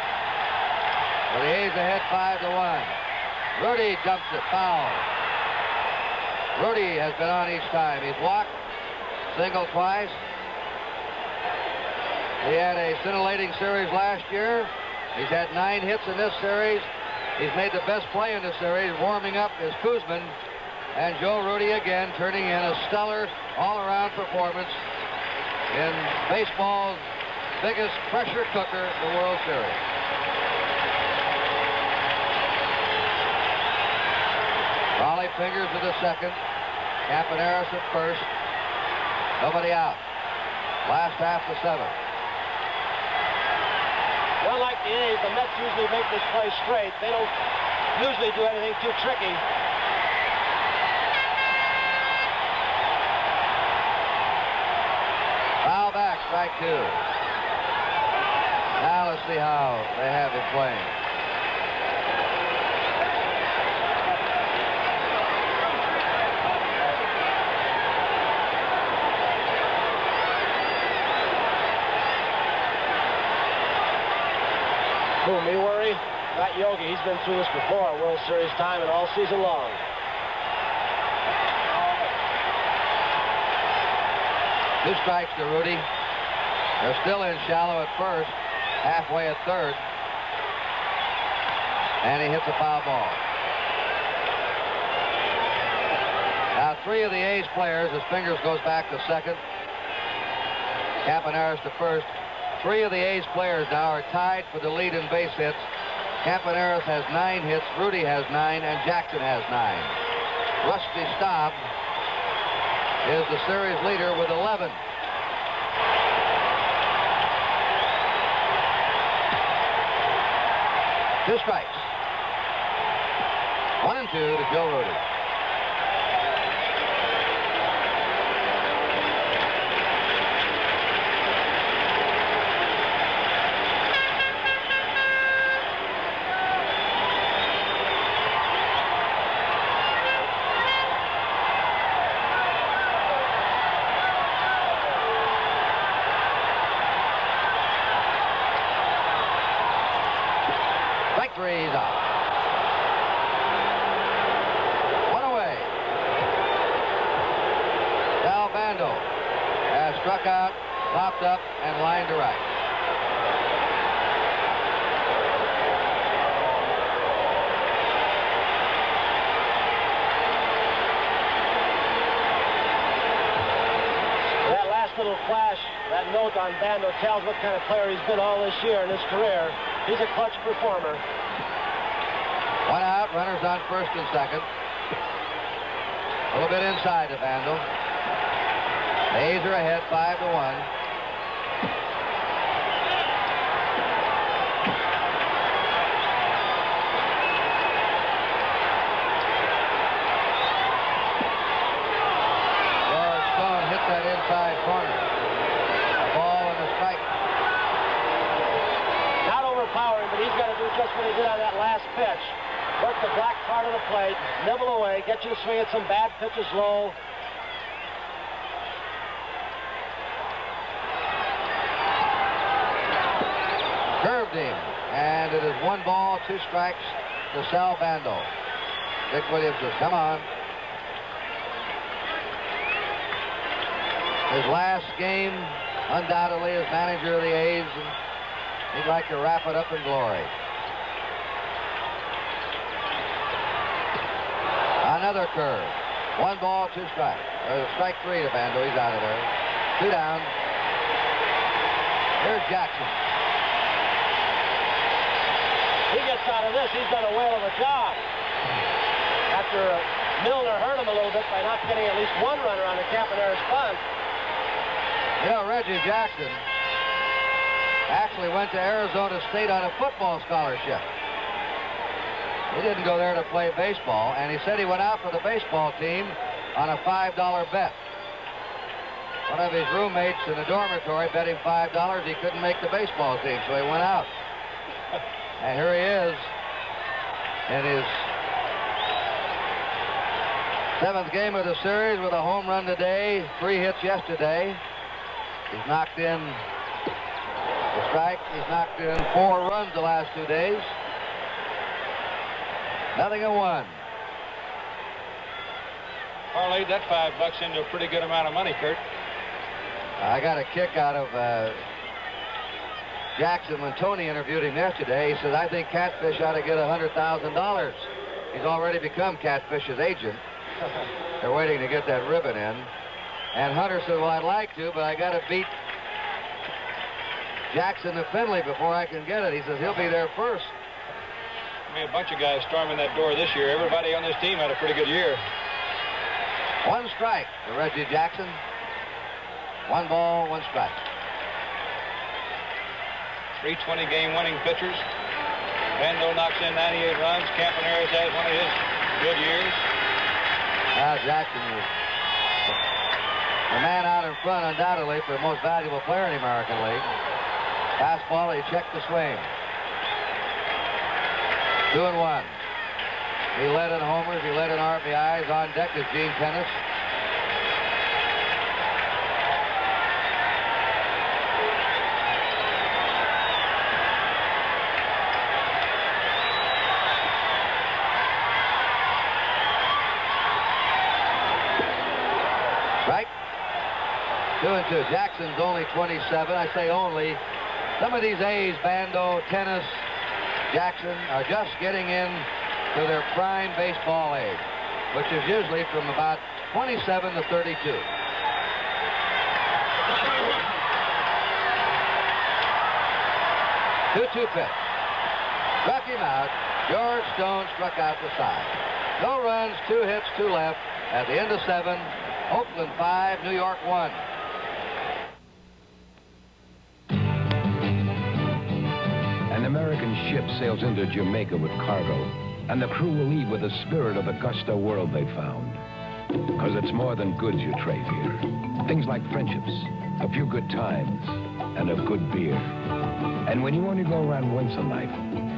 Well, the A's ahead 5-1. Rudy dumps it, foul. Rudy has been on each time. He's walked, singled twice. He had a scintillating series last year. He's had 9 hits in this series. He's made the best play in this series. Warming up is Kuzman. And Joe Rudy again turning in a stellar all-around performance in baseball's biggest pressure cooker, the World Series. Raleigh Fingers to the second. Campaneris at first. Nobody out. Last half the 7th. Unlike the A's, the Mets usually make this play straight. They don't usually do anything too tricky. Foul back, strike 2. Now let's see how they have him playing. Who, me worry? Not Yogi. He's been through this before at World Series time and all season long. 2 strikes to Rudy. They're still in shallow at first, halfway at third. And he hits a foul ball. Now 3 of the A's players, as Fingers goes back to second. Campaneris to first. 3 of the A's players now are tied for the lead in base hits. Campaneris has 9 hits, Rudy has 9, and Jackson has 9. Rusty Staub is the series leader with 11. Two strikes. 1-2 to Joe Rudy. Victory's out. 1 away. Sal Bando has struck out, popped up, and lined to right. That last little flash, that note on Bando tells what kind of player he's been all this year in his career. He's a clutch performer. 1 out, runners on first and second. A little bit inside to Vandal. The A's are ahead 5-1. George Stone hit that inside corner. A ball and a strike. Not overpowering, but he's got to do just what he did on that last pitch. Work the black part of the plate, nibble away, get you to swing at some bad pitches low. Curved him, and it is 1 ball, 2 strikes to Sal Bando. Dick Williams says, come on. His last game, undoubtedly, as manager of the A's, and he'd like to wrap it up in glory. Another curve. 1 ball, 2 strikes. Strike 3 to Bando. He's out of there. 2 down. Here's Jackson. He gets out of this. He's done a whale of a job. After Milner hurt him a little bit by not getting at least 1 runner on the Campaneris bunt. You know, Reggie Jackson actually went to Arizona State on a football scholarship. He didn't go there to play baseball, and he said he went out for the baseball team on a $5 bet. One of his roommates in the dormitory bet him $5 he couldn't make the baseball team, so he went out. And here he is in his 7th game of the series with a home run today, 3 hits yesterday. He's knocked in the strike. He's knocked in 4 runs the last 2 days. 0-1. Parlayed that $5 into a pretty good amount of money, Kurt. I got a kick out of Jackson when Tony interviewed him yesterday. He said, I think Catfish ought to get $100,000. He's already become Catfish's agent. They're waiting to get that ribbon in. And Hunter said, well, I'd like to, but I got to beat Jackson to Finley before I can get it. He says he'll be there first. I mean, a bunch of guys storming that door this year. Everybody on this team had a pretty good year. 1 strike to Reggie Jackson. 1 ball, 1 strike. 3 20-game winning pitchers. Bando knocks in 98 runs. Campaneris has one of his good years. Jackson was the man out in front, undoubtedly, for the most valuable player in the American League. Fastball, he checked the swing. 2-1. He led in homers, he led in RBIs. On deck is Gene Tennis. Right? 2-2. Jackson's only 27. I say only. Some of these A's, Bando, Tennis, Jackson, are just getting in to their prime baseball age, which is usually from about 27 to 32. 2-2 pitch. Struck him out. George Stone struck out the side. No runs, 2 hits, 2 left. At the end of 7, Oakland 5, New York 1. An American ship sails into Jamaica with cargo, and the crew will leave with the spirit of the Gusto world they found. Because it's more than goods you trade here. Things like friendships, a few good times, and a good beer. And when you only go around once a night,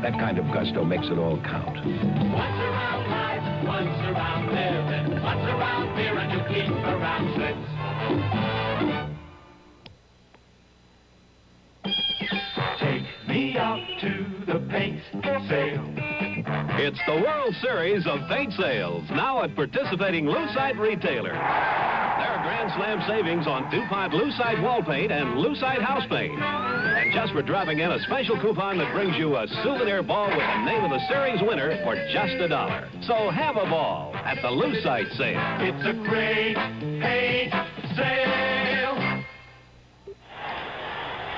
that kind of gusto makes it all count. Once around life, once around living, once around beer, and you keep around trips. Take me out to the paint sale. It's the World Series of paint sales, now at participating Lucite retailers. There are Grand Slam savings on DuPont Lucite wall paint and Lucite house paint. And just for dropping in, a special coupon that brings you a souvenir ball with the name of the series winner for just $1. So have a ball at the Lucite sale. It's a great paint sale.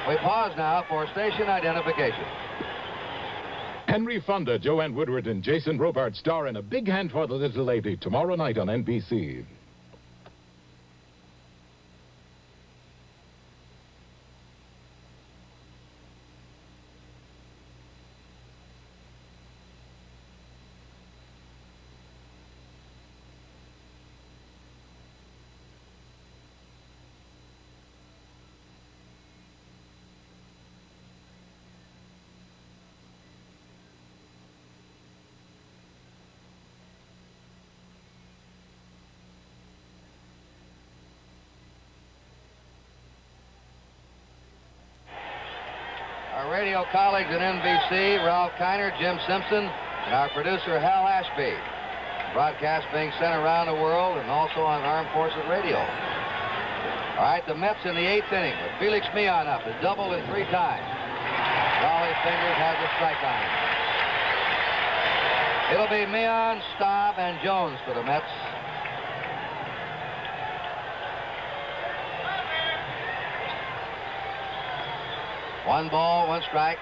We pause now for station identification. Henry Fonda, Joanne Woodward, and Jason Robart star in A Big Hand for the Little Lady tomorrow night on NBC. our radio colleagues at NBC, Ralph Kiner, Jim Simpson, and our producer, Hal Ashby. Broadcast being sent around the world and also on Armed Forces Radio. All right, the Mets in the 8th inning with Felix Millan up, has doubled in 3 times. Raleigh Fingers has a strike on him. It'll be Millan, Staub, and Jones for the Mets. One ball, 1 strike.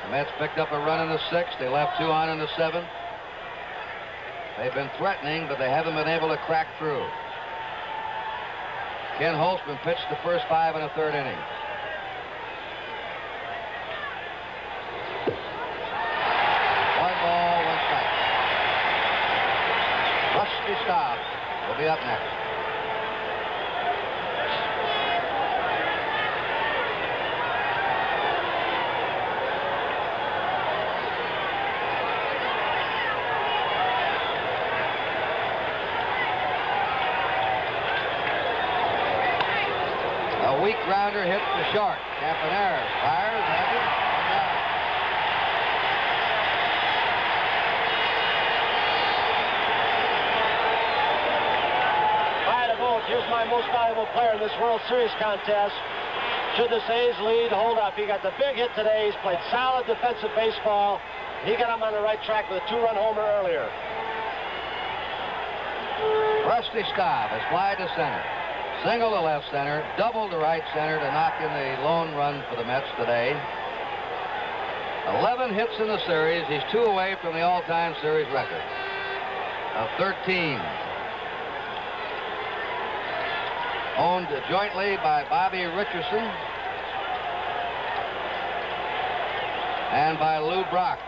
The Mets picked up a run in the 6th. They left 2 on in the 7th. They've been threatening, but they haven't been able to crack through. Ken Holtzman pitched the first 5 in the 3rd inning. One ball, 1 strike. Rusty Staub will be up next. Weak grounder hits the short. Campanera fires, has it? If I had a vote, here's my most valuable player in this World Series contest. Should the A's lead, hold up. He got the big hit today. He's played solid defensive baseball. He got him on the right track with a 2-run homer earlier. Rusty Staub has fly to center. Single to left center, double to right center to knock in the lone run for the Mets today. 11 hits in the series. He's 2 away from the all-time series record of 13. Owned jointly by Bobby Richardson and by Lou Brock.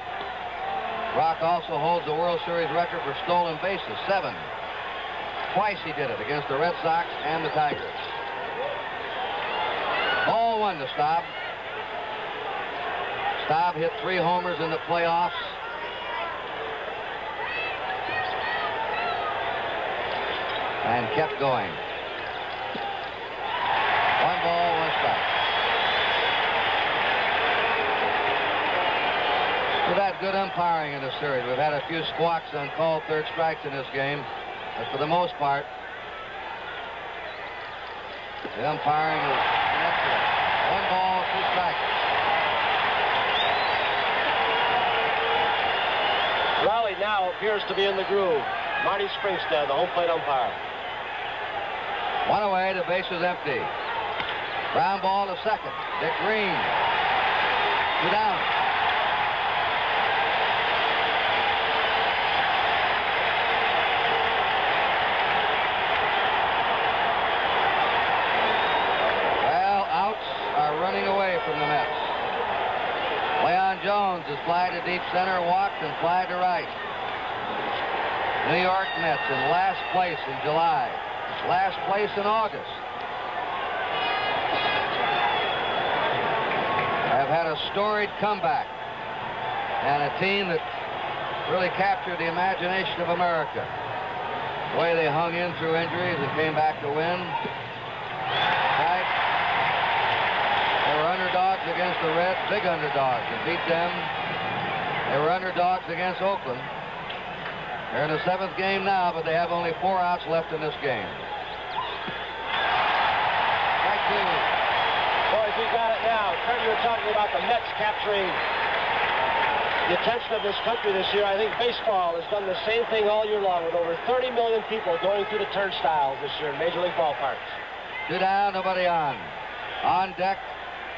Brock also holds the World Series record for stolen bases, 7. Twice he did it against the Red Sox and the Tigers. Ball 1 to Staub. Staub hit 3 homers in the playoffs. And kept going. 1 ball, 1 strike. We've had good umpiring in this series. We've had a few squawks on called 3rd strikes in this game. But for the most part, the umpiring is excellent. 1 ball, 2 strikes. Raleigh now appears to be in the groove. Marty Springstead, the home plate umpire. 1 away, the base is empty. Ground ball to second. Dick Green. 2 down. Running away from the Mets. Leon Jones has fly to deep center, walked, and fly to right. New York Mets in last place in July, last place in August. Have had a storied comeback and a team that really captured the imagination of America. The way they hung in through injuries and came back to win. Right? They were underdogs against the Reds, big underdogs, and beat them. They were underdogs against Oakland. They're in the 7th game now, but they have only 4 outs left in this game. Strike 2. Boys, we got it now. Kurt, you were talking about the Mets capturing the attention of this country this year. I think baseball has done the same thing all year long with over 30 million people going through the turnstiles this year in Major League ballparks. 2 down, nobody on. On deck,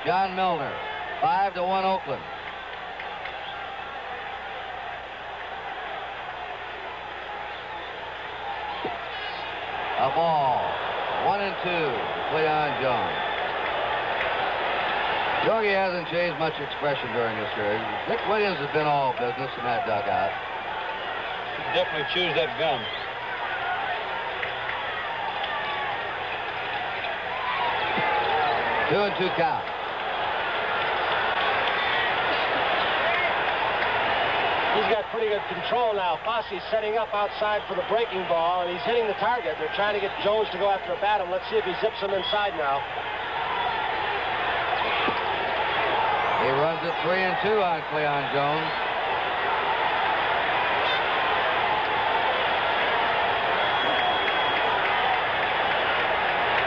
John Milner. 5-1 Oakland. A ball. 1-2. Leon Jones. Yogi hasn't changed much expression during this series. Dick Williams has been all business in that dugout. Definitely choose that gun. Two and 2 count. He's got pretty good control now. Fosse's setting up outside for the breaking ball, and he's hitting the target. They're trying to get Jones to go after a bat. Let's see if he zips him inside now. He runs it 3-2 on Cleon Jones.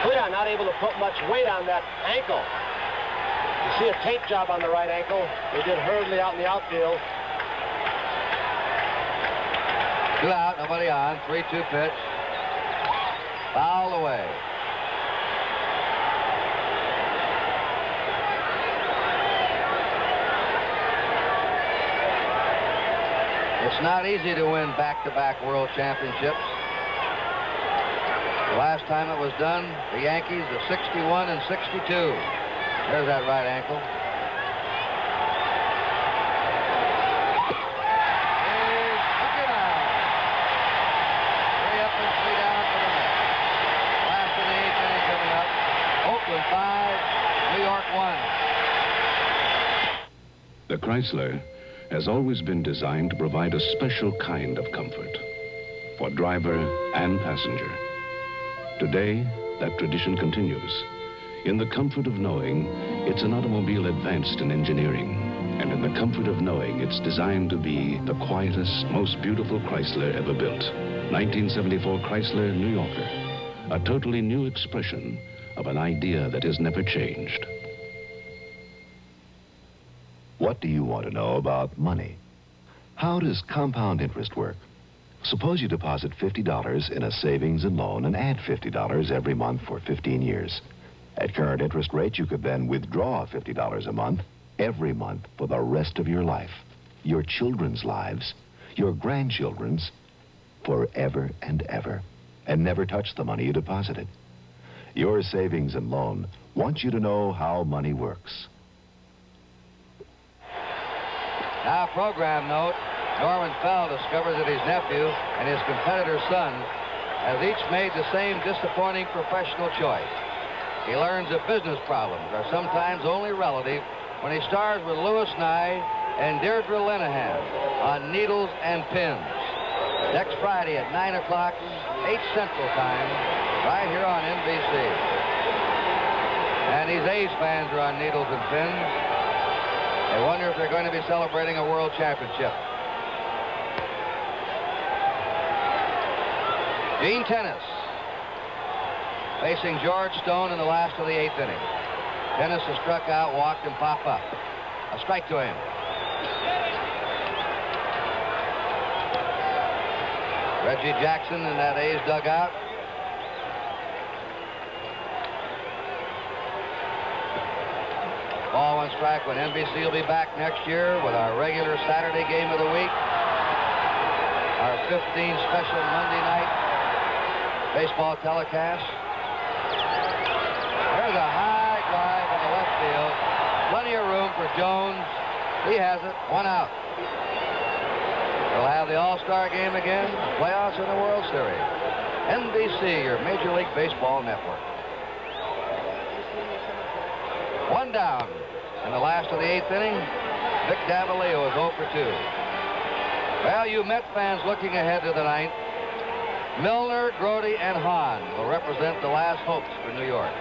Cleon not able to put much weight on that ankle. You see a tape job on the right ankle. They did hurriedly out in the outfield. 2 out, nobody on. 3-2 pitch. Fouled away. It's not easy to win back-to-back world championships. The last time it was done, the Yankees, the 61 and 62. There's that right ankle. Oakland 5, New York 1. The Chrysler has always been designed to provide a special kind of comfort for driver and passenger. Today, that tradition continues in the comfort of knowing it's an automobile advanced in engineering, and in the comfort of knowing it's designed to be the quietest, most beautiful Chrysler ever built. 1974 Chrysler New Yorker, a totally new expression of an idea that has never changed. What do you want to know about money? How does compound interest work? Suppose you deposit $50 in a savings and loan and add $50 every month for 15 years. At current interest rates, you could then withdraw $50 a month every month for the rest of your life, your children's lives, your grandchildren's, forever and ever, and never touch the money you deposited. Your savings and loan wants you to know how money works. Now, program note. Norman Fell discovers that his nephew and his competitor's son have each made the same disappointing professional choice. He learns that business problems are sometimes only relative when he stars with Louis Nye and Deirdre Linehan on Needles and Pins. Next Friday at 9 o'clock, 8 Central Time, right here on NBC. And these A's fans are on Needles and Pins. They wonder if they're going to be celebrating a world championship. Gene Tennis facing George Stone in the last of the 8th inning. Tennis has struck out, walked, and popped up. A strike to him. Reggie Jackson in that A's dugout. Ball 1 strike when NBC will be back next year with our regular Saturday game of the week. Our 15 special Monday night baseball telecast. There's a high drive in the left field. Plenty of room for Jones. He has it. 1 out. We'll have the All-Star game again, playoffs in the World Series. NBC, your Major League Baseball network. 1 down in the last of the 8th inning. Vic Davalillo is 0 for 2. Well, you Met fans looking ahead to the 9th. Milner, Grody, and Hahn will represent the last hopes for New York.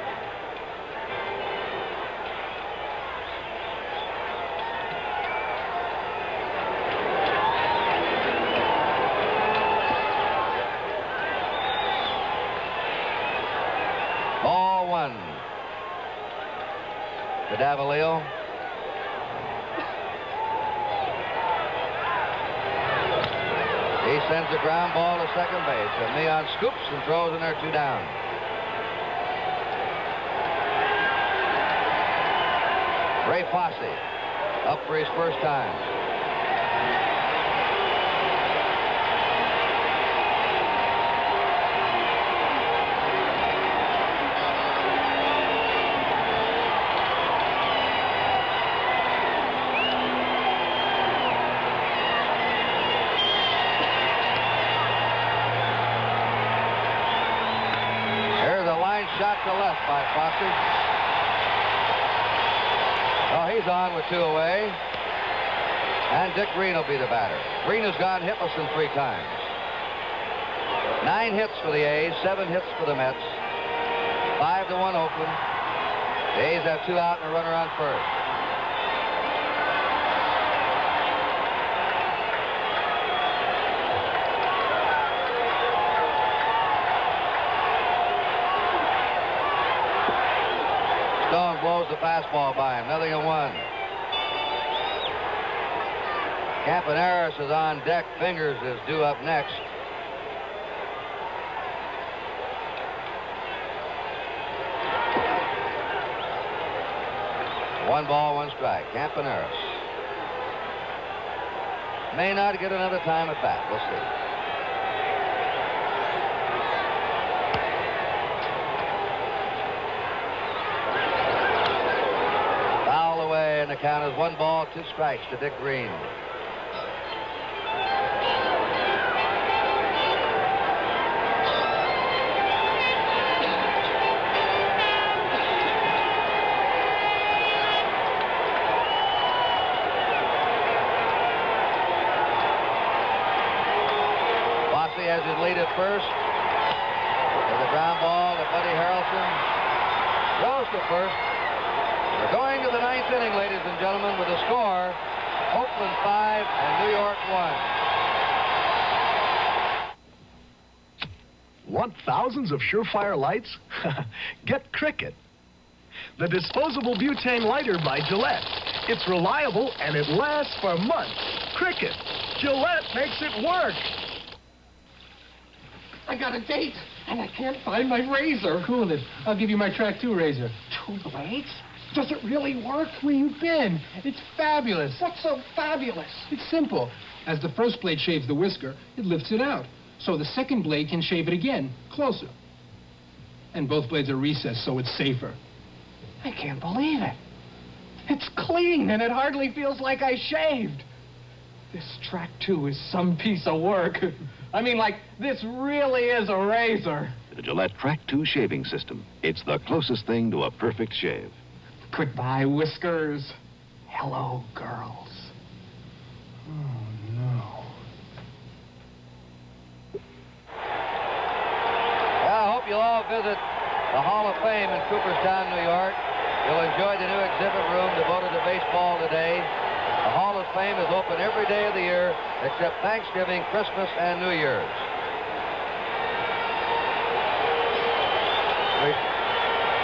Ball 1 to Davalillo. He sends a ground ball to second base, and Neon scoops and throws in there 2 down. Ray Fosse up for his first time. Shot to left by Fosse. Oh, he's on with 2 away. And Dick Green will be the batter. Green has gone hitless 3 times. 9 hits for the A's, 7 hits for the Mets. 5-1 Oakland. The A's have 2 out and a runner on first. blows the fastball by him. 0-1. Campaneris is on deck. Fingers is due up next. One ball, one strike. Campaneris may not get another time at bat. We'll see. Foul away, and the count is 1 ball, 2 strikes to Dick Green. Has his lead at first. With a ground ball to Buddy Harrelson. Goes to first. We're going to the 9th inning, ladies and gentlemen, with a score: Oakland 5 and New York 1. Want thousands of surefire lights? Get Cricket. The disposable butane lighter by Gillette. It's reliable and it lasts for months. Cricket. Gillette makes it work. I got a date, and I can't find my razor. Cool it. I'll give you my Track 2 razor. 2 blades? Does it really work? Where you been? It's fabulous. What's so fabulous? It's simple. As the first blade shaves the whisker, it lifts it out. So the second blade can shave it again, closer. And both blades are recessed, so it's safer. I can't believe it. It's clean, and it hardly feels like I shaved. This Track 2 is some piece of work. I mean, like, this really is a razor. The Gillette Track 2 shaving system. It's the closest thing to a perfect shave. Goodbye, whiskers. Hello, girls. Oh, no. Well, I hope you'll all visit the Hall of Fame in Cooperstown, New York. You'll enjoy the new exhibit room devoted to baseball today. The Hall of Fame is open every day of the year except Thanksgiving, Christmas, and New Year's.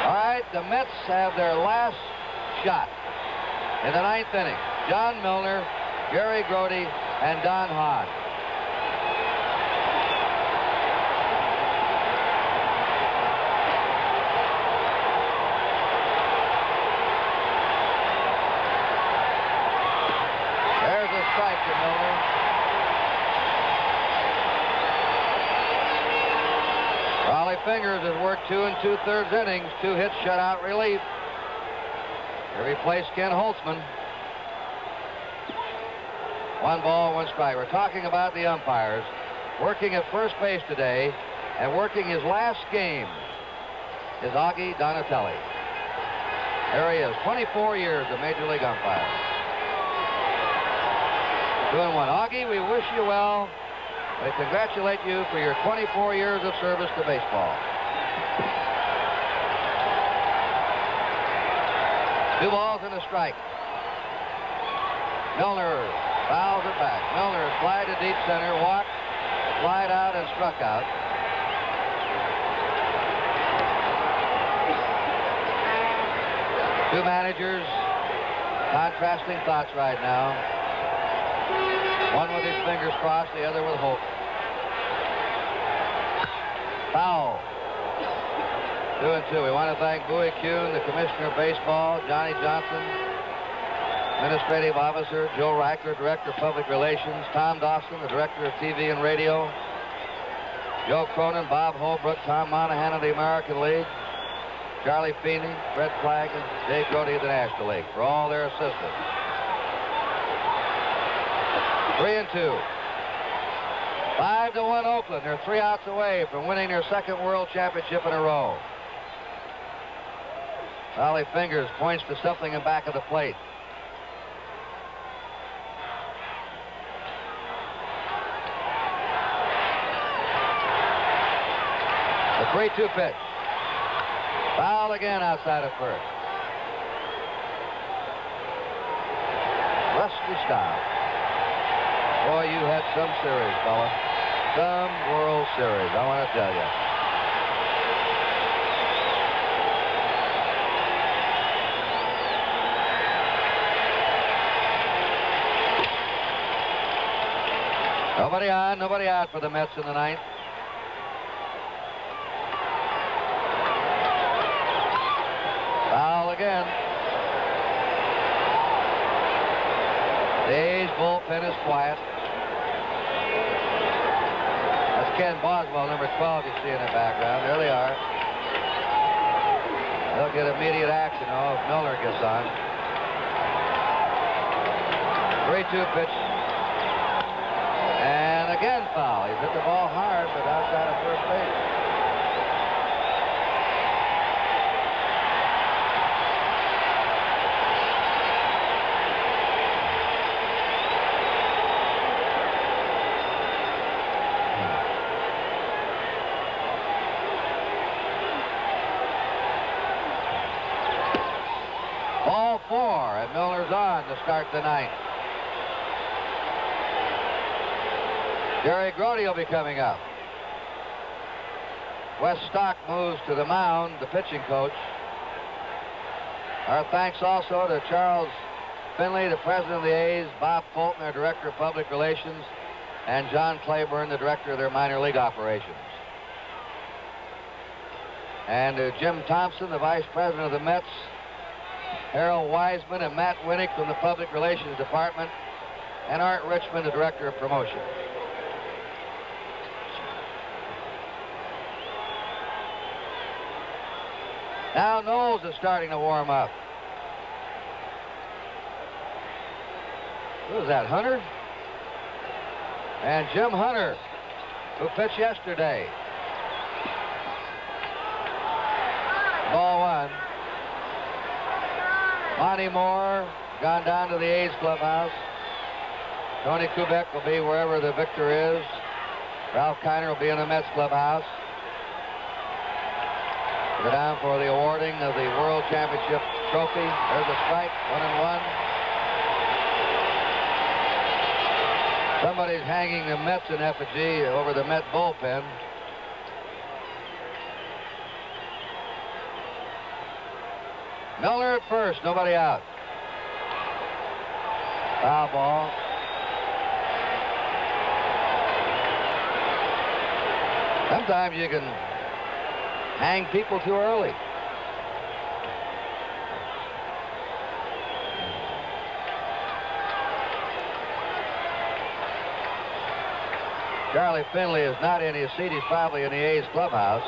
All right, the Mets have their last shot in the 9th inning. John Milner, Gary Grody, and Don Hahn. Strike to Milner. Raleigh Fingers has worked 2 2/3 innings, 2 hits, shutout relief. He replaced Ken Holtzman. 1 ball, 1 strike. We're talking about the umpires. Working at first base today and working his last game is Augie Donatelli. There he is, 24 years of Major League umpire. 2-1. Augie, we wish you well. We congratulate you for your 24 years of service to baseball. 2 balls and a strike. Milner fouls it back. Milner slide to deep center, walked, slide out, and struck out. Two managers, contrasting thoughts right now. One with his fingers crossed, the other with hope. Foul. 2-2. We want to thank Bowie Kuhn, the Commissioner of Baseball, Johnny Johnson, Administrative Officer, Joe Reichler, Director of Public Relations, Tom Dawson, the Director of TV and Radio, Joe Cronin, Bob Holbrook, Tom Monahan of the American League, Charlie Feeney, Fred Flagg, and Dave Grody of the National League for all their assistance. 3-2. 5-1 Oakland. They're 3 outs away from winning their second World Championship in a row. Raleigh Fingers points to something in back of the plate. The 3-2 pitch. Foul again outside of first. Rusty style. Boy, you had some series, fella. Some World Series, I want to tell you. Nobody on, nobody out for the Mets in the ninth. Foul again. The A's bullpen is quiet. That's Ken Boswell, number 12, you see in the background. There they are. They'll get immediate action, though, if Milner gets on. 3-2 pitch. And again foul. He's hit the ball hard, but outside of first base. Ball 4, and Milner's on to start the ninth. Jerry Grody will be coming up. Wes Stock moves to the mound, the pitching coach. Our thanks also to Charles Finley, the president of the A's, Bob Fulton, their director of public relations, and John Claiborne, the director of their minor league operations. And to Jim Thompson, the vice president of the Mets, Harold Wiseman and Matt Winnick from the public relations department, and Art Richmond, the director of promotion. Now Knowles is starting to warm up. Who is that, Hunter? And Jim Hunter, who pitched yesterday. Ball 1. Monty Moore gone down to the A's clubhouse. Tony Kubek will be wherever the victor is. Ralph Kiner will be in the Mets clubhouse. Go down for the awarding of the World Championship trophy. There's a strike, 1-1. Somebody's hanging the Mets in effigy over the Met bullpen. Milner at first, nobody out. Foul ball. Sometimes you can hang people too early. Charlie Finley is not in his seat. He's probably in the A's clubhouse.